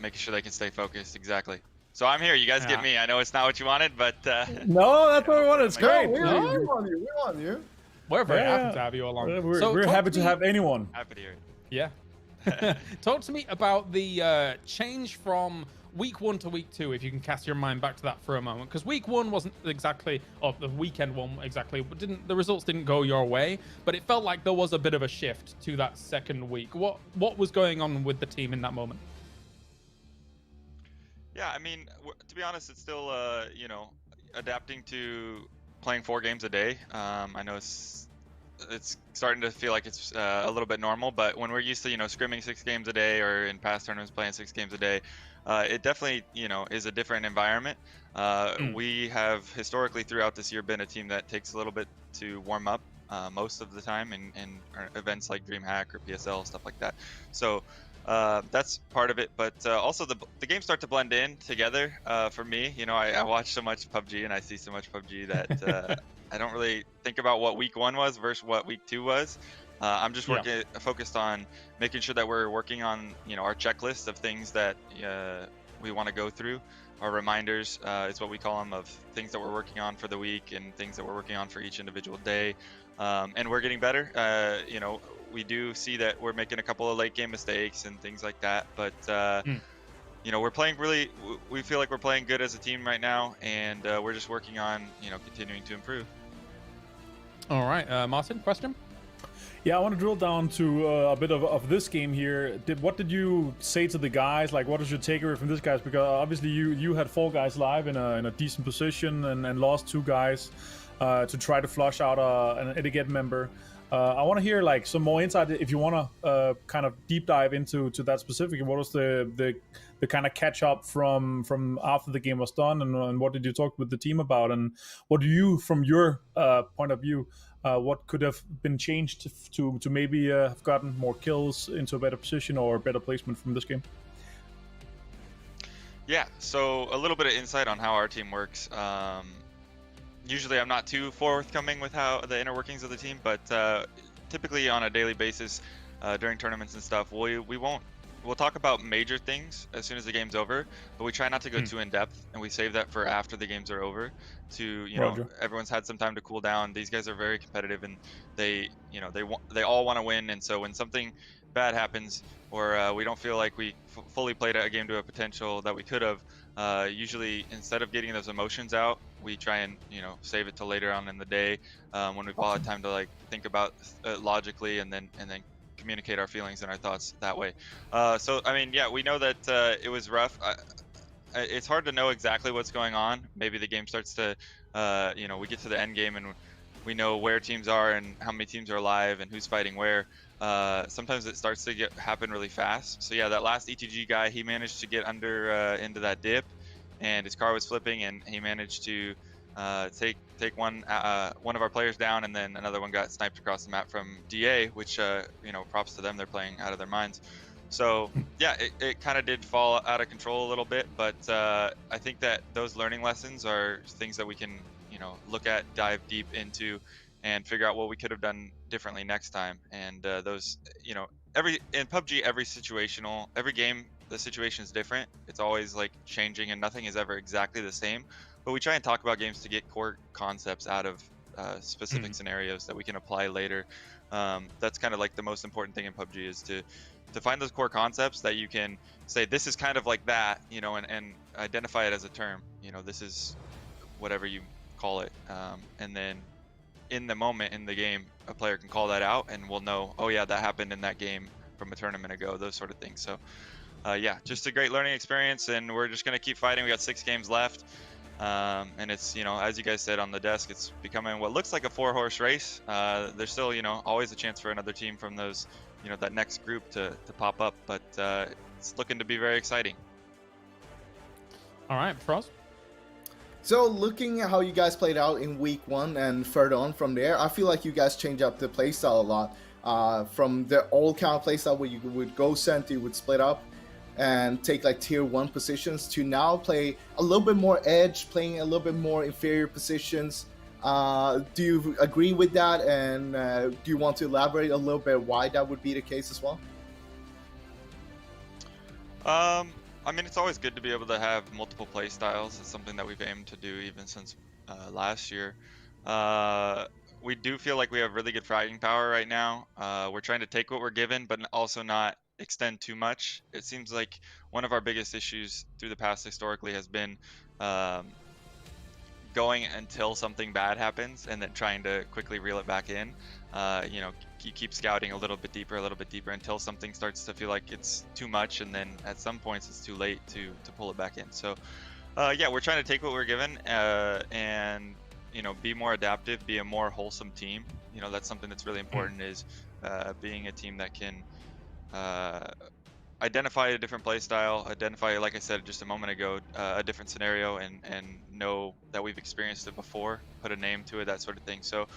making sure they can stay focused. Exactly. So I'm here. You guys get me. I know it's not what you wanted, but no, that's what we wanted. It's great. We want you. We want you. We're very happy to have you along. We're happy to have anyone. Happy to hear it. Yeah. Talk to me about the change from week 1 to week 2, if you can cast your mind back to that for a moment, because week 1 wasn't exactly, or the weekend one exactly, but the results didn't go your way, but it felt like there was a bit of a shift to that second week. What was going on with the team in that moment? Yeah, I mean, to be honest, it's still adapting to playing 4 games a day. I know it's starting to feel like it's a little bit normal, but when we're used to scrimming 6 games a day, or in past tournaments playing 6 games a day, it definitely is a different environment. We have historically throughout this year been a team that takes a little bit to warm up most of the time in events like DreamHack or PSL, stuff like that. So that's part of it, but also the games start to blend in together. For me, I watch so much PUBG and I see so much PUBG that I don't really think about what week 1 was versus what week 2 was. I'm just focused on making sure that we're working on our checklist of things that we want to go through. Our reminders is what we call them, of things that we're working on for the week and things that we're working on for each individual day. And we're getting better. We do see that we're making a couple of late game mistakes and things like that, but you know, we're playing really. We feel like we're playing good as a team right now, and we're just working on, you know, continuing to improve. All right, Martin, question? Yeah, I want to drill down to a bit of this game here. What did you say to the guys? Like, what is your takeaway from this guys? Because obviously you had 4 guys live in a decent position and lost 2 guys to try to flush out an etiquette member. I want to hear like some more insight if you want to kind of deep dive into that specific. What was the kind of catch up from after the game was done, and what did you talk with the team about, and what do you, from your point of view, what could have been changed to maybe have gotten more kills into a better position or better placement from this game? Yeah, so a little bit of insight on how our team works. Usually I'm not too forthcoming with how the inner workings of the team, but typically on a daily basis during tournaments and stuff, we'll talk about major things as soon as the game's over, but we try not to go too in depth, and we save that for after the games are over to, you know, everyone's had some time to cool down. These guys are very competitive, and they, you know, they all want to win, and so when something bad happens or we don't feel like we fully played a game to a potential that we could have, usually instead of getting those emotions out, we try and, you know, save it till later on in the day when we've all had time to like think about logically and then communicate our feelings and our thoughts that way. So I mean, yeah, we know that it was rough. It's hard to know exactly what's going on. Maybe the game starts to, you know, we get to the end game and we know where teams are and how many teams are alive and who's fighting where. Sometimes it starts to happen really fast. So yeah, that last ETG guy, he managed to get under into that dip, and his car was flipping, and he managed to take one of our players down, and then another one got sniped across the map from DA, which you know, props to them, they're playing out of their minds. So yeah, it kind of did fall out of control a little bit, but I think that those learning lessons are things that we can, you know, look at, dive deep into, and figure out what we could have done differently next time. And those, you know, in PUBG, every game, the situation is different. It's always like changing, and nothing is ever exactly the same. But we try and talk about games to get core concepts out of specific scenarios that we can apply later. That's kind of like the most important thing in PUBG, is to find those core concepts that you can say, this is kind of like that, you know, and identify it as a term. You know, this is whatever you call it, and then in the moment in the game, a player can call that out, and we'll know, oh yeah, that happened in that game from a tournament ago, those sort of things. So yeah, just a great learning experience, and we're just going to keep fighting. We got 6 games left, and it's, you know, as you guys said on the desk, it's becoming what looks like a 4-horse race. There's still, you know, always a chance for another team from those, you know, that next group to pop up, but it's looking to be very exciting. All right, Frost? So looking at how you guys played out in week 1 and further on from there, I feel like you guys changed up the playstyle a lot. From the old kind of playstyle where you would go center, you would split up and take like tier 1 positions, to now play a little bit more edge, playing a little bit more inferior positions. Do you agree with that, and do you want to elaborate a little bit why that would be the case as well? I mean, it's always good to be able to have multiple play styles. It's something that we've aimed to do even since last year. We do feel like we have really good fragging power right now. We're trying to take what we're given, but also not extend too much. It seems like one of our biggest issues through the past historically has been going until something bad happens and then trying to quickly reel it back in. You know, you keep scouting a little bit deeper until something starts to feel like it's too much, and then at some points it's too late to pull it back in. So yeah, we're trying to take what we're given and, you know, be more adaptive, be a more wholesome team. You know, that's something that's really important, is being a team that can identify a different play style, identify, like I said just a moment ago, a different scenario, and know that we've experienced it before, put a name to it, that sort of thing. So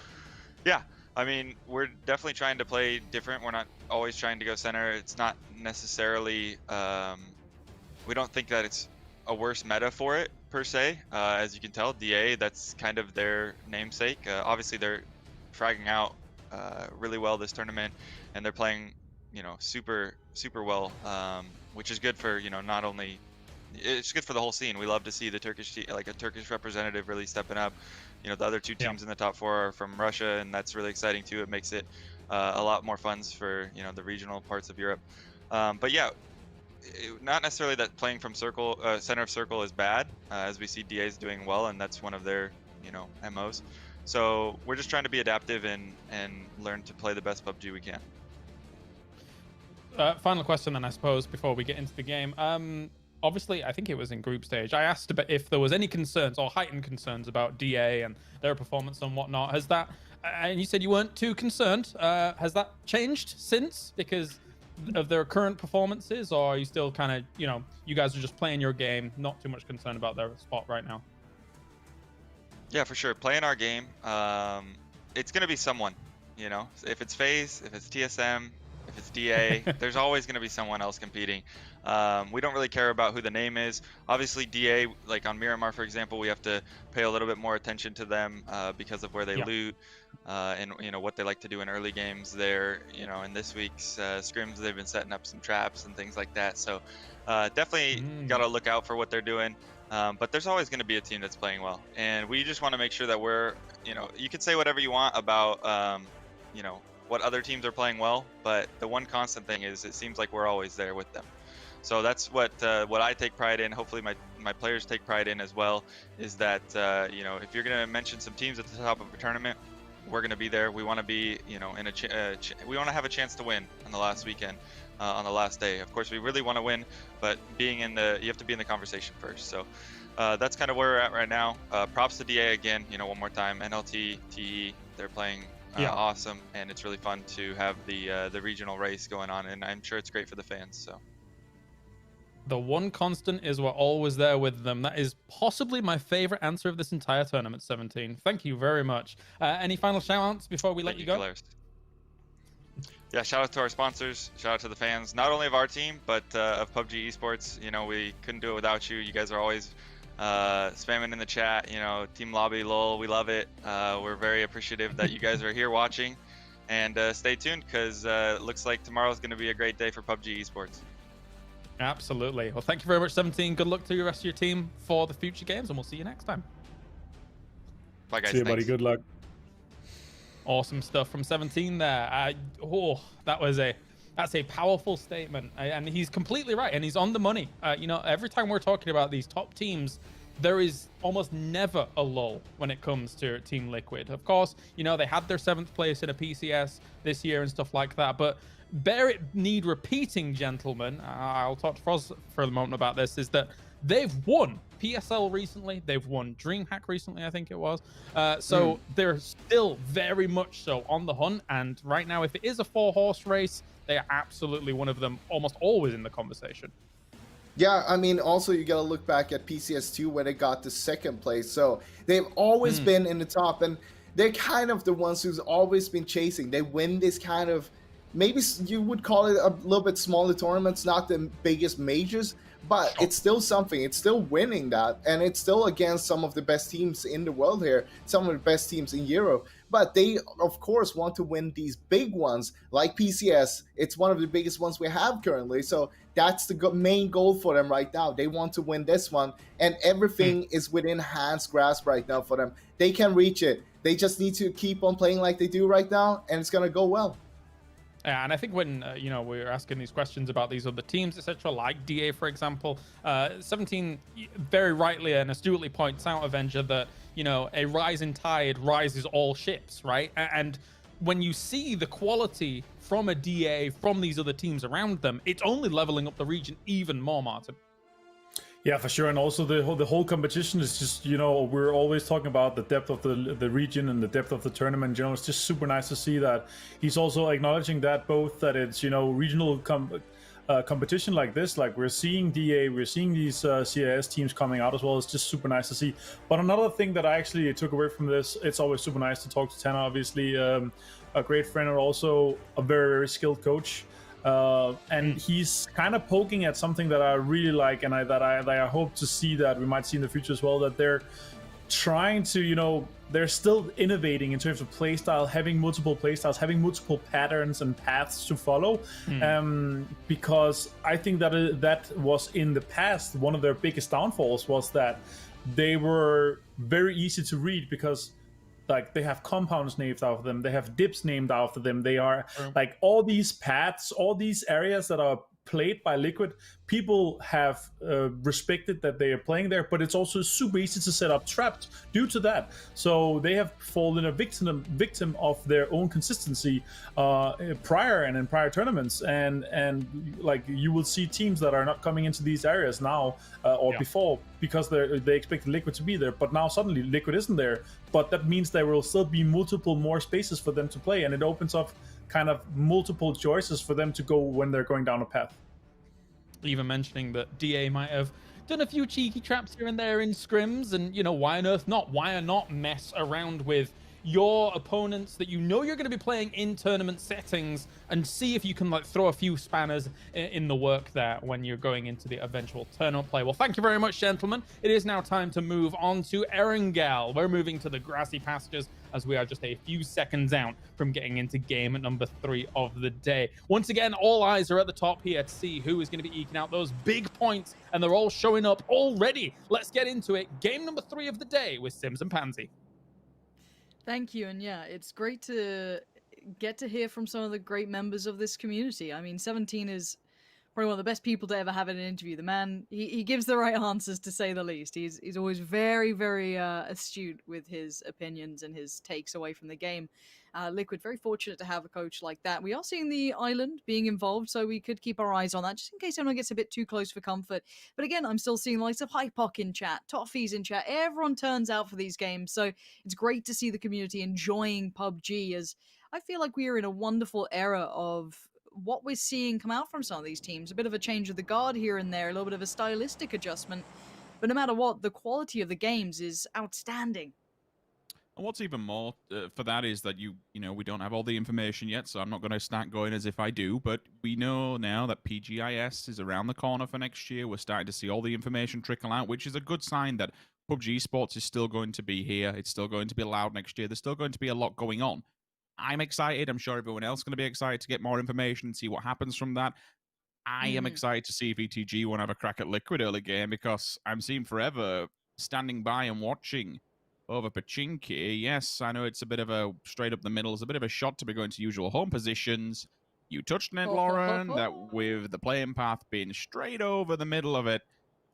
yeah, I mean, we're definitely trying to play different. We're not always trying to go center. It's not necessarily, we don't think that it's a worse meta for it per se. As you can tell, DA, that's kind of their namesake. Obviously they're fragging out really well this tournament, and they're playing, you know, super well, which is good for, you know, not only, it's good for the whole scene. We love to see the Turkish team, like a Turkish representative, really stepping up. You know, the other 2 teams in the top 4 are from Russia, and that's really exciting too. It makes it a lot more funds for, you know, the regional parts of Europe. But yeah, not necessarily that playing from circle, center of circle is bad, as we see DA's doing well, and that's one of their, MOs. So we're just trying to be adaptive and learn to play the best PUBG we can. Final question then, I suppose, before we get into the game. Obviously, I think it was in group stage. I asked about if there was any concerns or heightened concerns about DA and their performance and whatnot. Has that, and you said you weren't too concerned. Has that changed since because of their current performances, or are you still kind of, you guys are just playing your game, not too much concerned about their spot right now? Yeah, for sure. Playing our game. It's going to be someone, if it's FaZe, if it's TSM, if it's DA, there's always going to be someone else competing. We don't really care about who the name is. Obviously, DA, like on Miramar, for example, we have to pay a little bit more attention to them because of where they loot and what they like to do in early games. There, in this week's scrims, they've been setting up some traps and things like that. So definitely got to look out for what they're doing. But there's always going to be a team that's playing well, and we just want to make sure that we're, you could say whatever you want about, what other teams are playing well, but the one constant thing is it seems like we're always there with them. So that's what I take pride in. Hopefully my players take pride in as well, is that if you're gonna mention some teams at the top of a tournament, we're gonna be there. We want to be in we want to have a chance to win on the last weekend, on the last day. Of course, we really want to win, but you have to be in the conversation first. So that's kind of where we're at right now. Props to DA again. One more time. NLT, TE, they're playing. Awesome, and it's really fun to have the regional race going on, and I'm sure it's great for the fans. So the one constant is we're always there with them. That is possibly my favorite answer of this entire tournament, 17. Thank you very much. Any final shout-outs before we let you go? Polaris. Yeah, shout out to our sponsors, shout out to the fans, not only of our team, but of PUBG Esports. We couldn't do it without you. You guys are always spamming in the chat, team lobby, lol, we love it. We're very appreciative that you guys are here watching, and stay tuned because it looks like tomorrow's going to be a great day for PUBG Esports. Absolutely. Well, thank you very much, 17. Good luck to the rest of your team for the future games, and we'll see you next time. Bye guys. See you, buddy. Good luck. Awesome stuff from 17 there. That's a powerful statement, and he's completely right, and he's on the money. Every time we're talking about these top teams, there is almost never a lull when it comes to Team Liquid. Of course, they had their 7th place in a PCS this year and stuff like that, but bear it need repeating, gentlemen, I'll talk to Froz for a moment about this, is that they've won PSL recently, they've won DreamHack recently, I think it was. So they're still very much so on the hunt, and right now, if it is a 4-horse race, they are absolutely one of them, almost always in the conversation. Yeah, I mean, also you gotta look back at PCS2 where they got the 2nd place. So they've always been in the top, and they're kind of the ones who's always been chasing. They win this kind of, maybe you would call it a little bit smaller tournaments, not the biggest majors, but it's still something. It's still winning that, and it's still against some of the best teams in the world here, some of the best teams in Euro. But they, of course, want to win these big ones like PCS. It's one of the biggest ones we have currently. So that's the main goal for them right now. They want to win this one, and everything is within hands grasp right now for them. They can reach it. They just need to keep on playing like they do right now, and it's going to go well. Yeah, and I think when we're asking these questions about these other teams, etc., like DA, for example, 17 very rightly and astutely points out, Avenger, that a rising tide rises all ships, right? And when you see the quality from a DA, from these other teams around them, it's only leveling up the region even more, Martin. Yeah, for sure. And also the whole competition is just, we're always talking about the depth of the region and the depth of the tournament in general. It's just super nice to see that he's also acknowledging that, both that it's, regional competition like this, like we're seeing DA, we're seeing these CIS teams coming out as well. It's just super nice to see. But another thing that I actually took away from this, it's always super nice to talk to Tanner, obviously, a great friend and also a very, very skilled coach. And he's kind of poking at something that I really like, and that I hope to see that we might see in the future as well, that they're trying to, they're still innovating in terms of playstyle, having multiple playstyles, having multiple patterns and paths to follow. Because I think that was in the past, one of their biggest downfalls was that they were very easy to read, because like they have compounds named after them, they have dips named after them, they are like all these paths, all these areas that are played by Liquid. People have respected that they are playing there, but it's also super easy to set up traps due to that. So they have fallen a victim of their own consistency prior and in prior tournaments, and like you will see teams that are not coming into these areas now or before because they expected Liquid to be there, but now suddenly Liquid isn't there. But that means there will still be multiple more spaces for them to play, and it opens up kind of multiple choices for them to go when they're going down a path. Even mentioning that DA might have done a few cheeky traps here and there in scrims, and you know, why on earth not? Why not mess around with your opponents that you know you're going to be playing in tournament settings and see if you can like throw a few spanners in the work there when you're going into the eventual tournament play. Well, thank you very much, gentlemen. It is now time to move on to Erangel. We're moving to the grassy pastures as we are just a few seconds out from getting into game number 3 of the day. Once again, all eyes are at the top here to see who is going to be eking out those big points, and they're all showing up already. Let's get into it. Game number 3 of the day with Sims and Pansy. Thank you, and yeah, it's great to get to hear from some of the great members of this community. I mean, 17 is probably one of the best people to ever have in an interview. The man, he gives the right answers, to say the least. He's always very, very astute with his opinions and his takes away from the game. Liquid, very fortunate to have a coach like that. We are seeing the island being involved, so we could keep our eyes on that, just in case anyone gets a bit too close for comfort. But again, I'm still seeing the likes of Hypoc in chat, Toffee's in chat. Everyone turns out for these games, so it's great to see the community enjoying PUBG, as I feel like we are in a wonderful era of what we're seeing come out from some of these teams. A bit of a change of the guard here and there, a little bit of a stylistic adjustment. But no matter what, the quality of the games is outstanding. And what's even more for that is that you know, we don't have all the information yet, so I'm not going to start going as if I do, but we know now that PGIS is around the corner for next year. We're starting to see all the information trickle out, which is a good sign that PUBG Esports is still going to be here. It's still going to be loud next year. There's still going to be a lot going on. I'm excited. I'm sure everyone else is going to be excited to get more information and see what happens from that. I am excited to see if ETG won't have a crack at Liquid early game, because I'm seeing forever standing by and watching over Pachinki. Yes, I know it's a bit of a straight up the middle. It's a bit of a shot to be going to usual home positions. You touched on it, Lauren, that with the playing path being straight over the middle of it,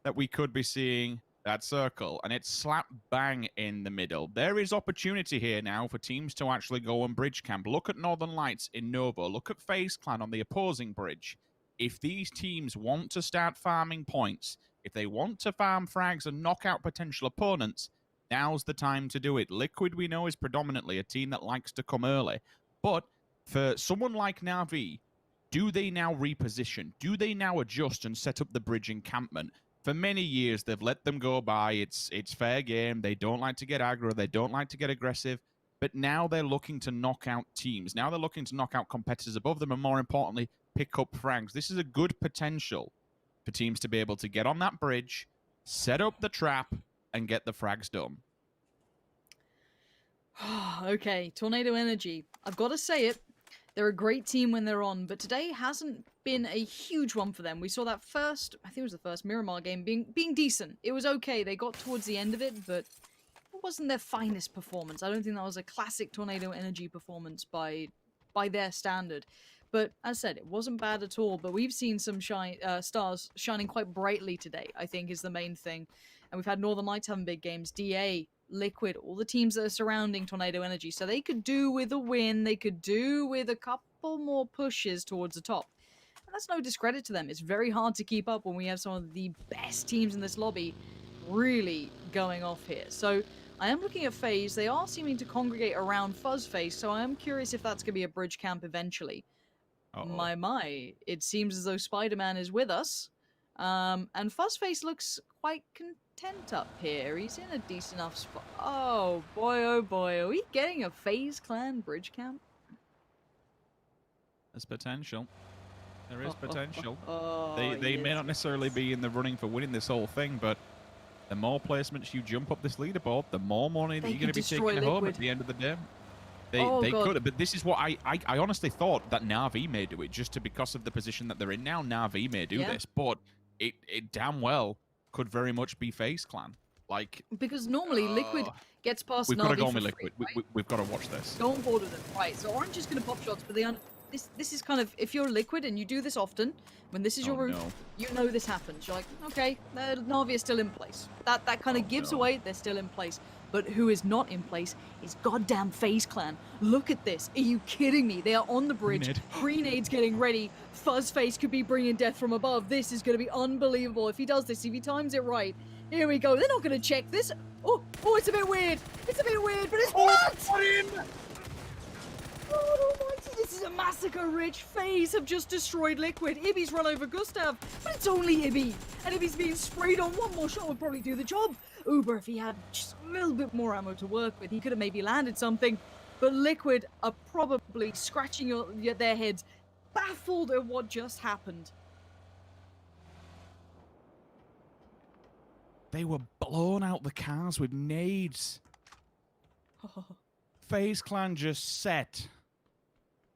that we could be seeing that circle, and it's slap bang in the middle. There is opportunity here now for teams to actually go and bridge camp. Look at Northern Lights in Novo. Look at FaZe Clan on the opposing bridge. If these teams want to start farming points, if they want to farm frags and knock out potential opponents, now's the time to do it. Liquid, we know, is predominantly a team that likes to come early. But for someone like Na'Vi, do they now reposition? Do they now adjust and set up the bridge encampment? For many years, they've let them go by. It's fair game. They don't like to get aggro. They don't like to get aggressive. But now they're looking to knock out teams. Now they're looking to knock out competitors above them, and more importantly, pick up frags. This is a good potential for teams to be able to get on that bridge, set up the trap, and get the frags done. Okay, Tornado Energy. I've got to say it. They're a great team when they're on, but today hasn't been a huge one for them. We saw that first, I think it was the first Miramar game, being decent. It was okay. They got towards the end of it, but it wasn't their finest performance. I don't think that was a classic Tornado Energy performance by their standard. But as I said, it wasn't bad at all. But we've seen some stars shining quite brightly today, I think, is the main thing. And we've had Northern Lights having big games, DA, Liquid, all the teams that are surrounding Tornado Energy. So they could do with a win. They could do with a couple more pushes towards the top. And that's no discredit to them. It's very hard to keep up when we have some of the best teams in this lobby really going off here. So I am looking at FaZe. They are seeming to congregate around FuzzFace. So I am curious if that's going to be a bridge camp eventually. My. It seems as though Spider-Man is with us. And FuzzFace looks quite content up here. He's in a decent enough spot. Oh boy, are we getting a FaZe Clan bridge camp? There's potential. There is potential. They may not necessarily be in the running for winning this whole thing, but the more placements you jump up this leaderboard, the more money that you're going to be taking home at the end of the day. They could, but this is what I honestly thought that Na'Vi may do it, just because of the position that they're in now. Na'Vi may do this, but it damn well could very much be FaZe Clan. Like, because normally Liquid gets past Na'Vi. We've got to go on with Liquid. We've got to watch this. Go on board with it, right? So Orange is going to pop shots, but they this is kind of, if you're Liquid and you do this often, when this is your route, you know this happens. You're like, okay, Na'Vi is still in place. That kind of gives away they're still in place. But who is not in place is goddamn FaZe Clan. Look at this. Are you kidding me? They are on the bridge. Grenade's getting ready. Fuzzface could be bringing death from above. This is going to be unbelievable. If he does this, if he times it right. Here we go. They're not going to check this. Oh, it's a bit weird. It's a bit weird, but it's what? Oh almighty, this is a massacre, Rich. FaZe have just destroyed Liquid. Ibby's run over Gustav, but it's only Ibby. And Ibby's being sprayed on. One more shot would probably do the job. Uber, if he had just a little bit more ammo to work with, he could have maybe landed something. But Liquid are probably scratching their heads, baffled at what just happened. They were blown out the cars with nades. FaZe Clan just set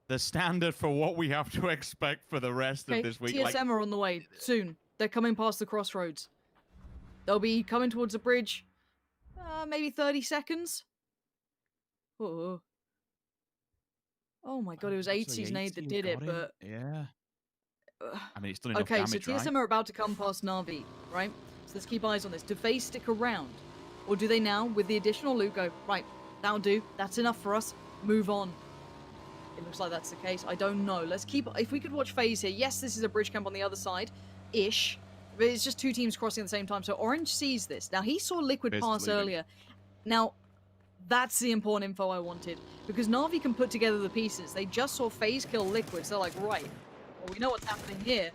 the standard for what we have to expect for the rest of this week. TSM are on the way soon. They're coming past the crossroads. They'll be coming towards the bridge. Maybe 30 seconds. Oh my god, it was 80's nade that did it, but... Yeah. I mean, it's done enough okay, damage, so TSM are about to come past Na'Vi, right? So let's keep eyes on this. Do FaZe stick around? Or do they now, with the additional loot, go, right, that'll do. That's enough for us. Move on. It looks like that's the case. I don't know. Let's keep... If we could watch FaZe here. Yes, this is a bridge camp on the other side. Ish. But it's just two teams crossing at the same time. So Orange sees this. Now, he saw Liquid pass earlier. Now, that's the important info I wanted. Because Na'Vi can put together the pieces. They just saw FaZe kill Liquid. So they're like, right, well, we know what's happening here.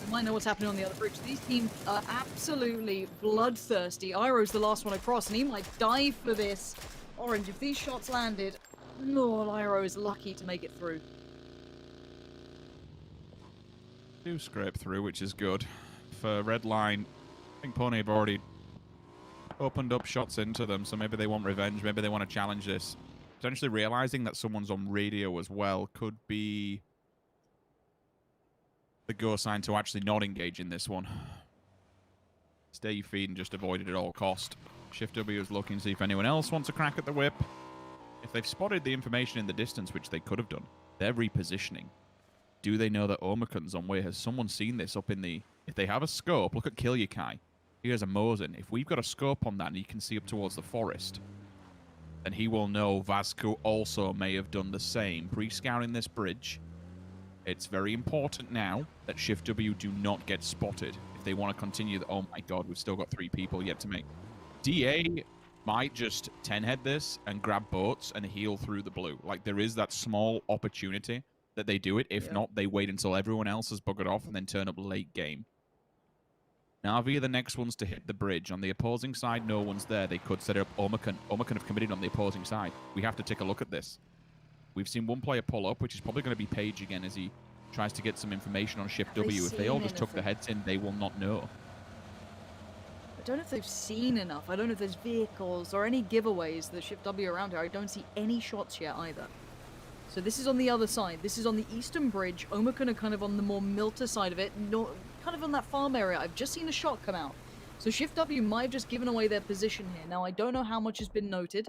We might know what's happening on the other bridge. These teams are absolutely bloodthirsty. Iroh's the last one across, and he might die for this. Orange, if these shots landed, no, Iroh is lucky to make it through. Do scrape through, which is good. For Red Line, I think Pony have already opened up shots into them, so maybe they want revenge, maybe they want to challenge this. Potentially realizing that someone's on radio as well could be the go sign to actually not engage in this one. Stay your feet and just avoid it at all cost. Shift W is looking to see if anyone else wants a crack at the whip. If they've spotted the information in the distance, which they could have done, they're repositioning. Do they know that Omakun's on way? Has someone seen this up in the... If they have a scope, look at Kilyakai. Here's a Mosin. If we've got a scope on that and he can see up towards the forest, then he will know Vasco also may have done the same. Pre-scouting this bridge. It's very important now that Shift W do not get spotted. If they want to continue... Oh my god, we've still got 3 people yet to make. DA might just 10-head this and grab boats and heal through the blue. Like, there is that small opportunity that they do it. If not, they wait until everyone else has buggered off and then turn up late game. Na'Vi are the next ones to hit the bridge. On the opposing side, no one's there. They could set up Omakun. Omakun have committed on the opposing side. We have to take a look at this. We've seen one player pull up, which is probably going to be Page again as he tries to get some information on Shift W. If they all just took the heads in, they will not know. I don't know if they've seen enough. I don't know if there's vehicles or any giveaways that Shift W around here. I don't see any shots yet either. So this is on the other side. This is on the eastern bridge. Omakun are kind of on the more Milta side of it. Kind of on that farm area. I've just seen a shot come out. So Shift W might have just given away their position here. Now, I don't know how much has been noted.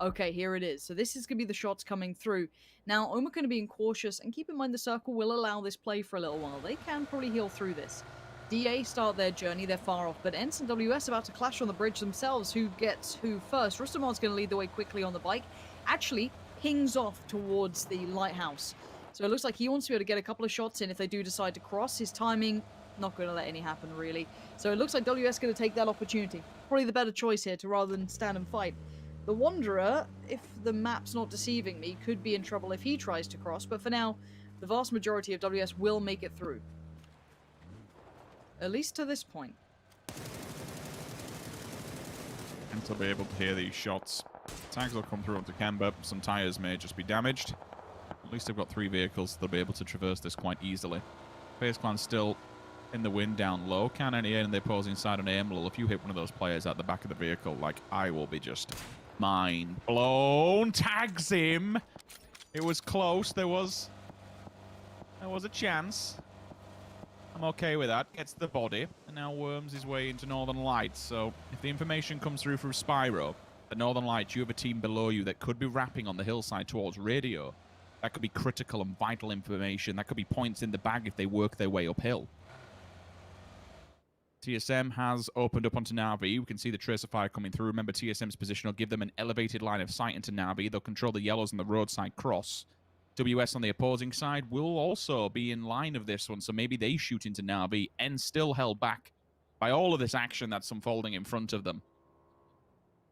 Okay, here it is. So this is going to be the shots coming through. Now, Omakun are being cautious. And keep in mind, the circle will allow this play for a little while. They can probably heal through this. DA start their journey. They're far off. But Ents and WS about to clash on the bridge themselves. Who gets who first? Rustamar's going to lead the way quickly on the bike. Actually, pings off towards the lighthouse. So it looks like he wants to be able to get a couple of shots in if they do decide to cross. His timing, not going to let any happen, really. So it looks like WS going to take that opportunity. Probably the better choice here to rather than stand and fight. The Wanderer, if the map's not deceiving me, could be in trouble if he tries to cross. But for now, the vast majority of WS will make it through. At least to this point. And to be able to hear these shots. Tags will come through onto Kemba. Some tires may just be damaged. At least they've got 3 vehicles. They'll be able to traverse this quite easily. FaZe Clan still in the wind down low. Cannon here and the opposing side on Erangel. If you hit one of those players at the back of the vehicle, like, I will be just mind blown. Tags him. It was close. There was a chance. I'm okay with that. Gets the body and now worms his way into Northern Lights. So if the information comes through Spyro, at Northern Lights, you have a team below you that could be rapping on the hillside towards radio. That could be critical and vital information. That could be points in the bag if they work their way uphill. TSM has opened up onto Navi. We can see the tracer fire coming through. Remember, TSM's position will give them an elevated line of sight into Navi. They'll control the yellows on the roadside cross. WS on the opposing side will also be in line of this one, so maybe they shoot into Navi and still held back by all of this action that's unfolding in front of them.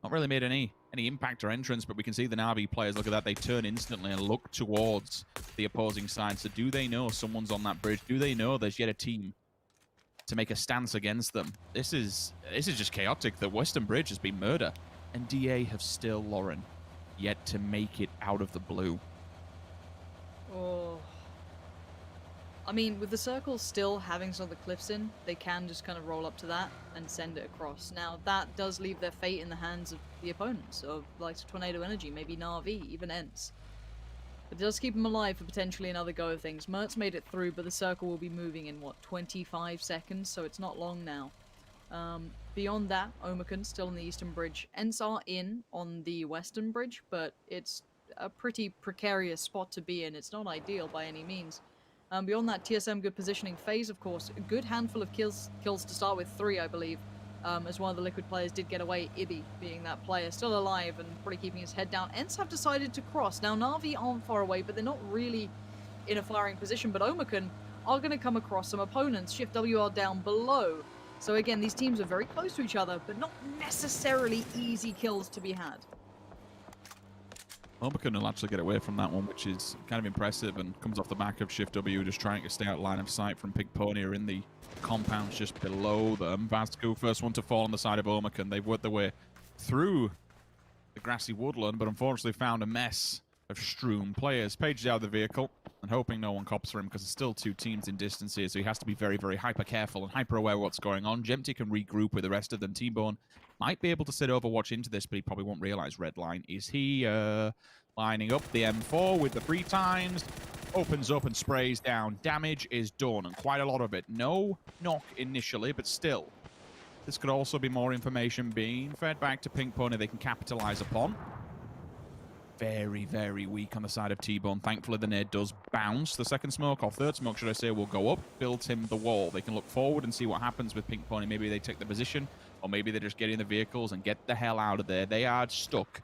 Not really made any impact or entrance, but we can see the Navi players, look at that, they turn instantly and look towards the opposing side. So do they know someone's on that bridge? Do they know there's yet a team to make a stance against them? This is just chaotic. The Western Bridge has been murder, and DA have still, Lauren, yet to make it out of the blue. Oh. I mean, with the circle still having some of the cliffs in, they can just kind of roll up to that and send it across. Now, that does leave their fate in the hands of the opponents, of like Tornado Energy, maybe Na'Vi, even Ents. But it does keep them alive for potentially another go of things. Mert's made it through, but the circle will be moving in, what, 25 seconds? So it's not long now. Beyond that, Omicron still on the Eastern Bridge. Ents are in on the Western Bridge, but it's a pretty precarious spot to be in. It's not ideal by any means. Beyond that, TSM good positioning. FaZe, of course, a good handful of kills to start with, 3, I believe. As one of the Liquid players did get away, Ibby being that player, still alive and probably keeping his head down. Ents have decided to cross. Now, Na'Vi aren't far away, but they're not really in a firing position. But Omicron are going to come across some opponents. Shift W are down below. So again, these teams are very close to each other, but not necessarily easy kills to be had. Omicron will actually get away from that one, which is kind of impressive and comes off the back of Shift W just trying to stay out line of sight from Pink Pony in the compounds just below them. Vazku, first one to fall on the side of Omicron. They've worked their way through the grassy woodland, but unfortunately found a mess of strewn players. Page is out of the vehicle and hoping no one cops for him because there's still 2 teams in distance here, so he has to be very, very hyper careful and hyper aware of what's going on. Jempty can regroup with the rest of them. T-Bone might be able to sit Overwatch into this, but he probably won't realize Redline is here. Lining up the M4 with the 3 times. Opens up and sprays down. Damage is done, and quite a lot of it. No knock initially, but still. This could also be more information being fed back to Pink Pony they can capitalize upon. Very, very weak on the side of T-Bone. Thankfully, the nade does bounce. The second smoke, or third smoke, should I say, will go up. Builds him the wall. They can look forward and see what happens with Pink Pony. Maybe they take the position, or maybe they just get in the vehicles and get the hell out of there. They are stuck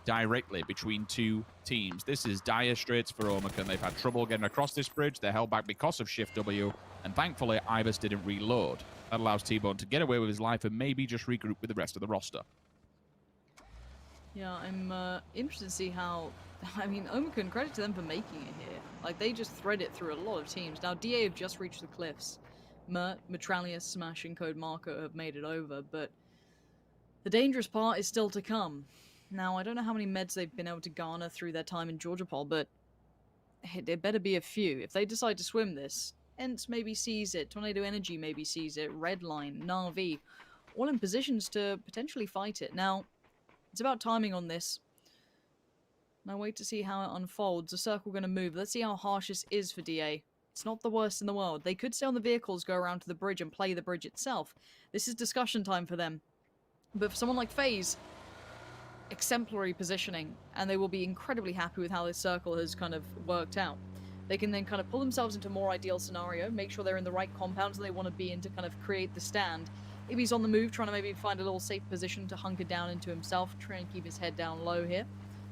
directly between 2 teams. This is dire straits for Omicron. They've had trouble getting across this bridge. They're held back because of Shift W, and thankfully, Ibis didn't reload. That allows T-Bone to get away with his life and maybe just regroup with the rest of the roster. Yeah, I'm interested to see how... I mean, Omicron, credit to them for making it here. Like, they just thread it through a lot of teams. Now, DA have just reached the cliffs. Mert, Metralius, Smash, and Code Marco have made it over, but the dangerous part is still to come. Now, I don't know how many meds they've been able to garner through their time in Georgia Pol, but there better be a few. If they decide to swim this, Ents maybe sees it, Tornado Energy maybe sees it, Redline, Na'Vi, all in positions to potentially fight it. Now, it's about timing on this. Now wait to see how it unfolds. The circle going to move. Let's see how harsh this is for DA. It's not the worst in the world. They could stay on the vehicles, go around to the bridge and play the bridge itself. This is discussion time for them. But for someone like FaZe, exemplary positioning, and they will be incredibly happy with how this circle has kind of worked out. They can then kind of pull themselves into a more ideal scenario, make sure they're in the right compounds they want to be in to kind of create the stand. If he's on the move, trying to maybe find a little safe position to hunker down into himself, try and keep his head down low here.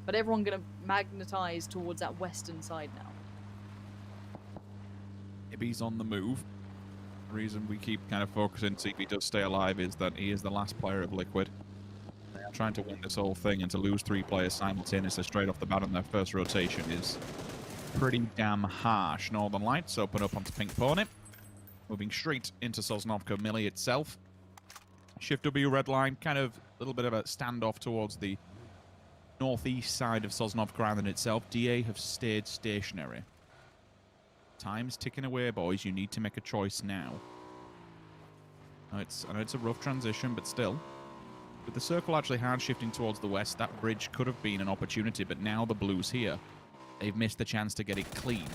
But everyone going to magnetize towards that western side now. If he's on the move, the reason we keep kind of focusing to see if he does stay alive is that he is the last player of Liquid. They are trying to win this whole thing, and to lose 3 players simultaneously straight off the bat on their first rotation is pretty damn harsh. Northern Lights open up onto Pink Pony, moving straight into Sosnovka Millie itself. Shift W red line, kind of a little bit of a standoff towards the northeast side of Sosnovka Island itself. DA have stayed stationary. Time's ticking away, boys. You need to make a choice now. I know it's a rough transition, but still. With the circle actually hard shifting towards the west, that bridge could have been an opportunity, but now the blue's here. They've missed the chance to get it clean.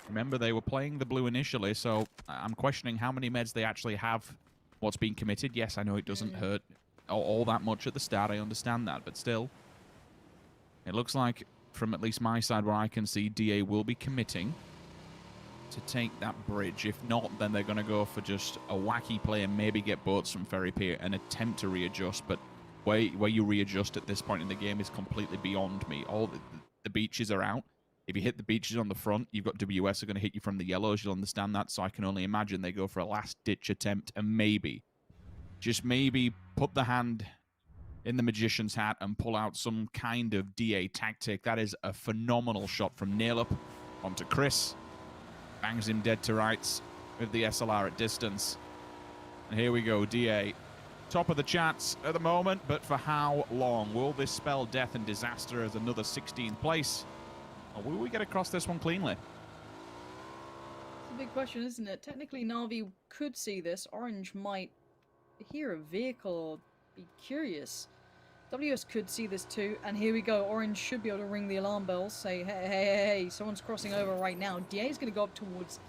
Remember, they were playing the blue initially, so I'm questioning how many meds they actually have. What's been committed. Yes, I know it doesn't hurt all that much at the start. I understand that, but still. It looks like from at least my side where I can see, DA will be committing to take that bridge. If not, then they're going to go for just a wacky play and maybe get boats from Ferry Pier and attempt to readjust. But where you readjust at this point in the game is completely beyond me. All the beaches are out. If you hit the beaches on the front, you've got WS are going to hit you from the yellows. You'll understand that. So I can only imagine they go for a last-ditch attempt and maybe, just maybe, put the hand in the magician's hat and pull out some kind of DA tactic. That is a phenomenal shot from Nail-Up onto Chris. Bangs him dead to rights with the SLR at distance. And here we go, DA. Top of the charts at the moment, but for how long? Will this spell death and disaster as another 16th place? Or will we get across this one cleanly? It's a big question, isn't it? Technically, Na'Vi could see this. Orange might hear a vehicle or be curious. WS could see this too, and here we go. Orange should be able to ring the alarm bells, say, hey, someone's crossing over right now. DA is going to go up towards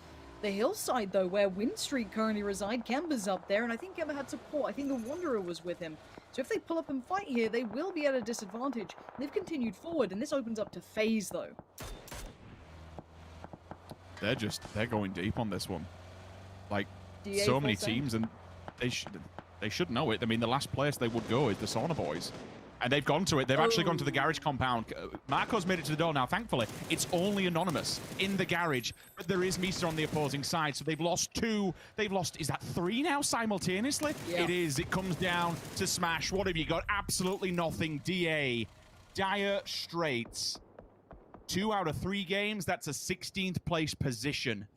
the hillside, though, where Wind Street currently reside. Kemba's up there, and I think Kemba had support. I think the Wanderer was with him. So if they pull up and fight here, they will be at a disadvantage. They've continued forward, and this opens up to FaZe, though. They're going deep on this one. Like, DA so many full teams, and they should know it. I mean, the last place they would go is the Sauna Boys. And they've gone to it. They've actually gone to the garage compound. Marco's made it to the door now, thankfully. It's only Anonymous in the garage, but there is Misa on the opposing side, so they've lost 2. They've lost, is that 3 now simultaneously? Yeah. It is. It comes down to Smash. What have you got? Absolutely nothing. DA. Dire Straits. 2 out of 3 games. That's a 16th place position.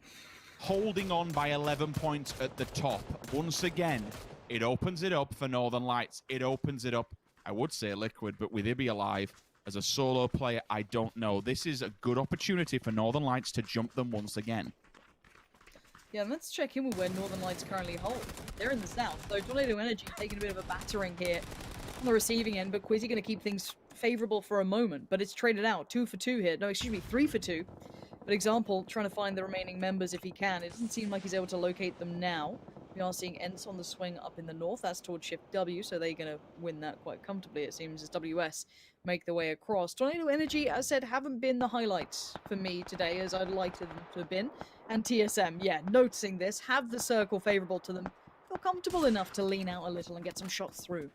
Holding on by 11 points at the top. Once again, it opens it up for Northern Lights. It opens it up. I would say Liquid, but with Ibby alive, as a solo player, I don't know. This is a good opportunity for Northern Lights to jump them once again. Yeah, and let's check in with where Northern Lights currently hold. They're in the south, though Tornado Energy taking a bit of a battering here on the receiving end, but Quizzy going to keep things favorable for a moment, but it's traded out. 2 for 2 here. No, excuse me, 3 for 2. But Example trying to find the remaining members if he can. It doesn't seem like he's able to locate them now. We are seeing Ents on the swing up in the north. That's towards Shift W, so they're going to win that quite comfortably, it seems, as WS make their way across. Tornado Energy, as I said, haven't been the highlights for me today, as I'd like them to have been. And TSM, yeah, noticing this, have the circle favourable to them, feel comfortable enough to lean out a little and get some shots through.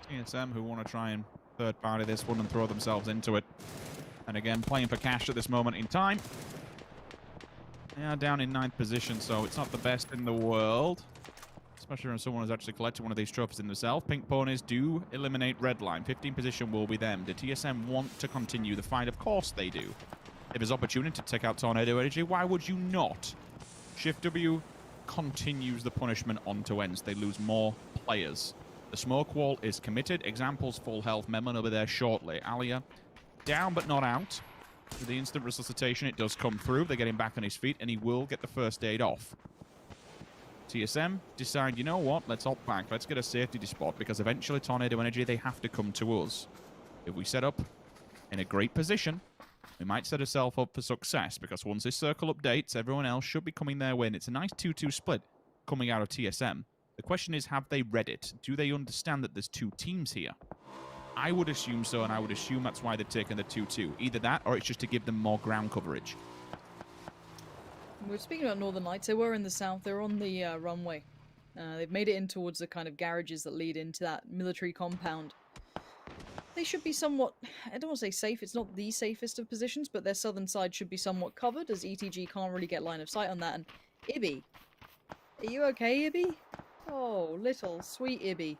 TSM, who want to try and third-party this one and throw themselves into it. And again, playing for cash at this moment in time. They are down in 9th position, so it's not the best in the world. Especially when someone has actually collected one of these trophies in themselves. Pink Ponies do eliminate Redline. 15th position will be them. Do TSM want to continue the fight? Of course they do. If there's opportunity to take out Tornado Energy, why would you not? Shift W continues the punishment onto Ends. They lose more players. The smoke wall is committed. Examples full health. Memon will be there shortly. Alia down but not out. With the instant resuscitation, it does come through. They're getting back on his feet, and he will get the first aid off. TSM decide, you know what, let's opt back. Let's get a safety spot, because eventually Tornado Energy, they have to come to us. If we set up in a great position, we might set ourselves up for success, because once this circle updates, everyone else should be coming their way. And it's a nice 2-2 split coming out of TSM. The question is, have they read it? Do they understand that there's 2 teams here? I would assume so, and I would assume that's why they've taken the 2-2. Either that, or it's just to give them more ground coverage. We're speaking about Northern Lights. They were in the south. They're on the runway. They've made it in towards the kind of garages that lead into that military compound. They should be somewhat, I don't want to say safe, it's not the safest of positions, but their southern side should be somewhat covered, as ETG can't really get line of sight on that. And Ibby, are you okay, Ibby? Oh, little sweet Ibby.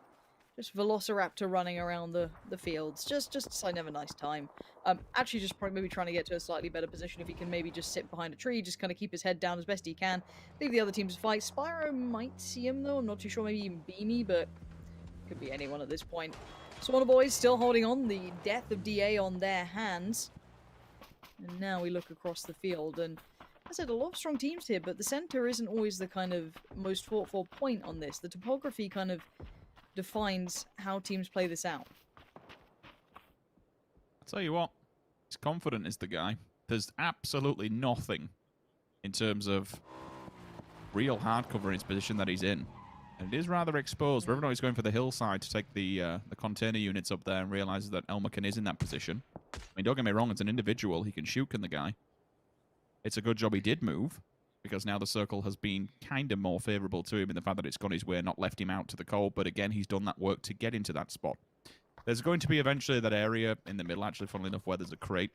Just Velociraptor running around the fields. Just deciding to have a nice time. Actually just probably maybe trying to get to a slightly better position if he can maybe just sit behind a tree, just kind of keep his head down as best he can. Leave the other teams to fight. Spyro might see him though, I'm not too sure, maybe even Beamy, but could be anyone at this point. Sauna Boys still holding on, the death of DA on their hands. And now we look across the field, and as I said, a lot of strong teams here, but the center isn't always the kind of most fought for point on this. The topography kind of defines how teams play this out. I'll tell you what, he's confident is the guy. There's absolutely nothing in terms of real hard cover in his position that he's in. And it is rather exposed. Everybody's going for the hillside to take the container units up there and realizes that Elmerkin is in that position. I mean, don't get me wrong, it's an individual. He can shoot, can the guy? It's a good job he did move, because now the circle has been kind of more favorable to him in the fact that it's gone his way, not left him out to the cold. But again, he's done that work to get into that spot. There's going to be eventually that area in the middle, actually, funnily enough, where there's a crate.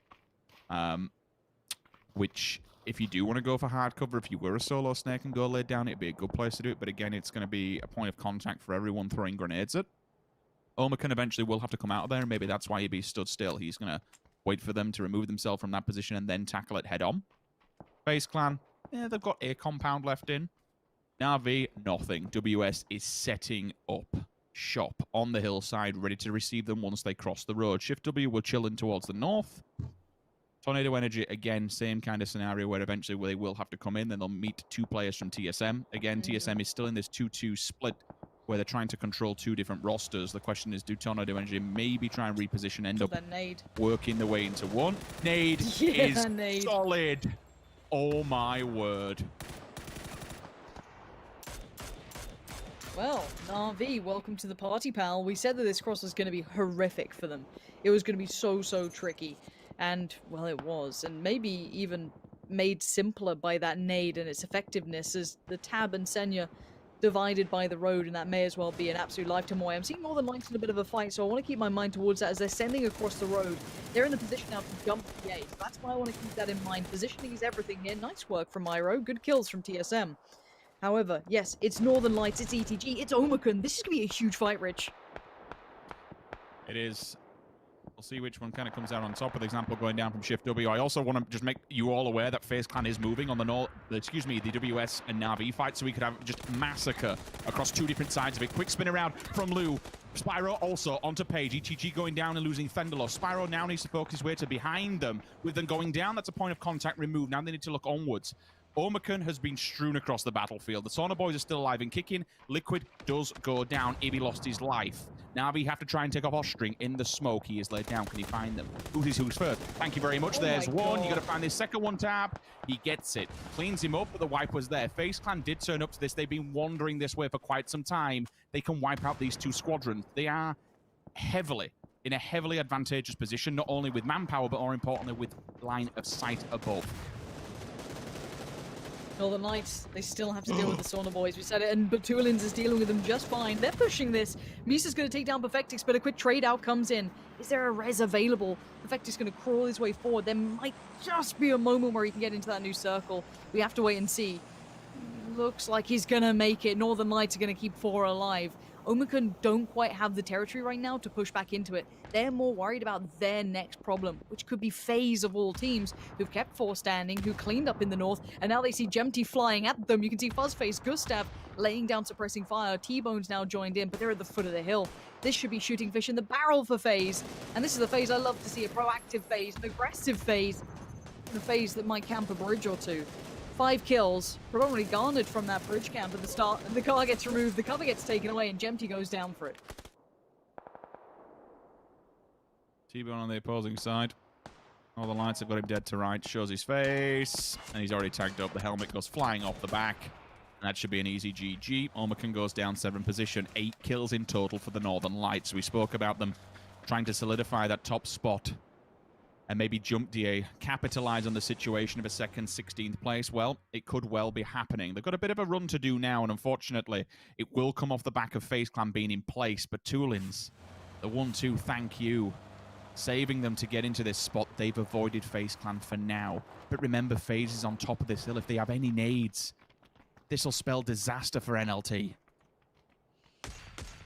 Which, if you do want to go for hard cover, if you were a solo snake and go lay down, it'd be a good place to do it. But again, it's going to be a point of contact for everyone throwing grenades at. Omerkin eventually will have to come out of there, and maybe that's why he'd be stood still. He's going to wait for them to remove themselves from that position and then tackle it head-on. FaZe Clan, yeah, they've got a compound left in. Na'Vi, nothing. WS is setting up shop on the hillside, ready to receive them once they cross the road. Shift W will chill in towards the north. Tornado Energy, again, same kind of scenario where eventually they will have to come in, then they'll meet 2 players from TSM. Again, TSM is still in this 2-2 split where they're trying to control 2 different rosters. The question is, do Tornado Energy maybe try and reposition, end up working their way into one? Nade is solid. Oh my word. Well, Na'Vi, welcome to the party, pal. We said that this cross was going to be horrific for them. It was going to be so tricky. And, well, it was. And maybe even made simpler by that nade and its effectiveness as the Tab and Senya divided by the road, and that may as well be an absolute lifetime away. I'm seeing Northern Lights in a bit of a fight, so I want to keep my mind towards that as they're sending across the road. They're in the position now to jump the A, so that's why I want to keep that in mind. Positioning is everything here. Nice work from Myro. Good kills from TSM. However, yes, it's Northern Lights, it's ETG, it's Omicron. This is going to be a huge fight, Rich. It is. We'll see which one kind of comes out on top, with the example going down from Shift W. I also want to just make you all aware that FaZe Clan is moving on the the WS and Na'Vi fight, so we could have just massacre across 2 different sides of it. Quick spin around from Lou. Spyro also onto Page. ETG going down and losing Fendelor. Spyro now needs to focus his way to behind them. With them going down, that's a point of contact removed. Now they need to look onwards. Omicron has been strewn across the battlefield. The Sauna Boys are still alive and kicking. Liquid does go down. Ibi lost his life. Na'Vi have to try and take off Ostring in the smoke. He is laid down. Can he find them? Who's first? Thank you very much. There's one. You got to find this second one, Tab. He gets it. Cleans him up, but the wipe was there. FaZe Clan did turn up to this. They've been wandering this way for quite some time. They can wipe out these 2 squadrons. They are in a heavily advantageous position, not only with manpower, but more importantly with line of sight above. Northern Lights, they still have to deal with the Sauna Boys. We said it, and Batulins is dealing with them just fine. They're pushing this. Misa's going to take down Perfectix, but a quick trade out comes in. Is there a res available? Perfectix going to crawl his way forward. There might just be a moment where he can get into that new circle. We have to wait and see. Looks like he's going to make it. Northern Lights are going to keep 4 alive. Omicron don't quite have the territory right now to push back into it. They're more worried about their next problem, which could be FaZe of all teams, who've kept 4 standing, who cleaned up in the north, and now they see Gemty flying at them. You can see Fuzzface, Gustav laying down suppressing fire. T-Bone's now joined in, but they're at the foot of the hill. This should be shooting fish in the barrel for FaZe. And this is the FaZe I love to see, a proactive FaZe, an aggressive FaZe, and a FaZe that might camp a bridge or 2. 5 kills, predominantly garnered from that bridge camp at the start, and the car gets removed, the cover gets taken away, and Gemty goes down for it. T-Bone on the opposing side. All the lights have got him dead to right. Shows his face, and he's already tagged up. The helmet goes flying off the back, and that should be an easy GG. Omicron goes down 7 position. 8 kills in total for the Northern Lights. We spoke about them trying to solidify that top spot and maybe jump DA, capitalize on the situation of a second 16th place. Well, it could well be happening. They've got a bit of a run to do now, and unfortunately, it will come off the back of FaZe Clan being in place. But Tulins, the 1-2, thank you. Saving them to get into this spot. They've avoided FaZe Clan for now. But remember, FaZe is on top of this hill. If they have any nades, this will spell disaster for NLT.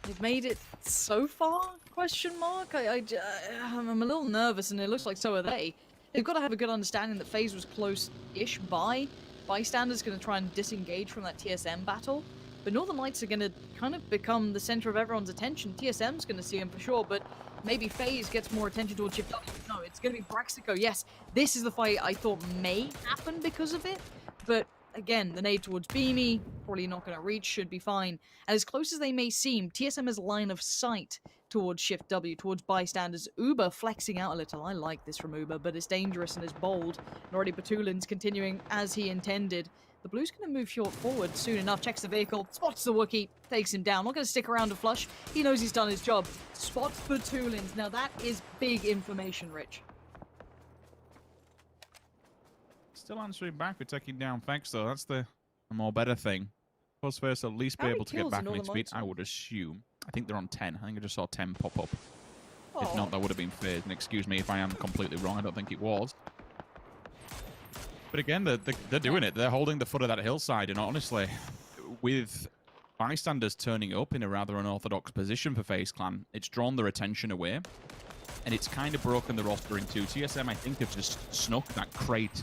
They've made it so far? Question mark? I'm a little nervous, and it looks like so are they. They've got to have a good understanding that FaZe was close-ish by. Bystander's going to try and disengage from that TSM battle. But Northern Lights are going to kind of become the center of everyone's attention. TSM's going to see him for sure, but maybe FaZe gets more attention towards Shift W. No, it's going to be Braxico. Yes, this is the fight I thought may happen because of it, but again, the nade towards Beanie, probably not going to reach, should be fine. And as close as they may seem, TSM has line of sight towards Shift W, towards bystanders. Uber flexing out a little. I like this from Uber, but it's dangerous and it's bold. And already Batulin's continuing as he intended. The Blue's going to move forward soon enough. Checks the vehicle, spots the Wookiee, takes him down. Not going to stick around to flush. He knows he's done his job. Spots Batulins. Now that is big information, Rich. Still answering back with taking down Fex, though. That's the more better thing. Post first, at least be able to get back on its feet, I would assume. I think they're on 10. I think I just saw 10 pop up. If not, that would have been phased. And excuse me if I am completely wrong. I don't think it was. But again, they're doing it. They're holding the foot of that hillside. And honestly, with bystanders turning up in a rather unorthodox position for FaZe Clan, it's drawn their attention away. And it's kind of broken the roster in two. TSM, I think, have just snuck that crate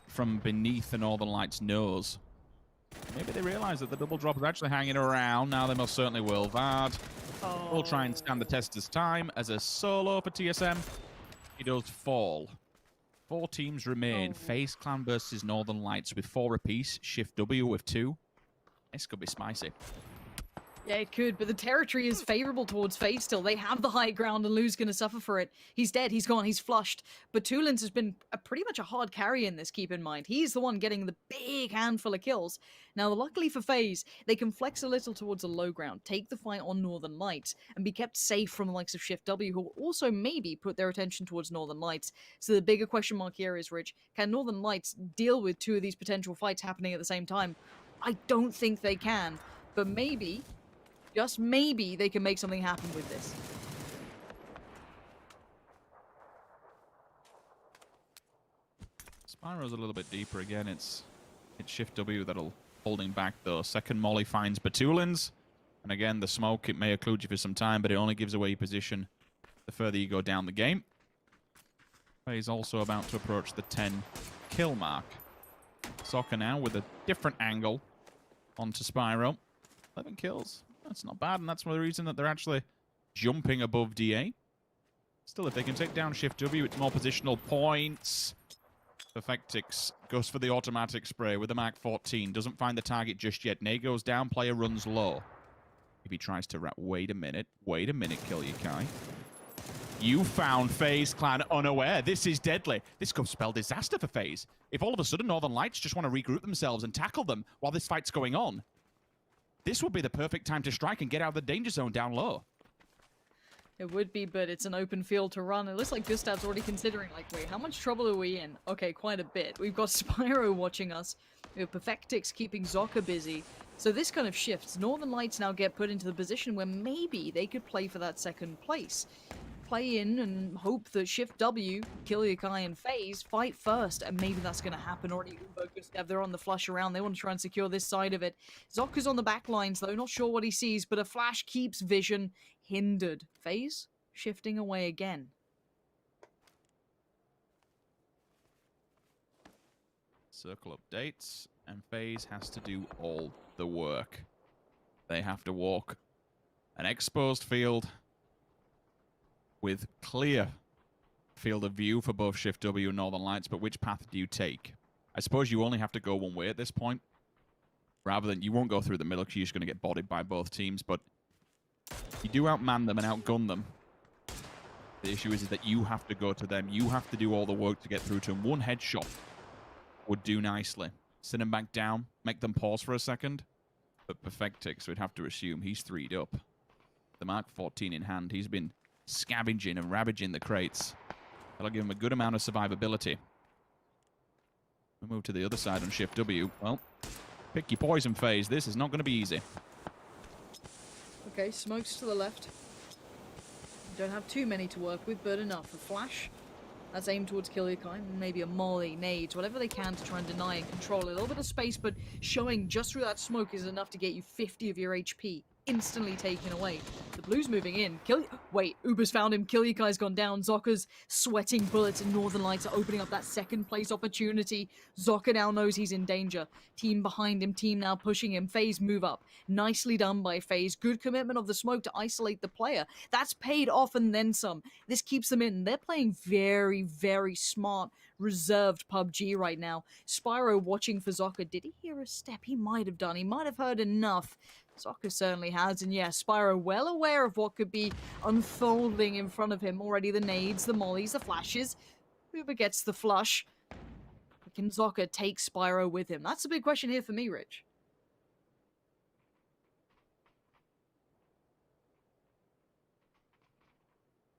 from beneath the Northern Lights' nose. Maybe they realize that the double drop is actually hanging around. Now they most certainly will. Vard will try and stand the test as time. As a solo for TSM, he does fall. 4 teams remain. FaZe Clan versus Northern Lights with 4 apiece. Shift W with 2. This could be spicy. Yeah, it could, but the territory is favorable towards FaZe still. They have the high ground, and Lou's going to suffer for it. He's dead, he's gone, he's flushed. But Tulins has been pretty much a hard carry in this, keep in mind. He's the one getting the big handful of kills. Now, luckily for FaZe, they can flex a little towards the low ground, take the fight on Northern Lights, and be kept safe from the likes of Shift W, who also maybe put their attention towards Northern Lights. So the bigger question mark here is, Rich, can Northern Lights deal with 2 of these potential fights happening at the same time? I don't think they can, but maybe... just maybe they can make something happen with this. Spyro's a little bit deeper again. It's Shift W that'll holding back though. Second molly finds Batulins. And again, the smoke, it may occlude you for some time, but it only gives away your position the further you go down the game. He's also about to approach the 10 kill mark. Soccer now with a different angle onto Spyro. 11 kills. That's not bad, and that's one of the reason that they're actually jumping above DA. Still, if they can take down Shift W, it's more positional points. Perfectix goes for the automatic spray with the Mark 14. Doesn't find the target just yet. Nay goes down, player runs low. If he tries to wrap... Wait a minute, Kill You Kai. You found FaZe Clan unaware. This is deadly. This could spell disaster for FaZe. If all of a sudden Northern Lights just want to regroup themselves and tackle them while this fight's going on, this would be the perfect time to strike and get out of the danger zone down low. It would be, but it's an open field to run. It looks like Gustav's already considering, like, wait, how much trouble are we in? Okay, quite a bit. We've got Spyro watching us. We have Perfectix keeping Zoka busy. So this kind of shifts. Northern Lights now get put into the position where maybe they could play for that second place. Play in and hope that Shift W, Kill You Kai, and FaZe fight first, and maybe that's going to happen. Already Uber, Gustav, they're on the flush around. They want to try and secure this side of it. Zoka's on the back lines, though, not sure what he sees, but a flash keeps vision hindered. FaZe shifting away again. Circle updates, and FaZe has to do all the work. They have to walk an exposed field with clear field of view for both Shift W and Northern Lights, but which path do you take? I suppose you only have to go one way at this point. Rather than, you won't go through the middle because you're just going to get bodied by both teams, but you do outman them and outgun them. The issue is that you have to go to them. You have to do all the work to get through to them. One headshot would do nicely. Sit them back down, make them pause for a second. But Perfectix, we'd have to assume he's 3'd up. The Mark 14 in hand, he's been scavenging and ravaging the crates. That'll give him a good amount of survivability. We move to the other side on Shift W. Well, pick your poison phase. This is not going to be easy. Okay, smokes to the left. Don't have too many to work with, but enough. A flash. That's aimed towards Kill You Kai. Maybe a molly, nades, whatever they can to try and deny and control a little bit of space, but showing just through that smoke is enough to get you 50 of your HP. Instantly taken away. The Blues moving in. Wait, Uber's found him. Kill You Kai's gone down. Zoka's sweating bullets, and Northern Lights are opening up that second place opportunity. Zoka now knows he's in danger. Team behind him, team now pushing him. FaZe move up. Nicely done by FaZe. Good commitment of the smoke to isolate the player. That's paid off and then some. This keeps them in. They're playing very, very smart, reserved PUBG right now. Spyro watching for Zoka. Did he hear a step? He might have done. He might have heard enough Zocker certainly has, and yeah, Spyro well aware of what could be unfolding in front of him. Already the nades, the mollies, the flashes. Uber gets the flush. Can Zocker take Spyro with him? That's a big question here for me, Rich.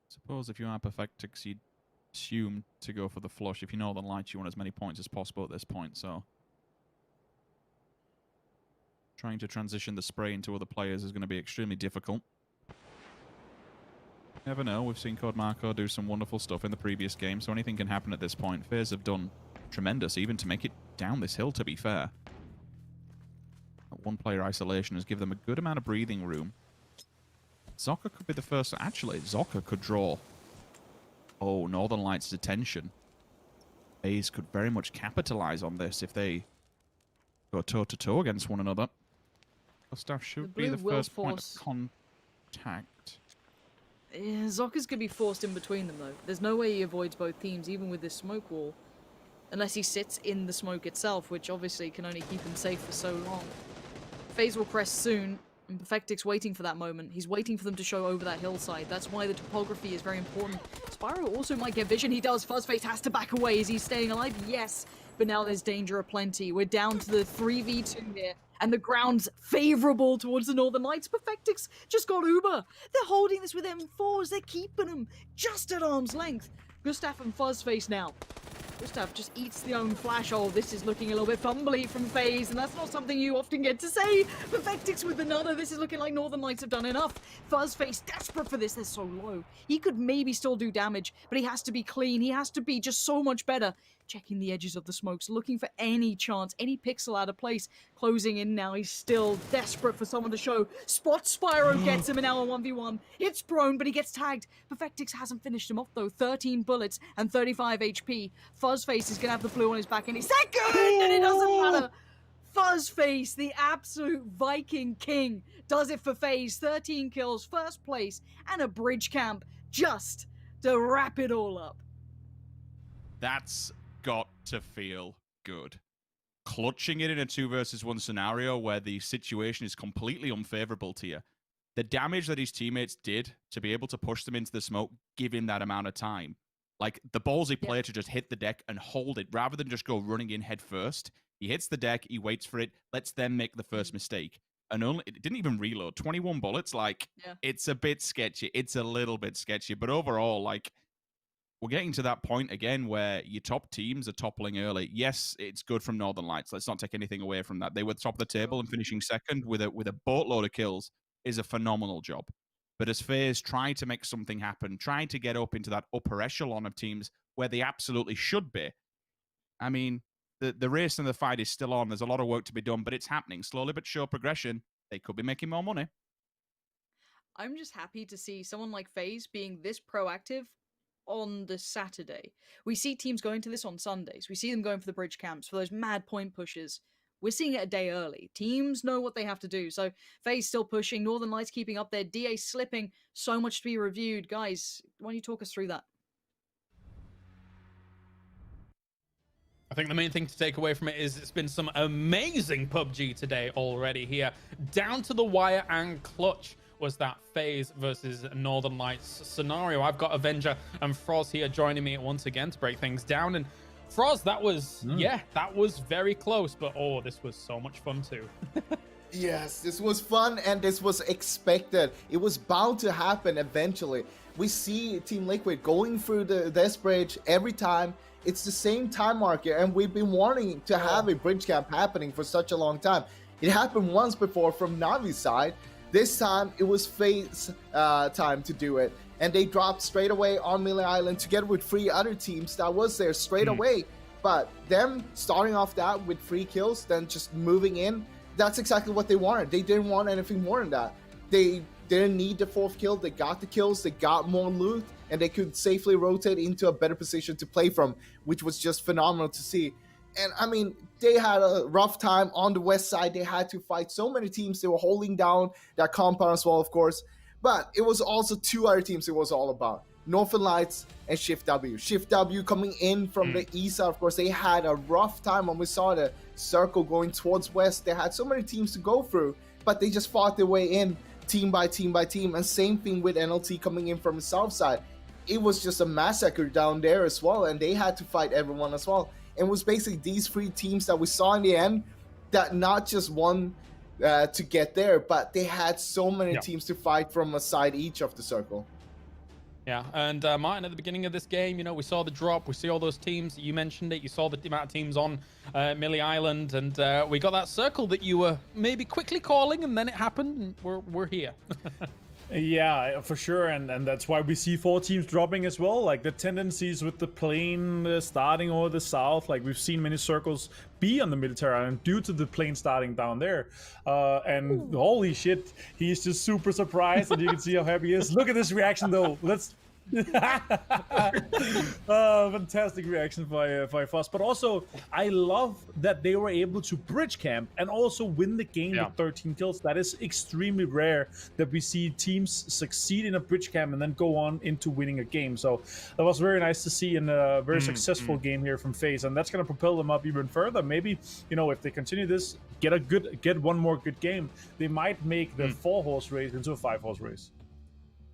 Suppose if you are Perfectix, you'd assume to go for the flush. If you know the light, you want as many points as possible at this point, so trying to transition the spray into other players is going to be extremely difficult. Never know, we've seen Code Marco do some wonderful stuff in the previous game, so anything can happen at this point. FaZe have done tremendous, even to make it down this hill, to be fair. That one-player isolation has given them a good amount of breathing room. Zocker could be the first... Actually, Zocker could draw... Oh, Northern Lights' attention. FaZe could very much capitalize on this if they go toe-to-toe against one another. Gustav should be the first point of contact. Yeah, Zocker's gonna be forced in between them, though. There's no way he avoids both teams, even with this smoke wall. Unless he sits in the smoke itself, which obviously can only keep him safe for so long. FaZe will crest soon, and Perfectix waiting for that moment. He's waiting for them to show over that hillside. That's why the topography is very important. Spyro also might get vision. He does. Fuzzface has to back away. Is he staying alive? Yes. But now there's danger aplenty. We're down to the 3v2 here. And the ground's favorable towards the Northern Lights. Perfectix just got Uber. They're holding this with M4s. They're keeping them just at arm's length. Gustav and Fuzzface now. Gustav just eats the own flash. Oh, this is looking a little bit fumbly from FaZe, and that's not something you often get to say. Perfectix with another. This is looking like Northern Lights have done enough. Fuzzface desperate for this. They're so low. He could maybe still do damage, but he has to be clean. He has to be just so much better. Checking the edges of the smokes, looking for any chance, any pixel out of place. Closing in now. He's still desperate for someone to show. Spot Spyro gets him, and now a 1v1. It's prone, but he gets tagged. Perfectix hasn't finished him off, though. 13 bullets and 35 HP. Fuzzface is going to have the blue on his back, and he's second, and it doesn't matter. Fuzzface, the absolute Viking king, does it for FaZe. 13 kills, first place, and a bridge camp just to wrap it all up. That's got to feel good. Clutching it in a 2 versus 1 scenario where the situation is completely unfavorable to you. The damage that his teammates did to be able to push them into the smoke, give him that amount of time. Like, the ballsy player to just hit the deck and hold it rather than just go running in head first. He hits the deck, he waits for it, lets them make the first mistake. And it didn't even reload. 21 bullets, like, it's a bit sketchy. It's a little bit sketchy. But overall, like, we're getting to that point again where your top teams are toppling early. Yes, it's good from Northern Lights. Let's not take anything away from that. They were top of the table and finishing second with a boatload of kills is a phenomenal job. But as FaZe try to make something happen, trying to get up into that upper echelon of teams where they absolutely should be, I mean, the race and the fight is still on. There's a lot of work to be done, but it's happening. Slowly but sure progression. They could be making more money. I'm just happy to see someone like FaZe being this proactive on the Saturday. We see teams going to this on Sundays. We see them going for the bridge camps, for those mad point pushes. We're seeing it a day early. Teams know what they have to do. So FaZe still pushing. Northern Lights keeping up there. DA slipping. So much to be reviewed. Guys, why don't you talk us through that? I think the main thing to take away from it is it's been some amazing PUBG today already here. Down to the wire and clutch was that FaZe versus Northern Lights scenario. I've got Avenger and Froz here joining me once again to break things down. And Froz, that was, that was very close, but oh, this was so much fun too. Yes, this was fun and this was expected. It was bound to happen eventually. We see Team Liquid going through this bridge every time. It's the same time marker, and we've been wanting to have a bridge camp happening for such a long time. It happened once before from Navi's side. This time, it was FaZe's time to do it. And they dropped straight away on Miller Island together with 3 other teams that was there straight away. But them starting off that with 3 kills, then just moving in, that's exactly what they wanted. They didn't want anything more than that. They didn't need the 4th kill. They got the kills. They got more loot. And they could safely rotate into a better position to play from, which was just phenomenal to see. And I mean, they had a rough time on the west side. They had to fight so many teams. They were holding down that compound as well, of course. But it was also 2 other teams it was all about. Northern Lights and Shift W. Shift W coming in from the east side, of course. They had a rough time when we saw the circle going towards west. They had so many teams to go through. but they just fought their way in team by team by team. And same thing with NLT coming in from the south side. It was just a massacre down there as well, and they had to fight everyone as well. And it was basically these 3 teams that we saw in the end that not just won to get there, but they had so many teams to fight from a side each of the circle. Yeah, and Martin, at the beginning of this game, you know, we saw the drop, we see all those teams, you mentioned it, you saw the amount of teams on Millie Island, and we got that circle that you were maybe quickly calling, and then it happened, and we're here. Yeah, for sure, and that's why we see 4 teams dropping as well. Like the tendencies with the plane starting over the south, like we've seen many circles be on the military island due to the plane starting down there. And holy shit, he's just super surprised, and you can see how happy he is. Look at this reaction though. Let's fantastic reaction by Foss. But also, I love that they were able to bridge camp and also win the game with 13 kills. That is extremely rare that we see teams succeed in a bridge camp and then go on into winning a game. So that was very nice to see in a very successful game here from FaZe, and that's going to propel them up even further. Maybe, you know, if they continue this, get one more good game, they might make the 4-horse race into a 5-horse race.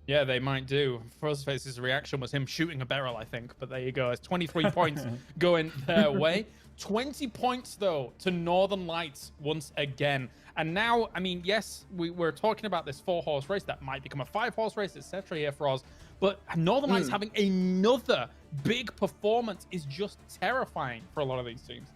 Yeah, they might do. Frostface's reaction was him shooting a barrel, I think. But there you go. It's 23 points going their way. 20 points, though, to Northern Lights once again. And now, I mean, yes, we're talking about this 4-horse race that might become a 5-horse race, etc. here for us. But Northern Lights having another big performance is just terrifying for a lot of these teams.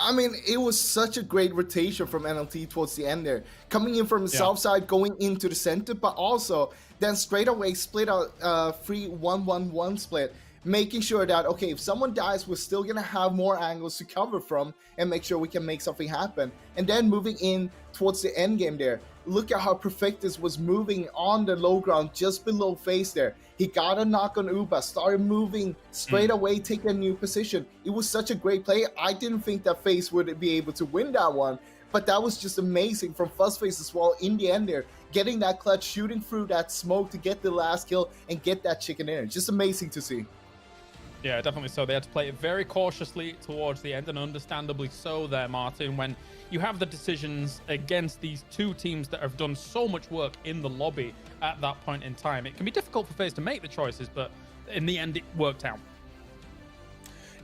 I mean, it was such a great rotation from NLT towards the end there. Coming in from the south side, going into the center, but also then straight away split out 3-1-1-1 split, making sure that, okay, if someone dies, we're still going to have more angles to cover from and make sure we can make something happen. And then moving in towards the end game there, look at how Perfectus was moving on the low ground just below FaZe there. He got a knock on Uba, started moving straight away, taking a new position. It was such a great play. I didn't think that FaZe would be able to win that one, but that was just amazing from Fuzzface as well in the end there. Getting that clutch, shooting through that smoke to get the last kill and get that chicken in. Just amazing to see. Yeah, definitely so. They had to play it very cautiously towards the end, and understandably so there, Martin, when you have the decisions against these 2 teams that have done so much work in the lobby at that point in time. It can be difficult for FaZe to make the choices, but in the end, it worked out.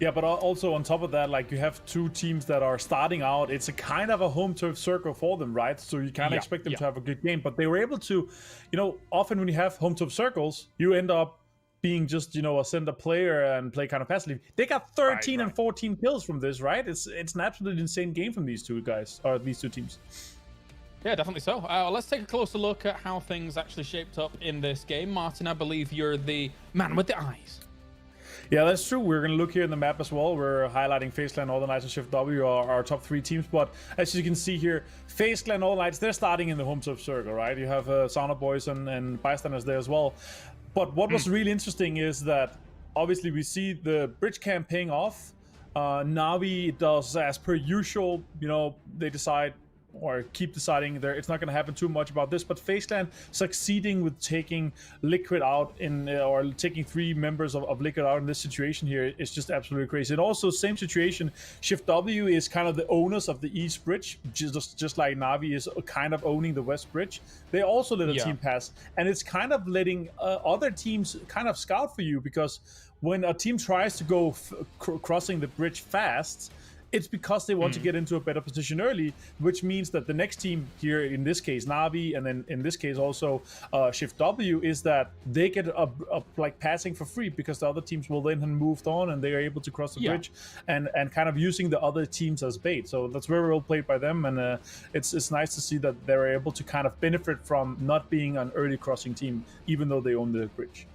Yeah, but also on top of that, like you have 2 teams that are starting out. It's a kind of a home turf circle for them, right? So you can't expect them to have a good game, but they were able to, you know, often when you have home turf circles, you end up being just, you know, a center player and play kind of passively. They got 13 and 14 kills from this, right? It's an absolutely insane game from these 2 guys, or these 2 teams. Yeah, definitely so. Let's take a closer look at how things actually shaped up in this game. Martin, I believe you're the man with the eyes. Yeah, that's true. We're going to look here in the map as well. We're highlighting FaZe Clan, Northern Lights, and Shift W are our top 3 teams. But as you can see here, FaZe Clan, Northern Lights, they're starting in the home turf circle, right? You have Sauna Boys and Bystanders there as well. But what was really interesting is that obviously we see the bridge camp paying off. Navi does as per usual, you know, they decide or keep deciding there it's not going to happen too much about this, but FaZe Clan succeeding with taking Liquid out in or taking 3 members of Liquid out in this situation here is just absolutely crazy. And also same situation, Shift W is kind of the owners of the East Bridge, just like Navi is kind of owning the West Bridge. They also let a team pass, and it's kind of letting other teams kind of scout for you, because when a team tries to go crossing the bridge fast, it's because they want to get into a better position early, which means that the next team here, in this case Navi, and then in this case also Shift W, is that they get a like passing for free, because the other teams will then have moved on and they are able to cross the bridge and kind of using the other teams as bait. So that's very well played by them, and it's nice to see that they're able to kind of benefit from not being an early crossing team, even though they own the bridge.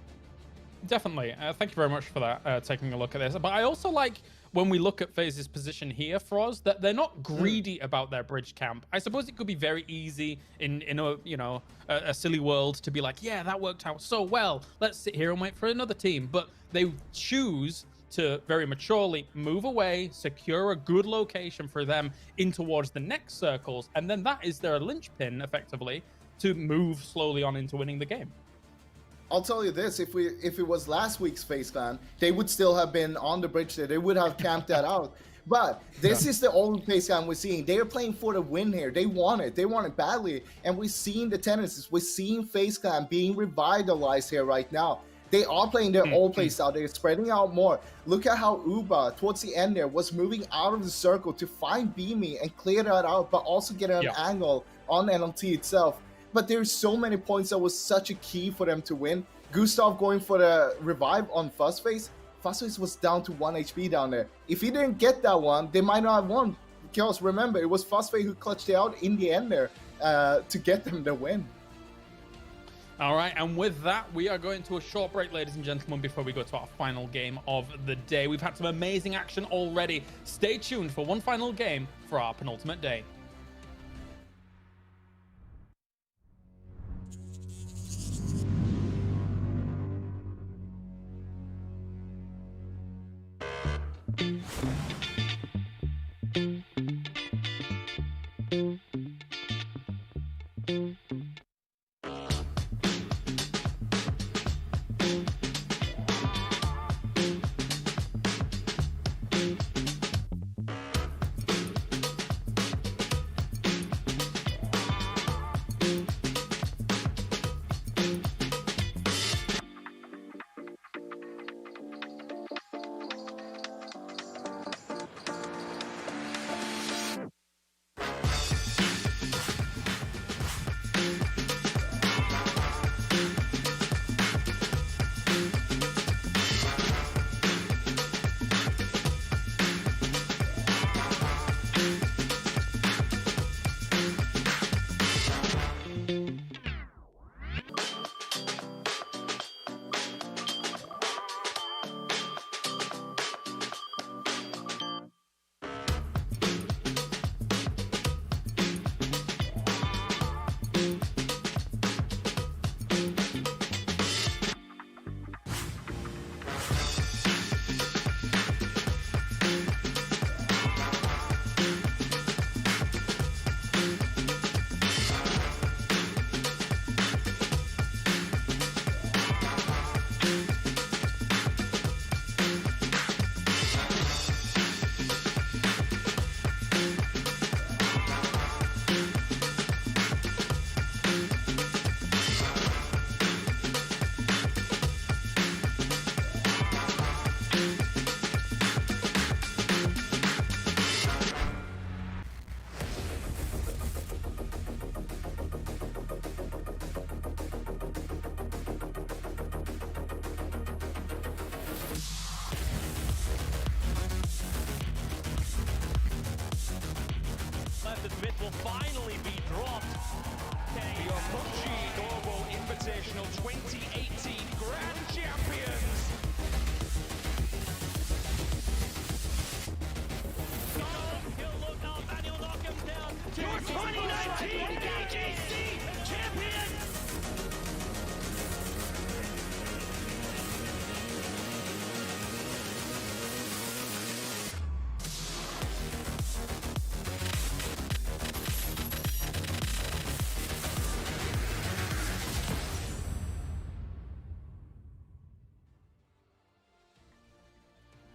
Definitely. Thank you very much for that, taking a look at this. But I also like, when we look at FaZe's position here for us, that they're not greedy about their bridge camp. I suppose it could be very easy in a, you know, a silly world to be like, yeah, that worked out so well, let's sit here and wait for another team. But they choose to very maturely move away, secure a good location for them in towards the next circles, and then that is their linchpin, effectively, to move slowly on into winning the game. I'll tell you this, if it was last week's FaZe Clan, they would still have been on the bridge there. They would have camped that out. But this is the only FaZe Clan we're seeing. They're playing for the win here. They want it badly, and we're seeing the tendencies. We're seeing FaZe Clan being revitalized here right now. They are playing their own play style. They're spreading out more. Look at how Uba, towards the end there, was moving out of the circle to find Beamy and clear that out, but also get an angle on NLT itself. But there's so many points that was such a key for them to win. Gustav going for the revive on Fuzzface. Fuzzface was down to 1 HP down there. If he didn't get that one, they might not have won. Because remember, it was Fuzzface who clutched it out in the end there to get them the win. All right, and with that, we are going to a short break, ladies and gentlemen, before we go to our final game of the day. We've had some amazing action already. Stay tuned for one final game for our penultimate day. Admit will finally be dropped. The PUBG Global Invitational 2018 Grand Champions. Manuel knock him down. Your 2019 KJC champion.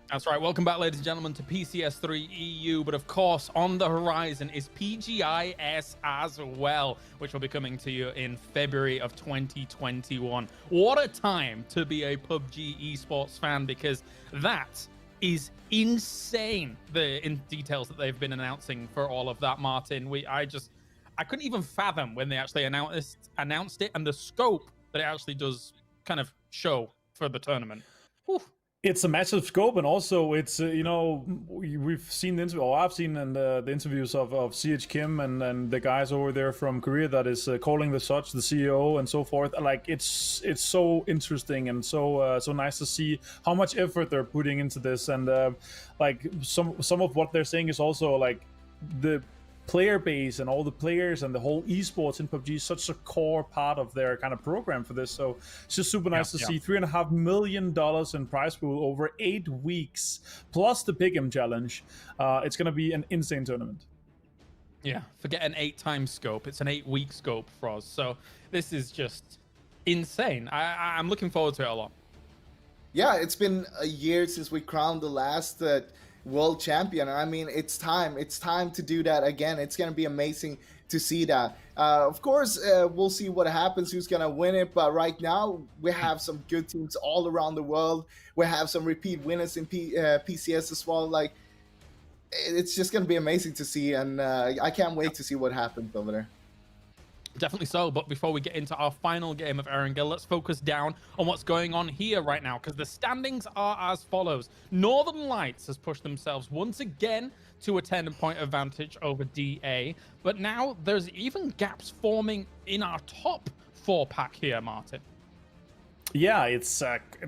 That's right. Welcome back, ladies and gentlemen, to PCS3 EU. But of course, on the horizon is PGIS as well, which will be coming to you in February of 2021. What a time to be a PUBG Esports fan, because that is insane, the details that they've been announcing for all of that, Martin. I couldn't even fathom when they actually announced it, and the scope that it actually does kind of show for the tournament. Whew. It's a massive scope, and also it's we've seen the interview, or I've seen in the interviews of CH Kim and the guys over there from Korea that is calling the shots, the CEO and so forth. Like it's so interesting and so nice to see how much effort they're putting into this, and like some of what they're saying is also like the player base and all the players and the whole esports in PUBG is such a core part of their kind of program for this. So it's just super nice to see $3.5 million in prize pool over 8 weeks, plus the Pick'em challenge. It's going to be an insane tournament. Yeah, forget an 8-time scope. It's an 8-week scope for us. So this is just insane. I'm looking forward to it a lot. Yeah, it's been a year since we crowned the last world champion. I mean, it's time to do that again. It's going to be amazing to see that. Of course, we'll see what happens, who's going to win it, but right now we have some good teams all around the world. We have some repeat winners in PCS as well. Like, it's just going to be amazing to see, and I can't wait to see what happens over there. Definitely so, but before we get into our final game of Erangel, let's focus down on what's going on here right now, because the standings are as follows. Northern Lights has pushed themselves once again to a 10-point advantage over DA, but now there's even gaps forming in our top 4-pack here, Martin. Yeah, it's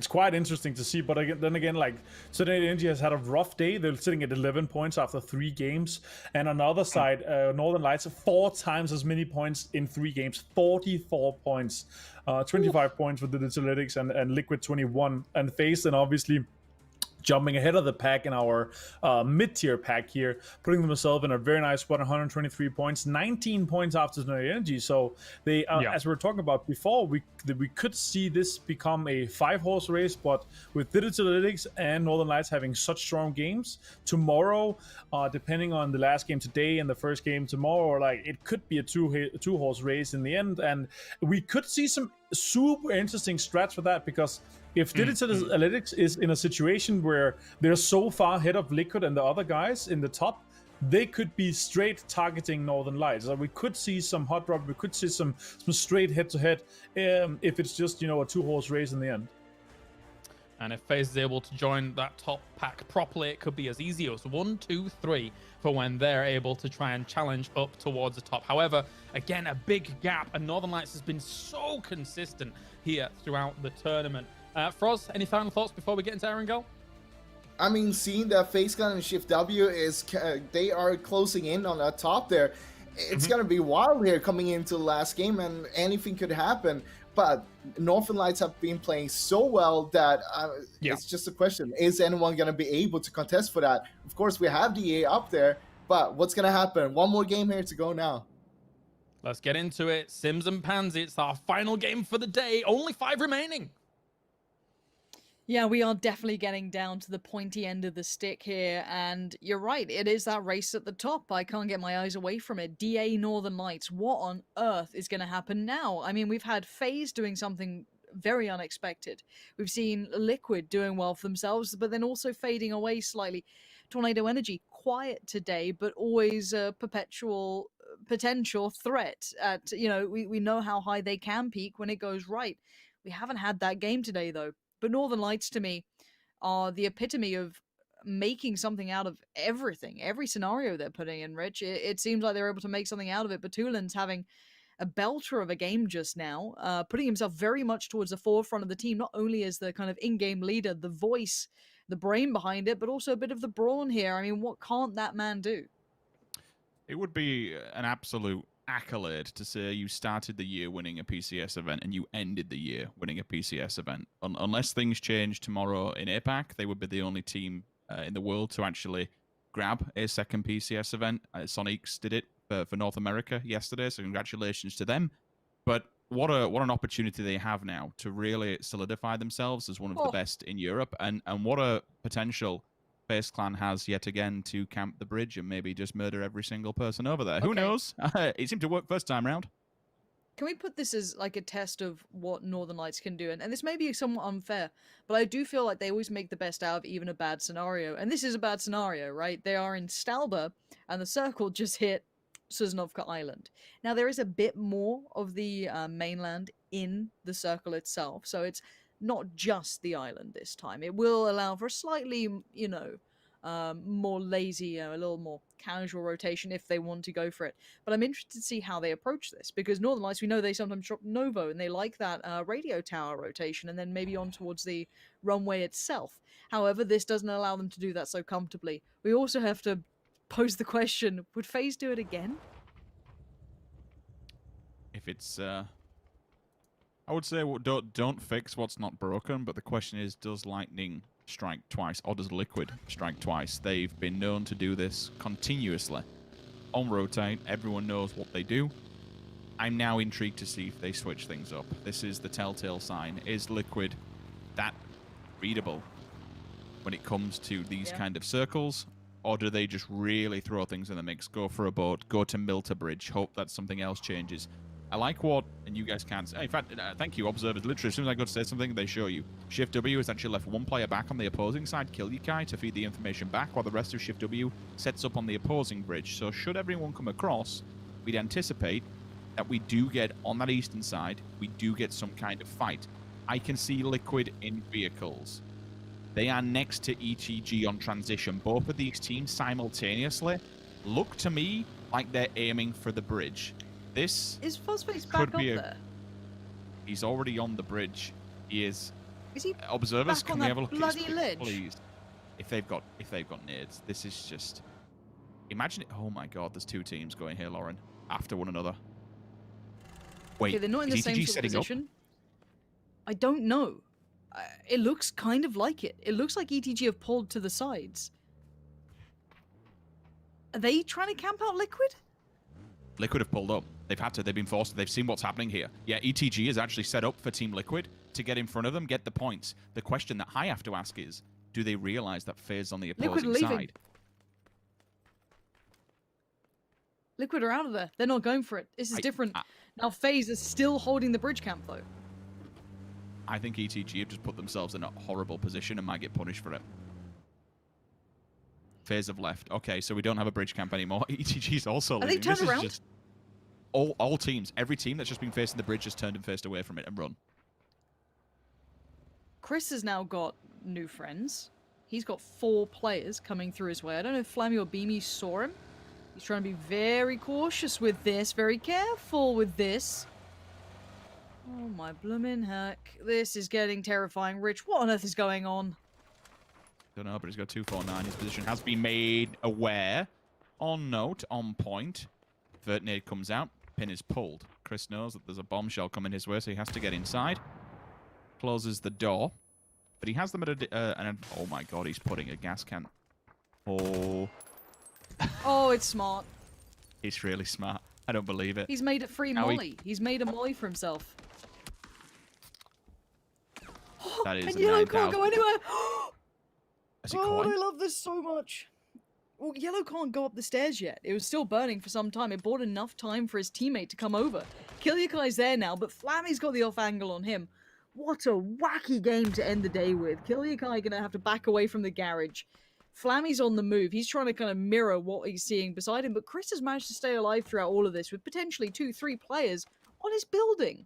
quite interesting to see, but then again, like, Today Energy has had a rough day. They're sitting at 11 points after 3 games, and on the other side, Northern Lights 4 times as many points in 3 games, 44 points, 25 points with the Analytics and Liquid 21, and FaZe, and obviously jumping ahead of the pack in our mid-tier pack here, putting themselves in a very nice spot, 123 points, 19 points after Today Energy. So they, as we were talking about before, we could see this become a 5-horse race, but with Digital Analytics and Northern Lights having such strong games, tomorrow, depending on the last game today and the first game tomorrow, like, it could be a two-horse race in the end, and we could see some super interesting strats for that, because if Digital Analytics is in a situation where they're so far ahead of Liquid and the other guys in the top, they could be straight targeting Northern Lights. So we could see some hot drop, we could see some straight head-to-head if it's just, a 2-horse race in the end. And if FaZe is able to join that top pack properly, it could be as easy as 1, 2, 3 for when they're able to try and challenge up towards the top. However, again, a big gap, and Northern Lights has been so consistent here throughout the tournament. Froz, any final thoughts before we get into Erangel? I mean, seeing that FaZe Clan and Shift W they are closing in on that top there, it's gonna be wild here coming into the last game, and anything could happen. But Northern Lights have been playing so well that it's just a question: is anyone gonna be able to contest for that? Of course, we have DA up there, but what's gonna happen? One more game here to go now. Let's get into it. Sims and Pansy, it's our final game for the day. Only 5 remaining. Yeah, we are definitely getting down to the pointy end of the stick here, and you're right, it is that race at the top. I can't get my eyes away from it. DA Northern Lights, what on earth is going to happen now? I mean, we've had FaZe doing something very unexpected. We've seen Liquid doing well for themselves, but then also fading away slightly. Tornado Energy, quiet today, but always a perpetual potential threat at, we know how high they can peak when it goes right. We haven't had that game today, though. But Northern Lights, to me, are the epitome of making something out of everything. Every scenario they're putting in, Rich. It seems like they're able to make something out of it. Batulin's having a belter of a game just now, putting himself very much towards the forefront of the team, not only as the kind of in-game leader, the voice, the brain behind it, but also a bit of the brawn here. I mean, what can't that man do? It would be an absolute accolade to say you started the year winning a PCS event and you ended the year winning a PCS event. Unless things change tomorrow in APAC, they would be the only team in the world to actually grab a second PCS event. Sonics did it for North America yesterday, so congratulations to them. But what an opportunity they have now to really solidify themselves as one of the best in Europe, and what a potential FaZe Clan has yet again to camp the bridge and maybe just murder every single person over there. Who knows? It seemed to work first time round. Can we put this as like a test of what Northern Lights can do? And this may be somewhat unfair, but I do feel like they always make the best out of even a bad scenario. And this is a bad scenario, right? They are in Stalba, and the circle just hit Sosnovka Island. Now, there is a bit more of the mainland in the circle itself, so it's not just the island this time. It will allow for a slightly, more lazy, a little more casual rotation if they want to go for it. But I'm interested to see how they approach this, because Northern Lights, we know they sometimes drop Novo, and they like that radio tower rotation, and then maybe on towards the runway itself. However, this doesn't allow them to do that so comfortably. We also have to pose the question, would FaZe do it again? If it's I would say don't fix what's not broken, but the question is, does Lightning strike twice, or does Liquid strike twice? They've been known to do this continuously. On rotate, everyone knows what they do. I'm now intrigued to see if they switch things up. This is the telltale sign. Is Liquid that readable when it comes to these kind of circles, or do they just really throw things in the mix, go for a boat, go to Milter Bridge, hope that something else changes? I like what, and you guys can't say, in fact, thank you, observers. Literally, as soon as I go to say something, they show you. Shift W has actually left one player back on the opposing side, Kilyakai, to feed the information back, while the rest of Shift W sets up on the opposing bridge. So should everyone come across, we'd anticipate that we do get, on that eastern side, we do get some kind of fight. I can see Liquid in vehicles. They are next to ETG on transition. Both of these teams simultaneously look to me like they're aiming for the bridge. This is Fuzzface could back be up there? He's already on the bridge. He is. Is he Observers, back can on we that have a look at bloody his ledge? please? If they've got nades, this is just. Imagine it. Oh my God, there's two teams going here, Lauren, after one another. Wait, Okay, they're not in the is same ETG sort of setting up? position. I don't know. It looks kind of like it. It looks like ETG have pulled to the sides. Are they trying to camp out Liquid? Liquid have pulled up. They've had to. They've been forced. They've seen what's happening here. Yeah, ETG is actually set up for Team Liquid to get in front of them, get the points. The question that I have to ask is, do they realize that FaZe on the opposing side? Liquid are out of there. They're not going for it. This is different. Now FaZe is still holding the bridge camp, though. I think ETG have just put themselves in a horrible position and might get punished for it. FaZe have left. Okay, so we don't have a bridge camp anymore. ETG's also Are they leaving. turned This around? is just all teams, every team that's just been facing the bridge has turned and faced away from it and run. Chris has now got new friends. He's got 4 players coming through his way. I don't know if Flammy or Beamy saw him. He's trying to be very cautious with this, very careful with this. Oh my bloomin' heck. This is getting terrifying. Rich, what on earth is going on? Don't know, but he's got 249. His position has been made aware. On note, on point. Vert nade comes out. Pin is pulled. Chris knows that there's a bombshell coming his way, so he has to get inside. Closes the door. But he has them at a... oh my God, he's putting a gas can. Oh. Oh, it's smart. He's really smart. I don't believe it. He's made a free Now molly. He's made a molly for himself. That is And a Yellow 9,000. can't go anywhere. Has he Oh, caught him? I love this so much. Well, Yellow can't go up the stairs yet. It was still burning for some time. It bought enough time for his teammate to come over. Kilyakai's there now, but Flammy's got the off angle on him. What a wacky game to end the day with. Kilyakai gonna have to back away from the garage. Flammy's on the move. He's trying to kind of mirror what he's seeing beside him, but Chris has managed to stay alive throughout all of this with potentially 2-3 players on his building.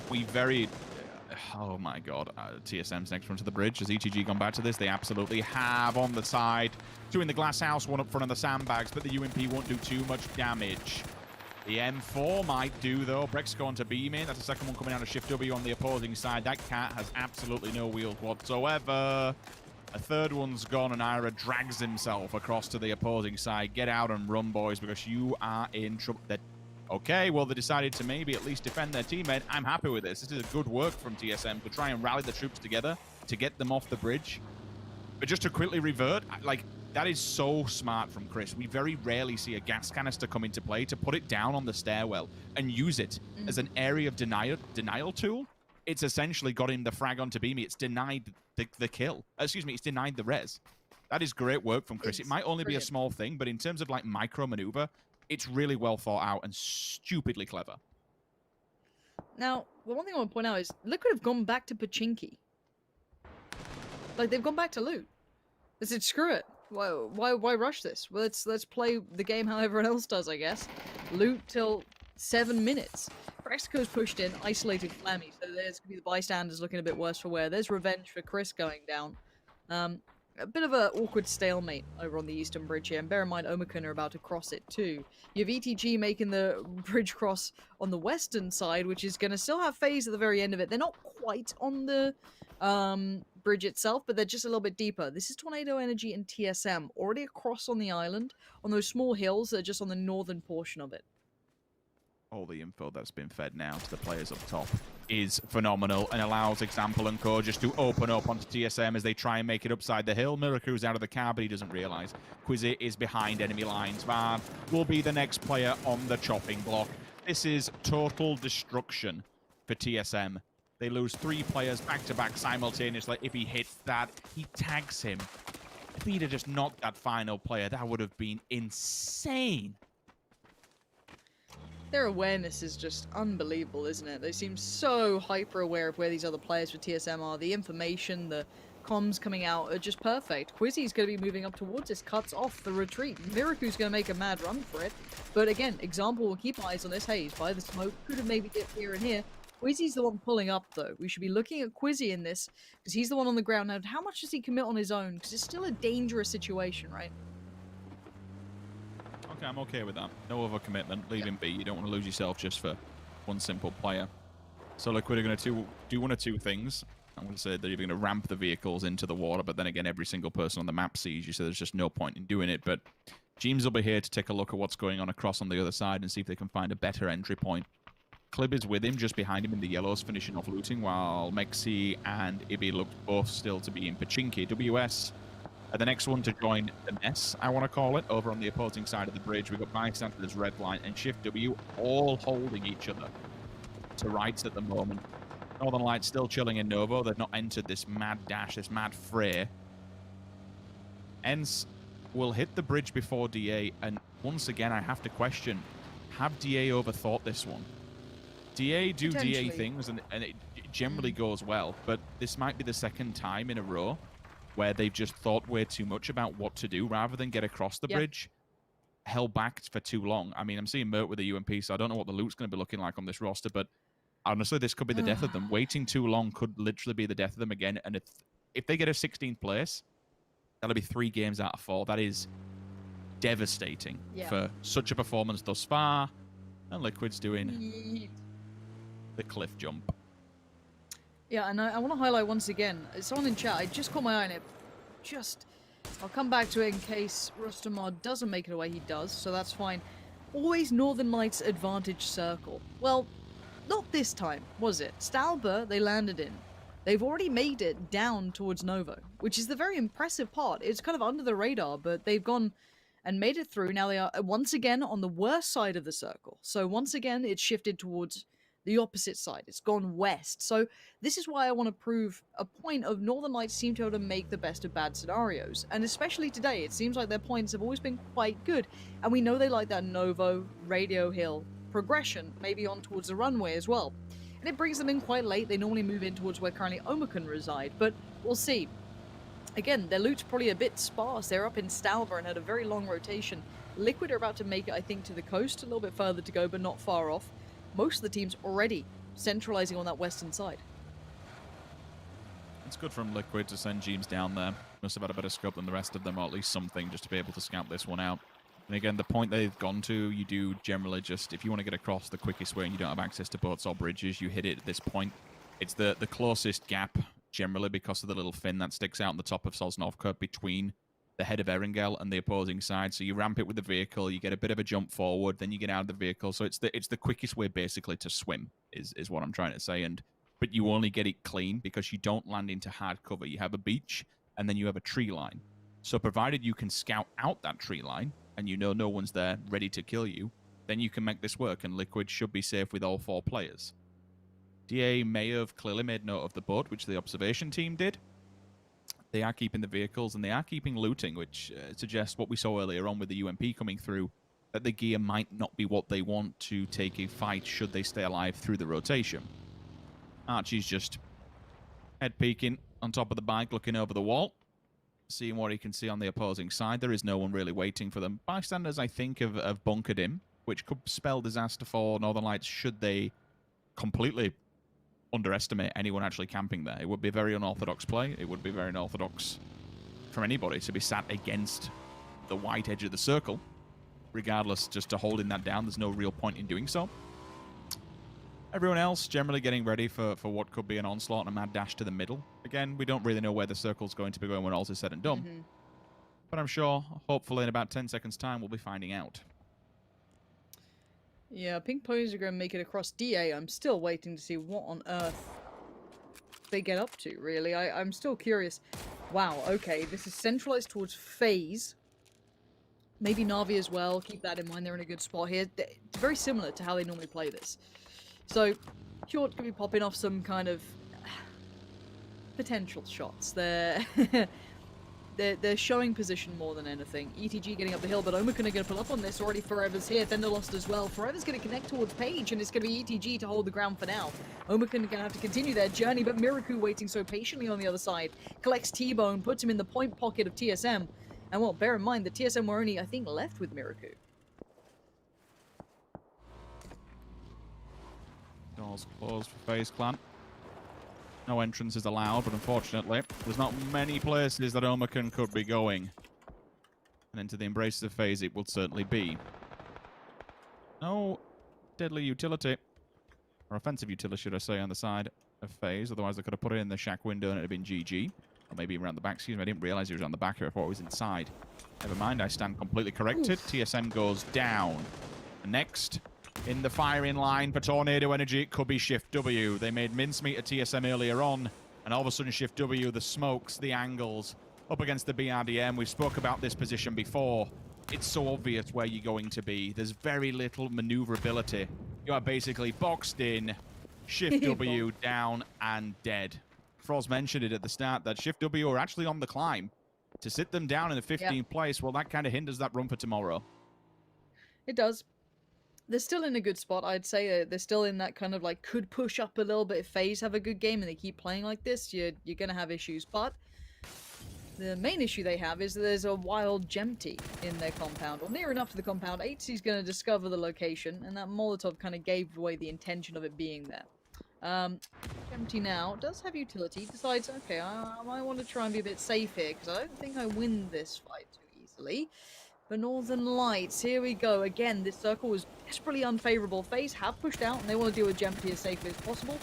We very... oh my God. TSM's next one to the bridge. Has ETG gone back to this? They absolutely have on the side. Two in the glass house, one up front of the sandbags, but the UMP won't do too much damage. The M4 might do, though. Breck's going to beam in. That's the second one coming out of Shift W on the opposing side. That cat has absolutely no wheels whatsoever. A third one's gone, and Ira drags himself across to the opposing side. Get out and run, boys, because you are in trouble. Okay, well, they decided to maybe at least defend their teammate. I'm happy with this. This is good work from TSM to try and rally the troops together to get them off the bridge. But just to quickly revert, like, that is so smart from Chris. We very rarely see a gas canister come into play to put it down on the stairwell and use it as an area of denial tool. It's essentially got him the frag onto Beamy. It's denied the kill. Excuse me, it's denied the res. That is great work from Chris. It might only be a small thing, but in terms of like micro maneuver, it's really well thought out and stupidly clever. Now, the one thing I want to point out is Liquid have gone back to Pachinki. Like, they've gone back to loot. They said, screw it. Why rush this? Well, let's play the game how everyone else does, I guess. Loot till 7 minutes. Mexico's pushed in, isolated Flammy, so there's going to be the bystanders looking a bit worse for wear. There's revenge for Chris going down. A bit of an awkward stalemate over on the eastern bridge here, and bear in mind Omicron are about to cross it too. You have ETG making the bridge cross on the western side, which is going to still have FaZe at the very end of it. They're not quite on the bridge itself, but they're just a little bit deeper. This is Tornado Energy and TSM, already across on the island, on those small hills that are just on the northern portion of it. All the info that's been fed now to the players up top is phenomenal and allows Example and Co just to open up onto TSM as they try and make it upside the hill. Miracu's out of the car, but he doesn't realize Quizzy is behind enemy lines. Van will be the next player on the chopping block. This is total destruction for TSM. They lose 3 players back-to-back simultaneously. If he hits that, he tags him. If he'd have just knocked that final player, that would have been insane. Their awareness is just unbelievable, isn't it? They seem so hyper-aware of where these other players for TSM are. The information, the comms coming out are just perfect. Quizzy's going to be moving up towards this, cuts off the retreat. Miraku's going to make a mad run for it. But again, Example will keep eyes on this haze by the smoke. Could have maybe dipped here and here. Quizzy's the one pulling up, though. We should be looking at Quizzy in this, because he's the one on the ground now. How much does he commit on his own? Because it's still a dangerous situation, right? Okay, I'm okay with that. No overcommitment. Leave him be. You don't want to lose yourself just for one simple player. So Liquid are going to do one of two things. I'm going to say they're either going to ramp the vehicles into the water, but then again, every single person on the map sees you, so there's just no point in doing it. But James will be here to take a look at what's going on across on the other side and see if they can find a better entry point. Clib is with him, just behind him in the yellows, finishing off looting, while Mexi and Ibi look both still to be in Pachinki. WS are the next one to join the mess, I want to call it, over on the opposing side of the bridge. We've got Bystanders, Redline, and Shift W all holding each other to rights at the moment. Northern Lights still chilling in Novo. They've not entered this mad dash, this mad fray. ENCE will hit the bridge before DA, and once again, I have to question, have DA overthought this one? DA do DA things, and it generally goes well, but this might be the second time in a row where they've just thought way too much about what to do rather than get across the bridge. Held back for too long. I mean, I'm seeing Mert with the UMP, so I don't know what the loot's going to be looking like on this roster, but honestly, this could be the death of them. Waiting too long could literally be the death of them again, and if they get a 16th place, that'll be 3 games out of 4. That is devastating for such a performance thus far, and Liquid's doing the cliff jump. Yeah, and I want to highlight once again, someone in chat, I just caught my eye on it, I'll come back to it in case Rustamar doesn't make it away. He does, so that's fine. Always Northern Lights advantage circle. Well, not this time, was it? Stalber, they landed in. They've already made it down towards Novo, which is the very impressive part. It's kind of under the radar, but they've gone and made it through. Now they are once again on the worst side of the circle. So once again, it's shifted towards the opposite side. It's gone west. So this is why I want to prove a point of Northern Lights seem to be able to make the best of bad scenarios. And especially today, it seems like their points have always been quite good. And we know they like that Novo, Radio Hill progression, maybe on towards the runway as well. And it brings them in quite late. They normally move in towards where currently Omicron reside, but we'll see. Again, their loot's probably a bit sparse. They're up in Stalber and had a very long rotation. Liquid are about to make it, I think, to the coast, a little bit further to go, but not far off. Most of the teams already centralizing on that western side. It's good from Liquid to send James down there. Must have had a better scope than the rest of them, or at least something, just to be able to scout this one out. And again, the point they've gone to, you do generally just, if you want to get across the quickest way and you don't have access to boats or bridges, you hit it at this point. It's the closest gap, generally, because of the little fin that sticks out on the top of Sosnovka between the head of Erangel and the opposing side. So you ramp it with the vehicle, you get a bit of a jump forward, then you get out of the vehicle. So it's the quickest way, basically, to swim, is what I'm trying to say. But you only get it clean because you don't land into hard cover. You have a beach, and then you have a tree line. So provided you can scout out that tree line, and you know no one's there ready to kill you, then you can make this work, and Liquid should be safe with all 4 players. DA may have clearly made note of the boat, which the observation team did. They are keeping the vehicles, and they are keeping looting, which suggests what we saw earlier on with the UMP coming through, that the gear might not be what they want to take a fight should they stay alive through the rotation. Archie's just head peeking on top of the bike, looking over the wall, seeing what he can see on the opposing side. There is no one really waiting for them. Bystanders, I think, have bunkered him, which could spell disaster for Northern Lights should they completely underestimate anyone actually camping there. It would be a very unorthodox play. It would be very unorthodox from anybody to be sat against the white edge of the circle. Regardless, just to holding that down, there's no real point in doing so. Everyone else generally getting ready for what could be an onslaught and a mad dash to the middle. Again, we don't really know where the circle's going to be going when all is said and done. But I'm sure, hopefully in about 10 seconds' time, we'll be finding out. Yeah, Pink Ponies are going to make it across DA. I'm still waiting to see what on earth they get up to, really. I'm still curious. Wow, okay, this is centralized towards FaZe. Maybe Na'Vi as well. Keep that in mind. They're in a good spot here. It's very similar to how they normally play this. So, Short could be popping off some kind of potential shots. They're showing position more than anything. ETG getting up the hill, but Omicron are going to pull up on this. Already Forever's here. Thunder lost as well. Forever's going to connect towards Page, and it's going to be ETG to hold the ground for now. Omicron are going to have to continue their journey, but Miraku waiting so patiently on the other side. Collects T-Bone, puts him in the point pocket of TSM. And well, bear in mind that TSM were only, I think, left with Miraku. Doors closed for FaZe Clan. No entrance is allowed, but unfortunately, there's not many places that Omicron could be going. And into the embraces of FaZe it will certainly be. No deadly utility. Or offensive utility, should I say, on the side of FaZe. Otherwise, they could have put it in the shack window and it would have been GG. Or maybe around the back. Excuse me, I didn't realize he was on the back here. I thought he was inside. Never mind, I stand completely corrected. TSM goes down. Next, in the firing line for Tornado Energy, it could be Shift W. They made mincemeat at TSM earlier on, and all of a sudden Shift W, the smokes, the angles, up against the BRDM. We spoke about this position before. It's so obvious where you're going to be. There's very little maneuverability. You are basically boxed in, Shift W down and dead. Froz mentioned it at the start that Shift W are actually on the climb. To sit them down in the 15th place, well, that kind of hinders that run for tomorrow. It does. They're still in a good spot, I'd say. They're still in that kind of like, could push up a little bit if FaZe have a good game and they keep playing like this. You're going to have issues. But the main issue they have is that there's a wild Gemty in their compound, or near enough to the compound. 8C's going to discover the location, and that Molotov kind of gave away the intention of it being there. Gemty now does have utility, decides, okay, I might want to try and be a bit safe here, because I don't think I win this fight too easily. The Northern Lights, here we go. Again, this circle was desperately unfavorable. FaZe have pushed out, and they want to deal with Gemty as safely as possible.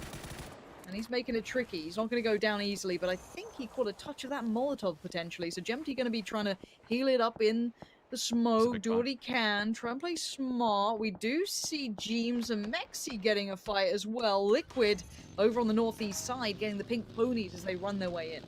And he's making it tricky. He's not going to go down easily, but I think he caught a touch of that Molotov potentially. So Gemty going to be trying to heal it up in the smoke, do what he can, try and play smart. We do see Jeems and Mexi getting a fight as well. Liquid over on the northeast side getting the pink ponies as they run their way in.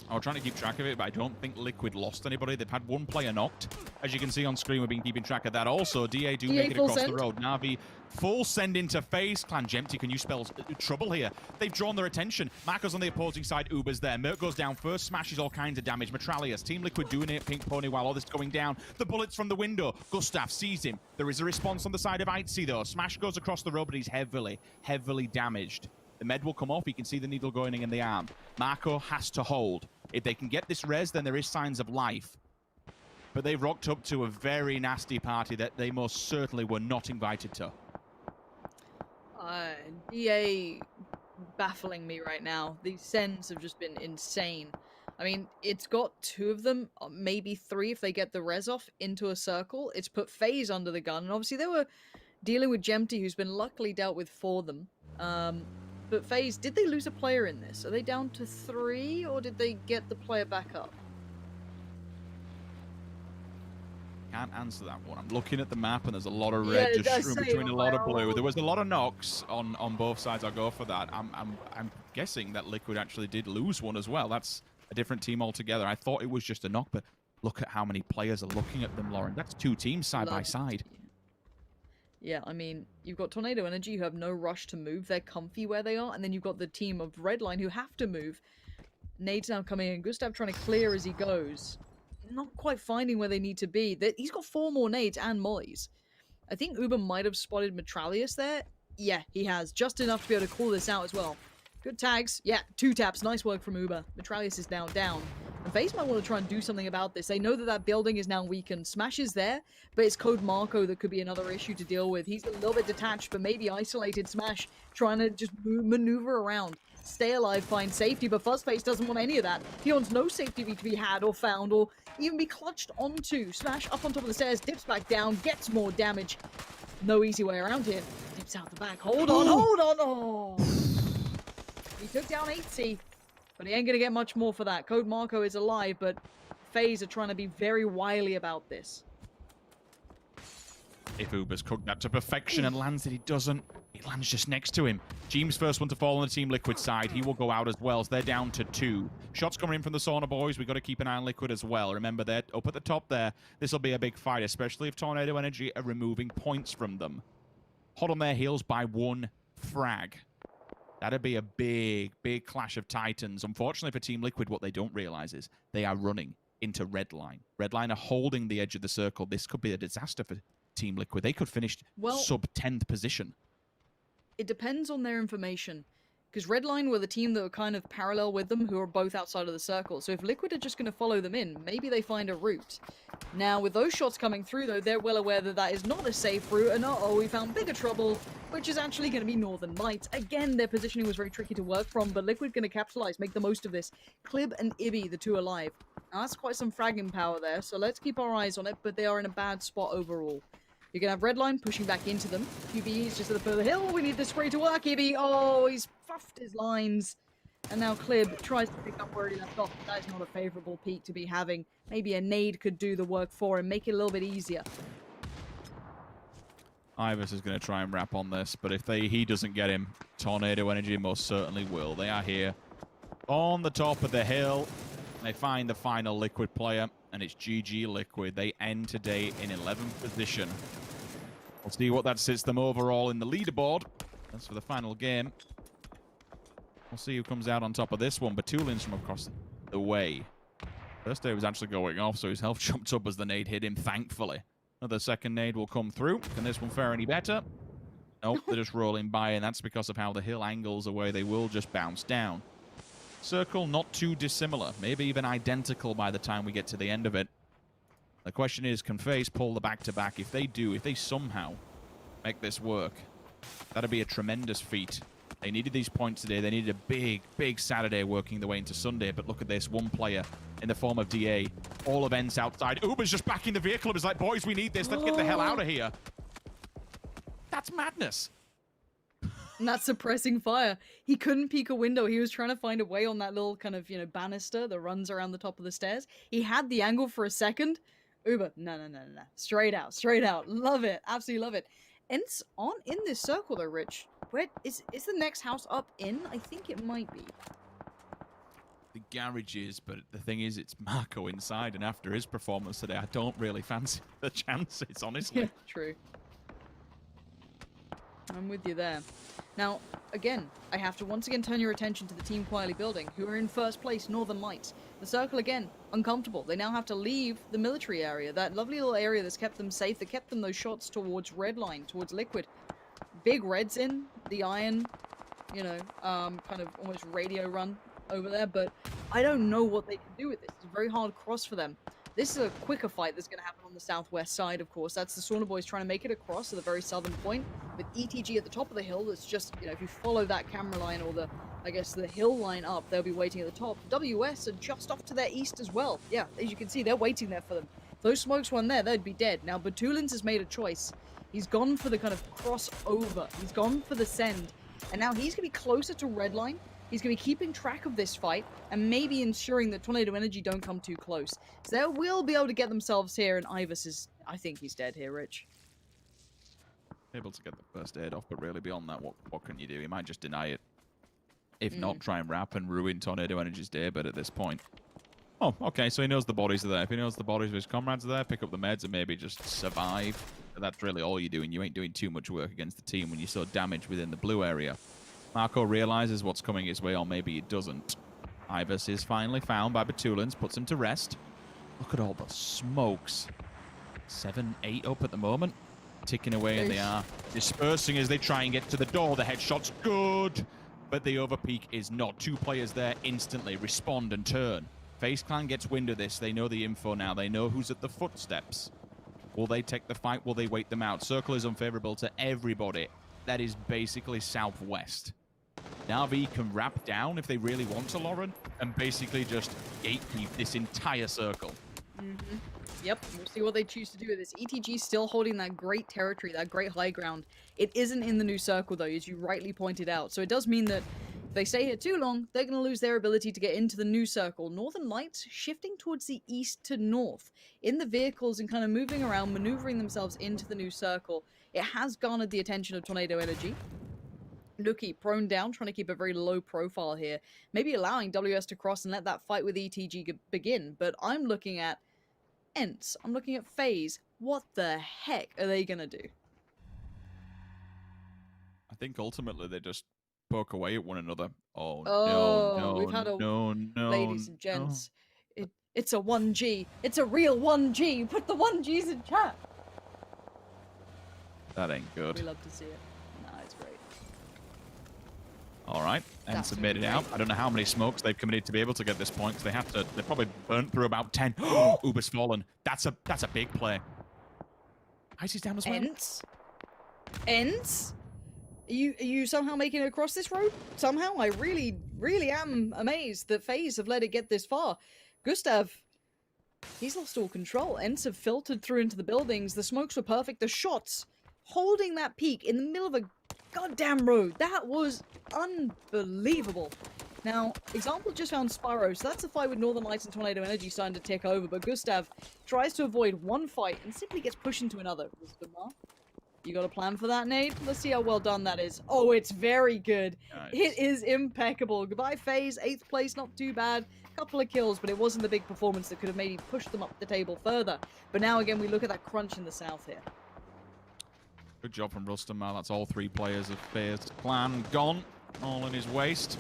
I was trying to keep track of it, but I don't think Liquid lost anybody. They've had one player knocked. As you can see on screen, we've been keeping track of that. Also, DA do make it across the road. Navi, full send into FaZe Clan. Gemty, can you spell trouble here? They've drawn their attention. Marco's on the opposing side. Uber's there. Merc goes down first, smashes all kinds of damage. Metralius, Team Liquid doing it. Pink Pony while all this going down. The bullets from the window. Gustav sees him. There is a response on the side of Itzy, though. Smash goes across the road, but he's heavily damaged. The med will come off. You can see the needle going in the arm. Marco has to hold. If they can get this res, then there is signs of life. But they've rocked up to a very nasty party that they most certainly were not invited to. DA baffling me right now. These sends have just been insane. I mean, it's got 2 of them, maybe 3 if they get the res off into a circle. It's put FaZe under the gun. And obviously they were dealing with Gemty, who's been luckily dealt with for them. But FaZe, did they lose a player in this? Are they down to 3, or did they get the player back up? Can't answer that one. I'm looking at the map, and there's a lot of red just strewn between a lot of blue. There was a lot of knocks on both sides. I'll go for that. I'm guessing that Liquid actually did lose one as well. That's a different team altogether. I thought it was just a knock, but look at how many players are looking at them, Lauren. That's 2 teams side by side. Yeah, I mean, you've got Tornado Energy who have no rush to move. They're comfy where they are. And then you've got the team of Redline who have to move. Nades now coming in. Gustav trying to clear as he goes. Not quite finding where they need to be. He's got 4 more nades and mollies. I think Uber might have spotted Metralius there. Yeah, he has. Just enough to be able to call this out as well. Good tags. Yeah, 2 taps. Nice work from Uber. Metralius is now down. And FaZe might want to try and do something about this. They know that that building is now weakened. Smash is there, but it's Code Marco that could be another issue to deal with. He's a little bit detached, but maybe isolated. Smash trying to just maneuver around. Stay alive, find safety, but Fuzzface doesn't want any of that. He wants no safety to be had or found or even be clutched onto. Smash up on top of the stairs, dips back down, gets more damage. No easy way around here. Dips out the back. Hold on, hold on. Oh. He took down 8C. But he ain't going to get much more for that. Code Marco is alive, but FaZe are trying to be very wily about this. If Uber's cooked that to perfection and lands it, he doesn't. He lands just next to him. Jeems first one to fall on the Team Liquid side. He will go out as well, so they're down to 2. Shots coming in from the Sauna boys. We've got to keep an eye on Liquid as well. Remember, they're up at the top there. This will be a big fight, especially if Tornado Energy are removing points from them. Hot on their heels by 1 frag. That'd be a big, big clash of titans. Unfortunately for Team Liquid, what they don't realize is they are running into Redline. Redline are holding the edge of the circle. This could be a disaster for Team Liquid. They could finish sub-10th position. It depends on their information. Because Redline were the team that were kind of parallel with them, who are both outside of the circle. So if Liquid are just going to follow them in, maybe they find a route. Now, with those shots coming through, though, they're well aware that that is not a safe route, and uh-oh, we found bigger trouble, which is actually going to be Northern Lights. Again, their positioning was very tricky to work from, but Liquid going to capitalize, make the most of this. Clib and Ibby, the two alive. Now, that's quite some fragging power there, so let's keep our eyes on it, but they are in a bad spot overall. You're going to have Redline pushing back into them. QB is just at the foot of the hill. We need the spray to work, Ibby. Oh, he's puffed his lines. And now Clib tries to pick up where he left off. That is not a favorable peak to be having. Maybe a nade could do the work for him, make it a little bit easier. Ivers is going to try and wrap on this, but if he doesn't get him, Tornado Energy most certainly will. They are here on the top of the hill. They find the final Liquid player, and it's GG Liquid. They end today in 11th position. We'll see what that sits them overall in the leaderboard. That's for the final game. We'll see who comes out on top of this one. Batulin's from across the way. First aid was actually going off, so his health jumped up as the nade hit him, thankfully. Another second nade will come through. Can this one fare any better? Nope, they're just rolling by, and that's because of how the hill angles away. They will just bounce down. Circle not too dissimilar, maybe even identical by the time we get to the end of it. The question is, can FaZe pull the back-to-back? If they do, if they somehow make this work, that'd be a tremendous feat. They needed these points today. They needed a big, big Saturday working their way into Sunday. But look at this, one player in the form of DA. All events outside. Uber's just back in the vehicle. It was like, boys, we need this. Let's get the hell out of here. That's madness. And that's suppressing fire. He couldn't peek a window. He was trying to find a way on that little kind of, banister that runs around the top of the stairs. He had the angle for a second. Uber, no. Straight out. Love it. Absolutely love it. And it's in this circle though, Rich. Where is the next house up in? I think it might be. The garage is, but the thing is, it's Marco inside, and after his performance today, I don't really fancy the chances, honestly. Yeah, true. I'm with you there. Now, again, I have to once again turn your attention to the team quietly building, who are in first place, Northern Lights. The circle, again, uncomfortable. They now have to leave the military area, that lovely little area that's kept them safe, that kept them those shots towards Redline, towards Liquid. Big Reds in, the Iron, kind of almost radio run over there, but I don't know what they can do with this. It's a very hard cross for them. This is a quicker fight that's going to happen on the southwest side, of course. That's the Sauna Boys trying to make it across to the very southern point, with ETG at the top of the hill. That's just, if you follow that camera line or the hill line up, they'll be waiting at the top. WS are just off to their east as well. Yeah, as you can see, they're waiting there for them. If those smokes weren't there, they'd be dead. Now, Batulins has made a choice. He's gone for the kind of crossover. He's gone for the send. And now he's going to be closer to Redline. He's going to be keeping track of this fight and maybe ensuring that Tornado Energy don't come too close. So they will be able to get themselves here, and Ivers is... I think he's dead here, Rich. Able to get the first aid off, but really beyond that, what can you do? He might just deny it. If not, try and wrap and ruin Tornado Energy's day, but at this point... Oh, okay, so he knows the bodies are there. If he knows the bodies of his comrades are there, pick up the meds and maybe just survive. But that's really all you're doing. You ain't doing too much work against the team when you're so damaged within the blue area. Marco realizes what's coming his way, or maybe it doesn't. Ivers is finally found by Batulins, puts him to rest. Look at all the smokes. 7, 8 up at the moment. Ticking away, and they are dispersing as they try and get to the door. The headshot's good, but the overpeak is not. 2 players there instantly respond and turn. FaZe Clan gets wind of this. They know the info now. They know who's at the footsteps. Will they take the fight? Will they wait them out? Circle is unfavorable to everybody. That is basically southwest. Na'Vi can wrap down if they really want to, Lauren, and basically just gatekeep this entire circle. Yep, we'll see what they choose to do with this. ETG still holding that great territory, that great high ground. It isn't in the new circle, though, as you rightly pointed out. So it does mean that if they stay here too long, they're going to lose their ability to get into the new circle. Northern Lights shifting towards the east to north in the vehicles and kind of moving around, maneuvering themselves into the new circle. It has garnered the attention of Tornado Energy. Nuki prone down, trying to keep a very low profile here. Maybe allowing WS to cross and let that fight with ETG begin. But I'm looking at ENCE. I'm looking at FaZe. What the heck are they going to do? I think ultimately they just poke away at one another. Oh, Oh, no, we've had a no, ladies and gents. It's a 1G. It's a real 1G. Put the 1Gs in chat. That ain't good. We love to see it. Nah, it's great. All right, and That's submit it out. great. I don't know how many smokes they've committed to be able to get this point. 'Cause they have to. They probably burnt through about 10. Uber's fallen. That's a big play. Ice is down as well. Ents? Are you somehow making it across this road? Somehow? I really, really am amazed that FaZe have let it get this far. Gustav, he's lost all control. Ents have filtered through into the buildings. The smokes were perfect. The shots holding that peak in the middle of a goddamn road. That was unbelievable. Now, Example just found Spyro, so that's a fight with Northern Lights and Tornado Energy starting to tick over, but Gustav tries to avoid one fight and simply gets pushed into another. You got a plan for that, Nate? Let's see how well done that is. Oh, it's very good. Nice. It is impeccable. Goodbye, FaZe. 8th place, not too bad. Couple of kills, but it wasn't the big performance that could have maybe pushed them up the table further. But now again, we look at that crunch in the south here. Good job from Rustamar. That's all 3 players of FaZe. Plan gone. All in his waist.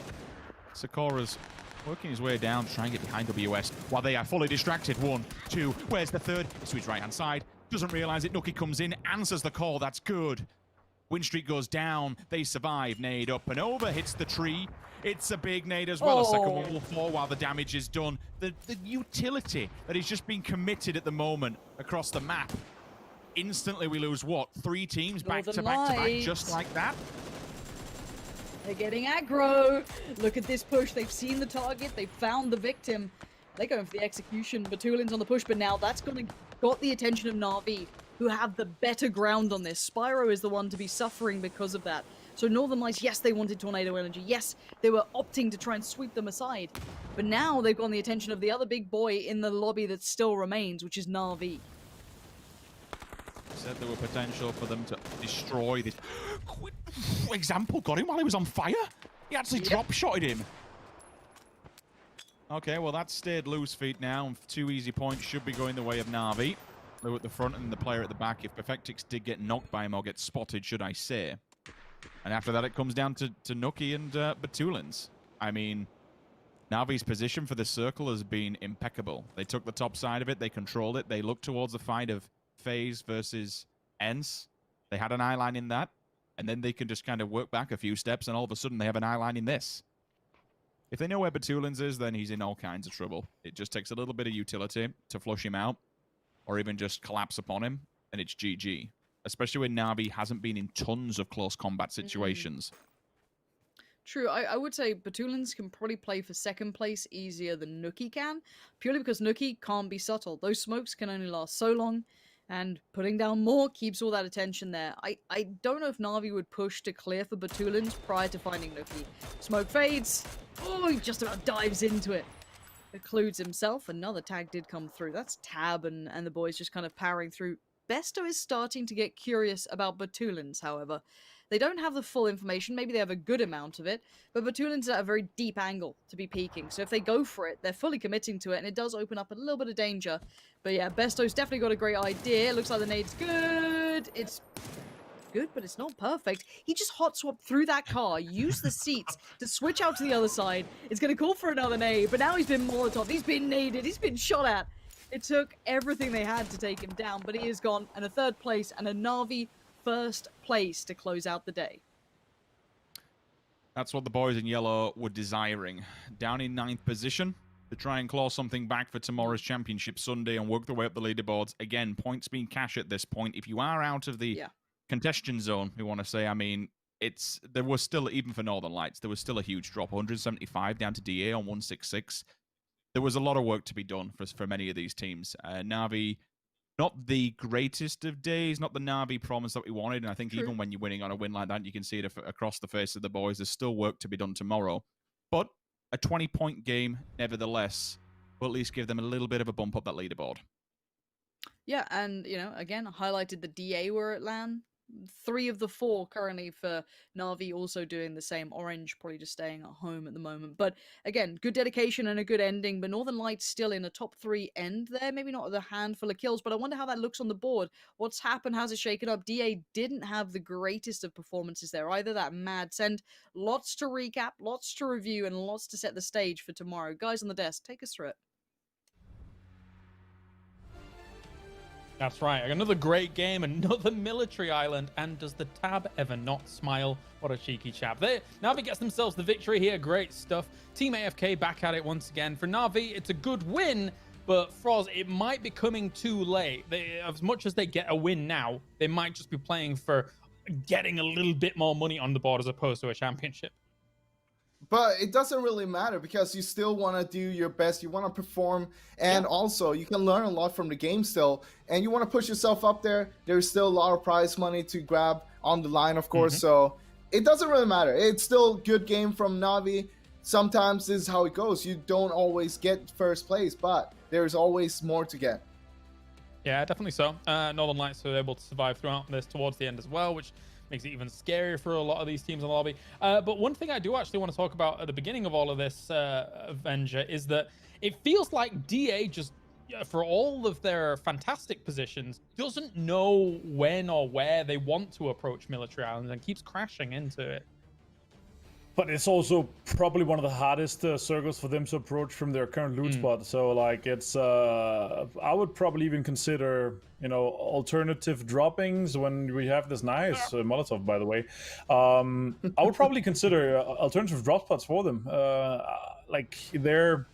Sakura's working his way down to try and get behind WS while they are fully distracted. 1, 2. Where's the third? It's to his right-hand side. Doesn't realize it. Nuki comes in, answers the call. That's good. Win streak goes down. They survive. Nade up and over. Hits the tree. It's a big nade as well. A second one will fall while the damage is done. The utility that is just being committed at the moment across the map. Instantly we lose, what, 3 teams back to back to back just like that? They're getting aggro. Look at this push. They've seen the target. They've found the victim. They're going for the execution. Batulin's on the push, but now that's got the attention of Na'Vi, who have the better ground on this. Spyro is the one to be suffering because of that. So Northern Lights, yes, they wanted Tornado Energy. Yes, they were opting to try and sweep them aside. But now they've got the attention of the other big boy in the lobby that still remains, which is Na'Vi. Said there were potential for them to destroy this. Example got him while he was on fire. He actually drop-shotted him. Okay, well that's stayed loose feet now. 2 easy points should be going the way of Na'Vi. Lou at the front and the player at the back. If Perfectix did get knocked by him or get spotted, should I say. And after that, it comes down to Nuki and Batulins. I mean, Na'Vi's position for the circle has been impeccable. They took the top side of it. They controlled it. They looked towards the fight of FaZe versus ENCE. They had an eye line in that. And then they can just kind of work back a few steps, and all of a sudden they have an eye line in this. If they know where Batulins is, then he's in all kinds of trouble. It just takes a little bit of utility to flush him out, or even just collapse upon him, and it's GG. Especially when Na'Vi hasn't been in tons of close combat situations. True, I would say Batulins can probably play for 2nd place easier than Nuki can, purely because Nuki can't be subtle. Those smokes can only last so long, and putting down more keeps all that attention there. I don't know if Na'Vi would push to clear for Batulins prior to finding Nuki. Smoke fades. Oh, he just about dives into it. Occludes himself. Another tag did come through. That's Tab and the boys just kind of powering through. Besto is starting to get curious about Batulins, however. They don't have the full information. Maybe they have a good amount of it. But Batulins are at a very deep angle to be peeking. So if they go for it, they're fully committing to it. And it does open up a little bit of danger. But yeah, Besto's definitely got a great idea. It looks like the nade's good. It's good, but it's not perfect. He just hot swapped through that car, used the seats to switch out to the other side. It's going to call for another nade. But now he's been Molotov. He's been naded. He's been shot at. It took everything they had to take him down. But he is gone. And a 3rd place and a Na'Vi 1st place to close out the day. That's what the boys in yellow were desiring. Down in 9th position to try and claw something back for tomorrow's championship Sunday and work their way up the leaderboards. Again, points being cash at this point. If you are out of the contention zone, we want to say, I mean, there was still, even for Northern Lights, there was still a huge drop. 175 down to DA on 166. There was a lot of work to be done for many of these teams. Na'Vi, not the greatest of days, not the Na'Vi promise that we wanted. And I think even when you're winning on a win like that, you can see it across the face of the boys. There's still work to be done tomorrow. But a 20-point game, nevertheless, will at least give them a little bit of a bump up that leaderboard. Yeah, and, you know, again, highlighted the DA were at LAN 3 of the 4 currently for Na'Vi also doing the same. Orange probably just staying at home at the moment. But again, good dedication and a good ending. But Northern Lights still in a top 3 end there. Maybe not with a handful of kills, but I wonder how that looks on the board. What's happened? How's it shaken up? DA didn't have the greatest of performances there either. That mad send. Lots to recap, lots to review, and lots to set the stage for tomorrow. Guys on the desk, take us through it. That's right. Another great game, another military island. And does the tab ever not smile? What a cheeky chap. Na'Vi gets themselves the victory here. Great stuff. Team AFK back at it once again. For Na'Vi, it's a good win, but Froz, it might be coming too late. As much as they get a win now, they might just be playing for getting a little bit more money on the board as opposed to a championship. But it doesn't really matter because you still want to do your best. You want to perform. And also, you can learn a lot from the game still. And you want to push yourself up there. There's still a lot of prize money to grab on the line, of course. So it doesn't really matter. It's still a good game from Na'Vi. Sometimes this is how it goes. You don't always get first place, but there's always more to get. Yeah, definitely so. Northern Lights were able to survive throughout this towards the end as well, which makes it even scarier for a lot of these teams in the lobby. But one thing I do actually want to talk about at the beginning of all of this, Avenger, is that it feels like DA just, for all of their fantastic positions, doesn't know when or where they want to approach Military Islands and keeps crashing into it. But it's also probably one of the hardest circles for them to approach from their current loot spot. So like it's, I would probably even consider, you know, alternative droppings when we have this nice Molotov, by the way. I would probably consider alternative drop spots for them. Like they're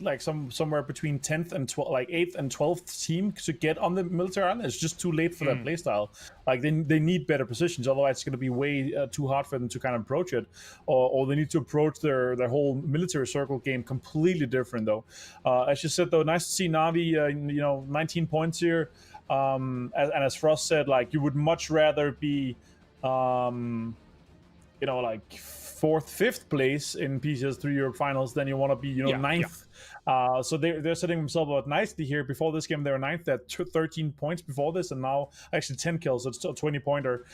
like somewhere between 10th and 12th, like 8th and 12th team to get on the military island. It's just too late for their playstyle. Like they need better positions, otherwise it's going to be way too hard for them to kind of approach it, or they need to approach their whole military circle game completely different though. As you said though, nice to see Na'Vi, you know, 19 points here. And as Frost said, like you would much rather be, you know, like 4th, 5th place in PCS3 Europe finals, then you want to be, you know, 9th. So they're setting themselves up nicely here. Before this game, they were 9th at 13 points before this, and now actually 10 kills, so it's still a 20-pointer.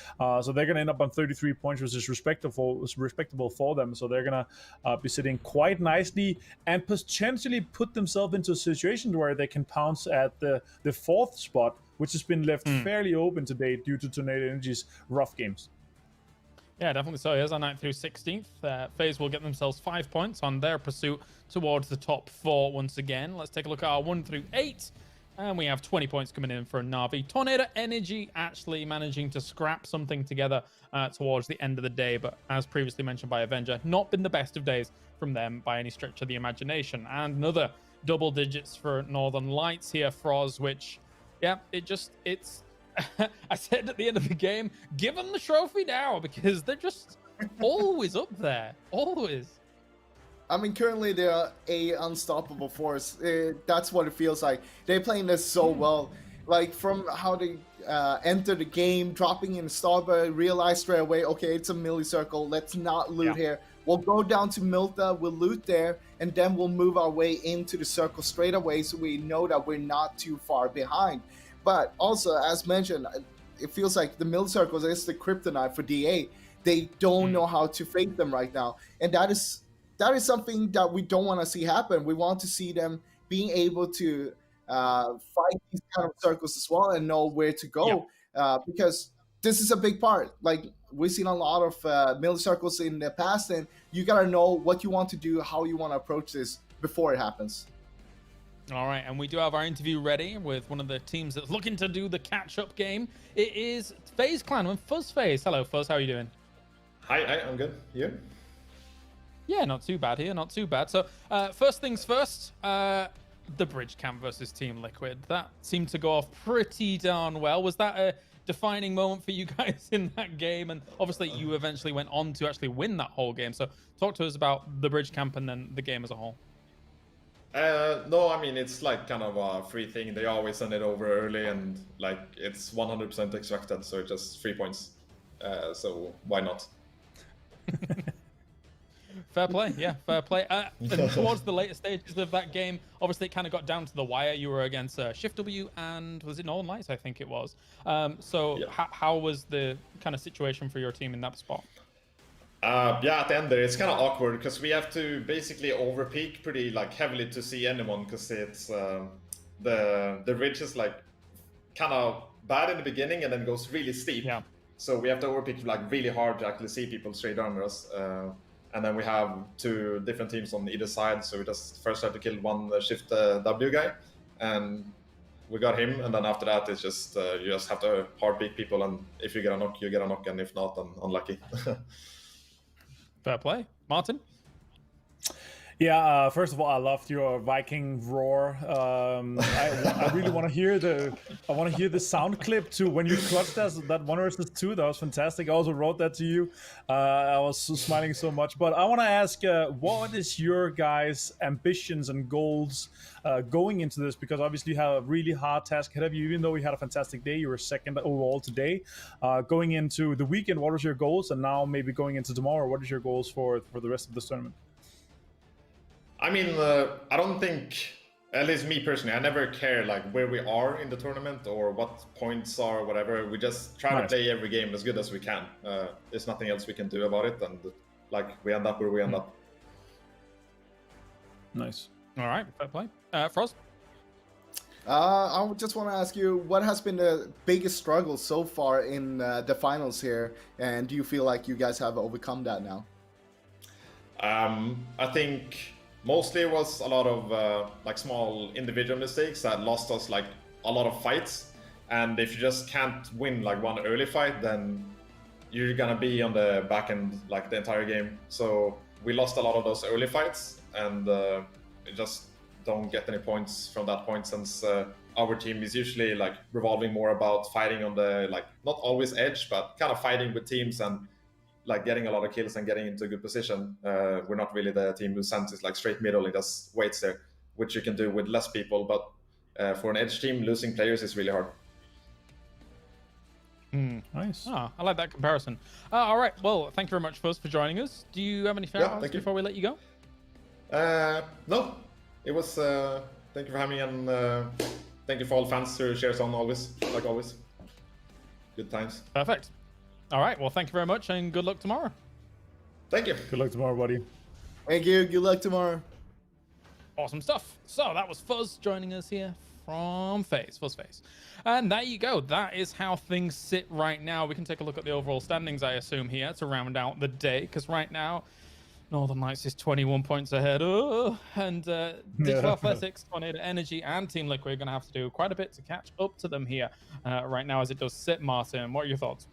So they're going to end up on 33 points, which is respectable for them. So they're going to be sitting quite nicely and potentially put themselves into a situation where they can pounce at the 4th spot, which has been left fairly open today due to Tornado Energy's rough games. Yeah, definitely so. Here's our 9th through 16th. FaZe will get themselves 5 points on their pursuit towards the top 4 once again. Let's take a look at our 1 through 8. And we have 20 points coming in for Na'Vi. Tornado Energy actually managing to scrap something together towards the end of the day. But as previously mentioned by Avenger, not been the best of days from them by any stretch of the imagination. And another double digits for Northern Lights here, Froz, which, yeah, it's... I said at the end of the game, give them the trophy now, because they're just always up there. Always. I mean, currently they're a unstoppable force. That's what it feels like. They're playing this so well. Like, from how they enter the game, dropping in Starboard, realize straight away, okay, it's a melee circle. Let's not loot here. We'll go down to Milta, we'll loot there, and then we'll move our way into the circle straight away so we know that we're not too far behind. But also, as mentioned, it feels like the middle circles is the kryptonite for DA. They don't know how to fake them right now. And that is something that we don't want to see happen. We want to see them being able to fight these kind of circles as well and know where to go. Because this is a big part. Like, we've seen a lot of middle circles in the past, and you got to know what you want to do, how you want to approach this before it happens. All right, and we do have our interview ready with one of the teams that's looking to do the catch-up game. It is FaZe Clan and FuzzFace. Hello, Fuzz. How are you doing? Hi, I'm good. You? Yeah, not too bad here. Not too bad. So, first things first, the Bridge Camp versus Team Liquid. That seemed to go off pretty darn well. Was that a defining moment for you guys in that game? And obviously, you eventually went on to actually win that whole game. So, talk to us about the Bridge Camp and then the game as a whole. No, I mean, it's like kind of a free thing. They always send it over early, and like it's 100% expected, so it's just 3 points. So why not? Fair play, yeah, fair play. And towards the later stages of that game, obviously it kind of got down to the wire. You were against Shift W and was it Northern Lights? I think it was. How was the kind of situation for your team in that spot? Yeah, at the end there, it's kind of awkward because we have to basically overpeak pretty like heavily to see anyone because it's the ridge is like kind of bad in the beginning and then goes really steep. Yeah. So we have to overpeak like really hard to actually see people straight under us. And then we have 2 different teams on either side. So we just first had to kill one Shift W guy, and we got him. And then after that, it's just you just have to hard peek people, and if you get a knock, you get a knock, and if not, then unlucky. Fair play, Martin. Yeah, first of all, I loved your Viking roar. I really want to hear the sound clip too when you clutched that 1 versus 2. That was fantastic. I also wrote that to you. I was smiling so much. But I want to ask, what is your guys' ambitions and goals going into this? Because obviously you have a really hard task ahead of you. Even though we had a fantastic day, you were second overall today. Going into the weekend, what was your goals? And now maybe going into tomorrow, what is your goals for the rest of this tournament? I mean, I don't think, at least me personally, I never care like where we are in the tournament or what points are or whatever. We just try to play every game as good as we can. There's nothing else we can do about it, and like we end up where we end up. Nice. All right, fair play. Frost? I just want to ask you, what has been the biggest struggle so far in the finals here, and do you feel like you guys have overcome that now? I think mostly it was a lot of like small individual mistakes that lost us like a lot of fights. And if you just can't win like one early fight, then you're gonna be on the back end like the entire game. So we lost a lot of those early fights, and just don't get any points from that point, since our team is usually like revolving more about fighting on the like not always edge, but kind of fighting with teams and like getting a lot of kills and getting into a good position. We're not really the team who sends it like straight middle and just waits there, which you can do with less people. But for an edge team, losing players is really hard. Nice. I like that comparison. All right. Well, thank you very much, Fuzz, for joining us. Do you have any shout-outs before we let you go? No. It was. Thank you for having me, and thank you for all the fans who shares on always, like always. Good times. Perfect. All right. Well, thank you very much, and good luck tomorrow. Thank you. Good luck tomorrow, buddy. Thank you. Good luck tomorrow. Awesome stuff. So that was Fuzz joining us here from FaZe. And there you go. That is how things sit right now. We can take a look at the overall standings, I assume, here to round out the day, because right now Northern Lights is 21 points ahead. And Digital Athletics, Tornado Energy, and Team Liquid are going to have to do quite a bit to catch up to them here right now as it does sit. Martin, what are your thoughts?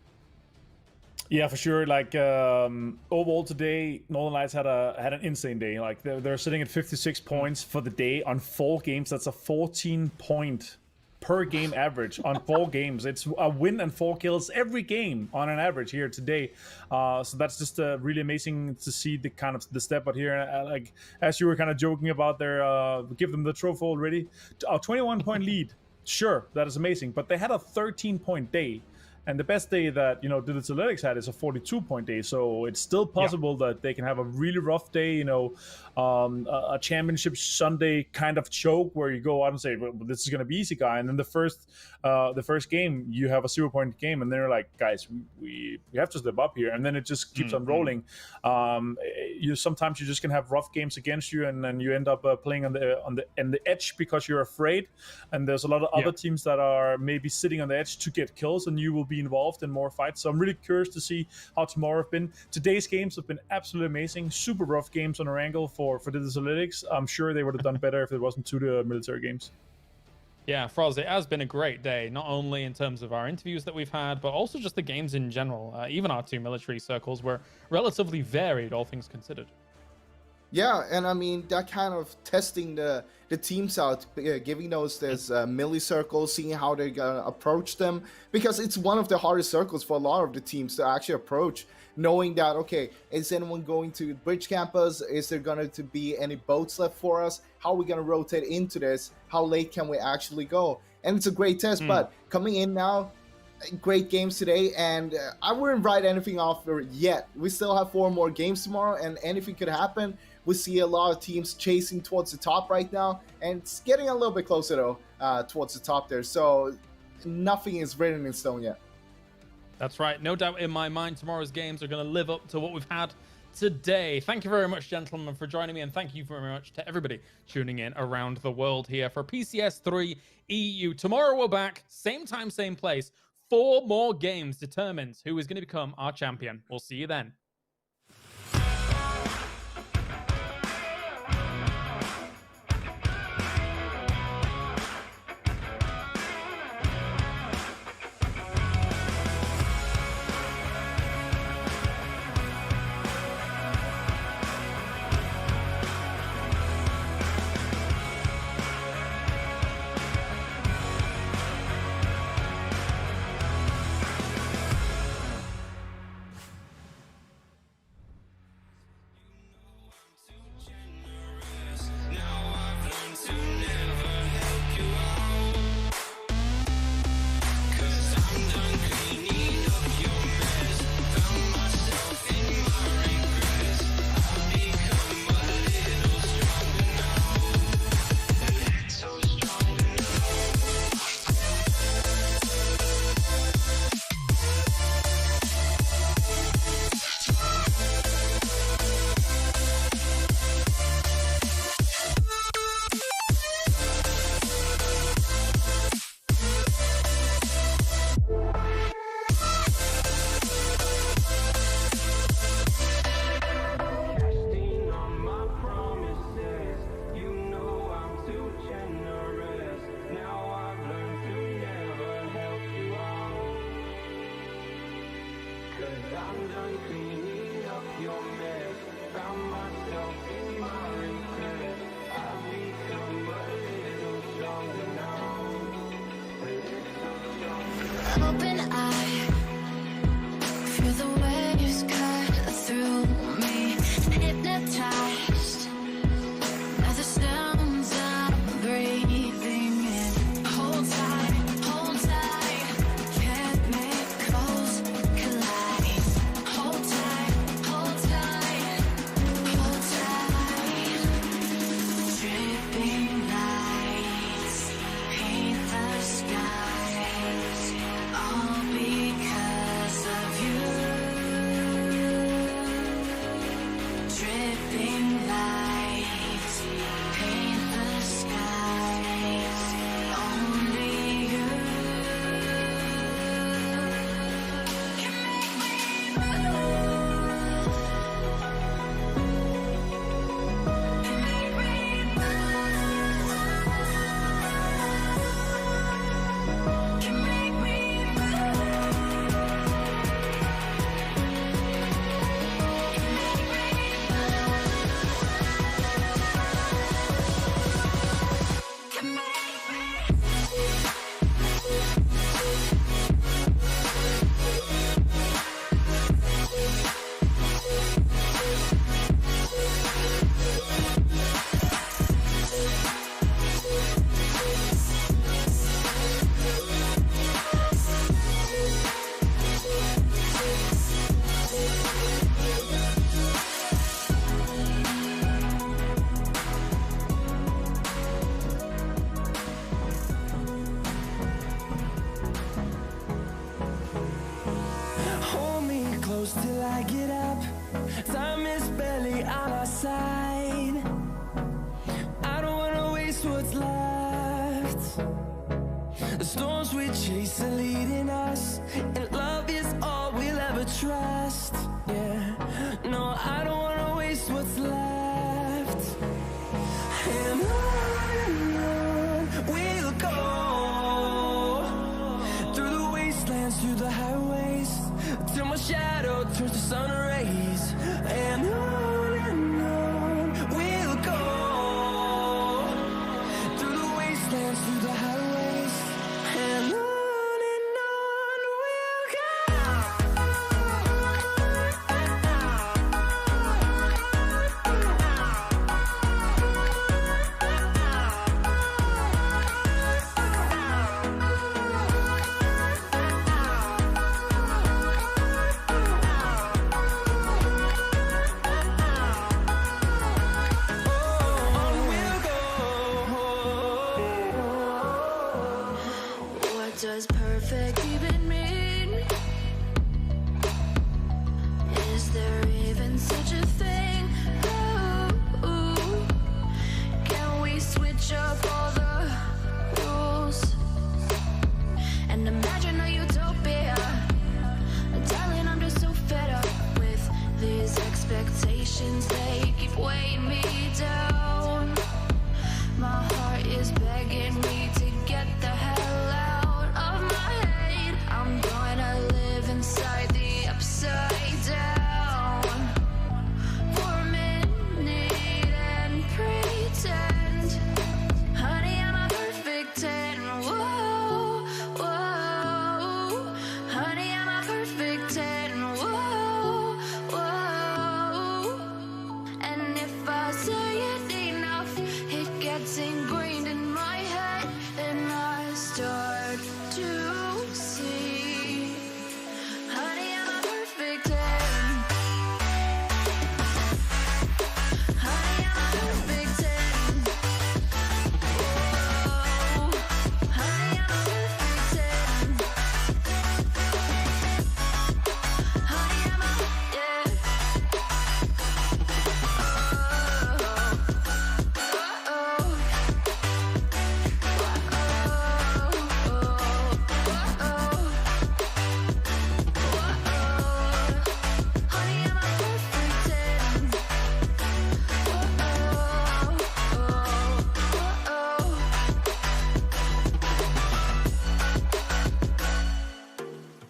Yeah, for sure. Like overall today, Northern Lights had an insane day. Like they're sitting at 56 points for the day on 4 games. That's a 14 point per game average on 4 games. It's a win and 4 kills every game on an average here today. So that's just really amazing to see the kind of the step out here. Like as you were kind of joking about their give them the trophy already. A 21 point lead. Sure, that is amazing. But they had a 13 point day. And the best day that, Digital Athletics had is a 42-point day. So it's still possible that they can have a really rough day, a championship Sunday kind of choke where you go out and say, well, this is going to be easy, guy. And then the first game, you have a 0-point game. And they're like, guys, we have to step up here. And then it just keeps on rolling. Sometimes you just can have rough games against you. And then you end up playing on the edge because you're afraid. And there's a lot of other teams that are maybe sitting on the edge to get kills. And you will be involved in more fights. So I'm really curious to see how tomorrow have been. Today's games have been absolutely amazing. Super rough games on Erangel for Digital Athletics. I'm sure they would have done better if it wasn't 2 military games. Yeah, Froz, it has been a great day, not only in terms of our interviews that we've had, but also just the games in general. Even our 2 military circles were relatively varied, all things considered. Yeah, and I mean, that kind of testing the teams out, giving those milli circles, seeing how they're going to approach them, because it's one of the hardest circles for a lot of the teams to actually approach, knowing that, okay, is anyone going to bridge campus? Is there going to be any boats left for us? How are we going to rotate into this? How late can we actually go? And it's a great test, but coming in now, great games today, and I wouldn't write anything off yet. We still have 4 more games tomorrow, and anything could happen. We see a lot of teams chasing towards the top right now, and it's getting a little bit closer though towards the top there. So nothing is written in stone yet. That's right. No doubt in my mind, tomorrow's games are going to live up to what we've had today. Thank you very much, gentlemen, for joining me, and thank you very much to everybody tuning in around the world here for PCS3 EU. Tomorrow we're back, same time, same place. 4 more games determines who is going to become our champion. We'll see you then. Open eye, feel the waves cut through me. Hypnotized by the sounds I'm breathing in. Hold tight, chemicals collide. Hold tight, hold tight, hold tight. Dripping lights paint the skies, all because of you. Dripping lights paint the skies, only you can make me move. Can make me move. Can make me Hold me close till I get up. Time is barely on our side. I don't wanna waste what's left. The storms we chase are leading us, and love is all we'll ever trust. Yeah, no, I don't wanna waste what's left. And on we'll go, through the wastelands, through the highways, till my shadow turns to sun rays. And on we'll go, through the wastelands, through the highways, and on we'll go. perfect even mean? Is there even such a thing? Ooh, can we switch up all the rules and imagine a utopia? Darling, I'm just so fed up with these expectations. They keep weighing me down. My heart is begging me to get the hell out of my head. I'm gonna live inside the upside down for a minute and pretend, honey, I'm a perfect 10. Whoa, whoa, honey, I'm a perfect 10. Whoa, whoa, and if I say it enough, it gets ingrained in my head, and I start to see, honey, I'm a perfect 10. Honey, I'm a perfect 10. Whoa, honey, I'm a perfect 10. Honey, I'm a, yeah.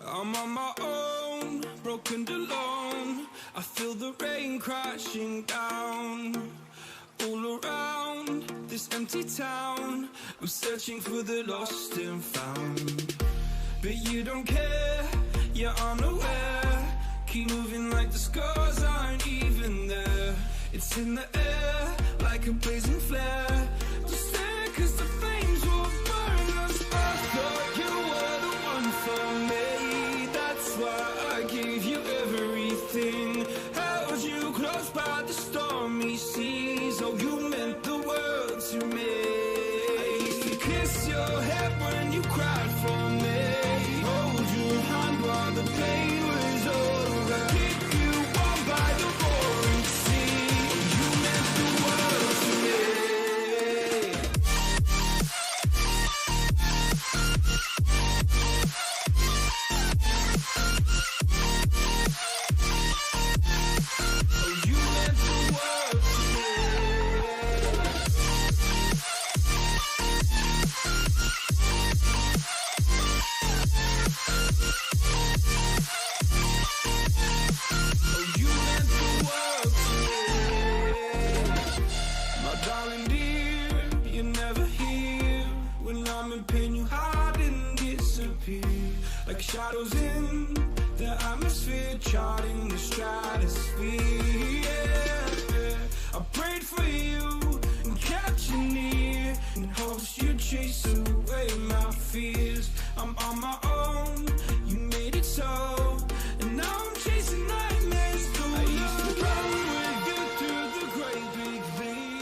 I'm on my own, broken alone. I feel the rain crashing down all around this empty town. I'm searching for the lost and found, but you don't care, you're unaware. Keep moving like the scars aren't even there. It's in the air like a blazing flare. Just stare 'cause the flames will burn us. I thought you were the one for me. That's why I gave you everything. Held you close by the stormy seas. Oh, you meant the world to me. I used to kiss your head when you cried for me. Hold your hand while the pain was over. Keep you warm by the roaring sea. You meant the world to me. Like shadows in the atmosphere, charting the stratosphere. Yeah. I prayed for you and kept you near in hopes you'd chase away my fears. I'm on my own,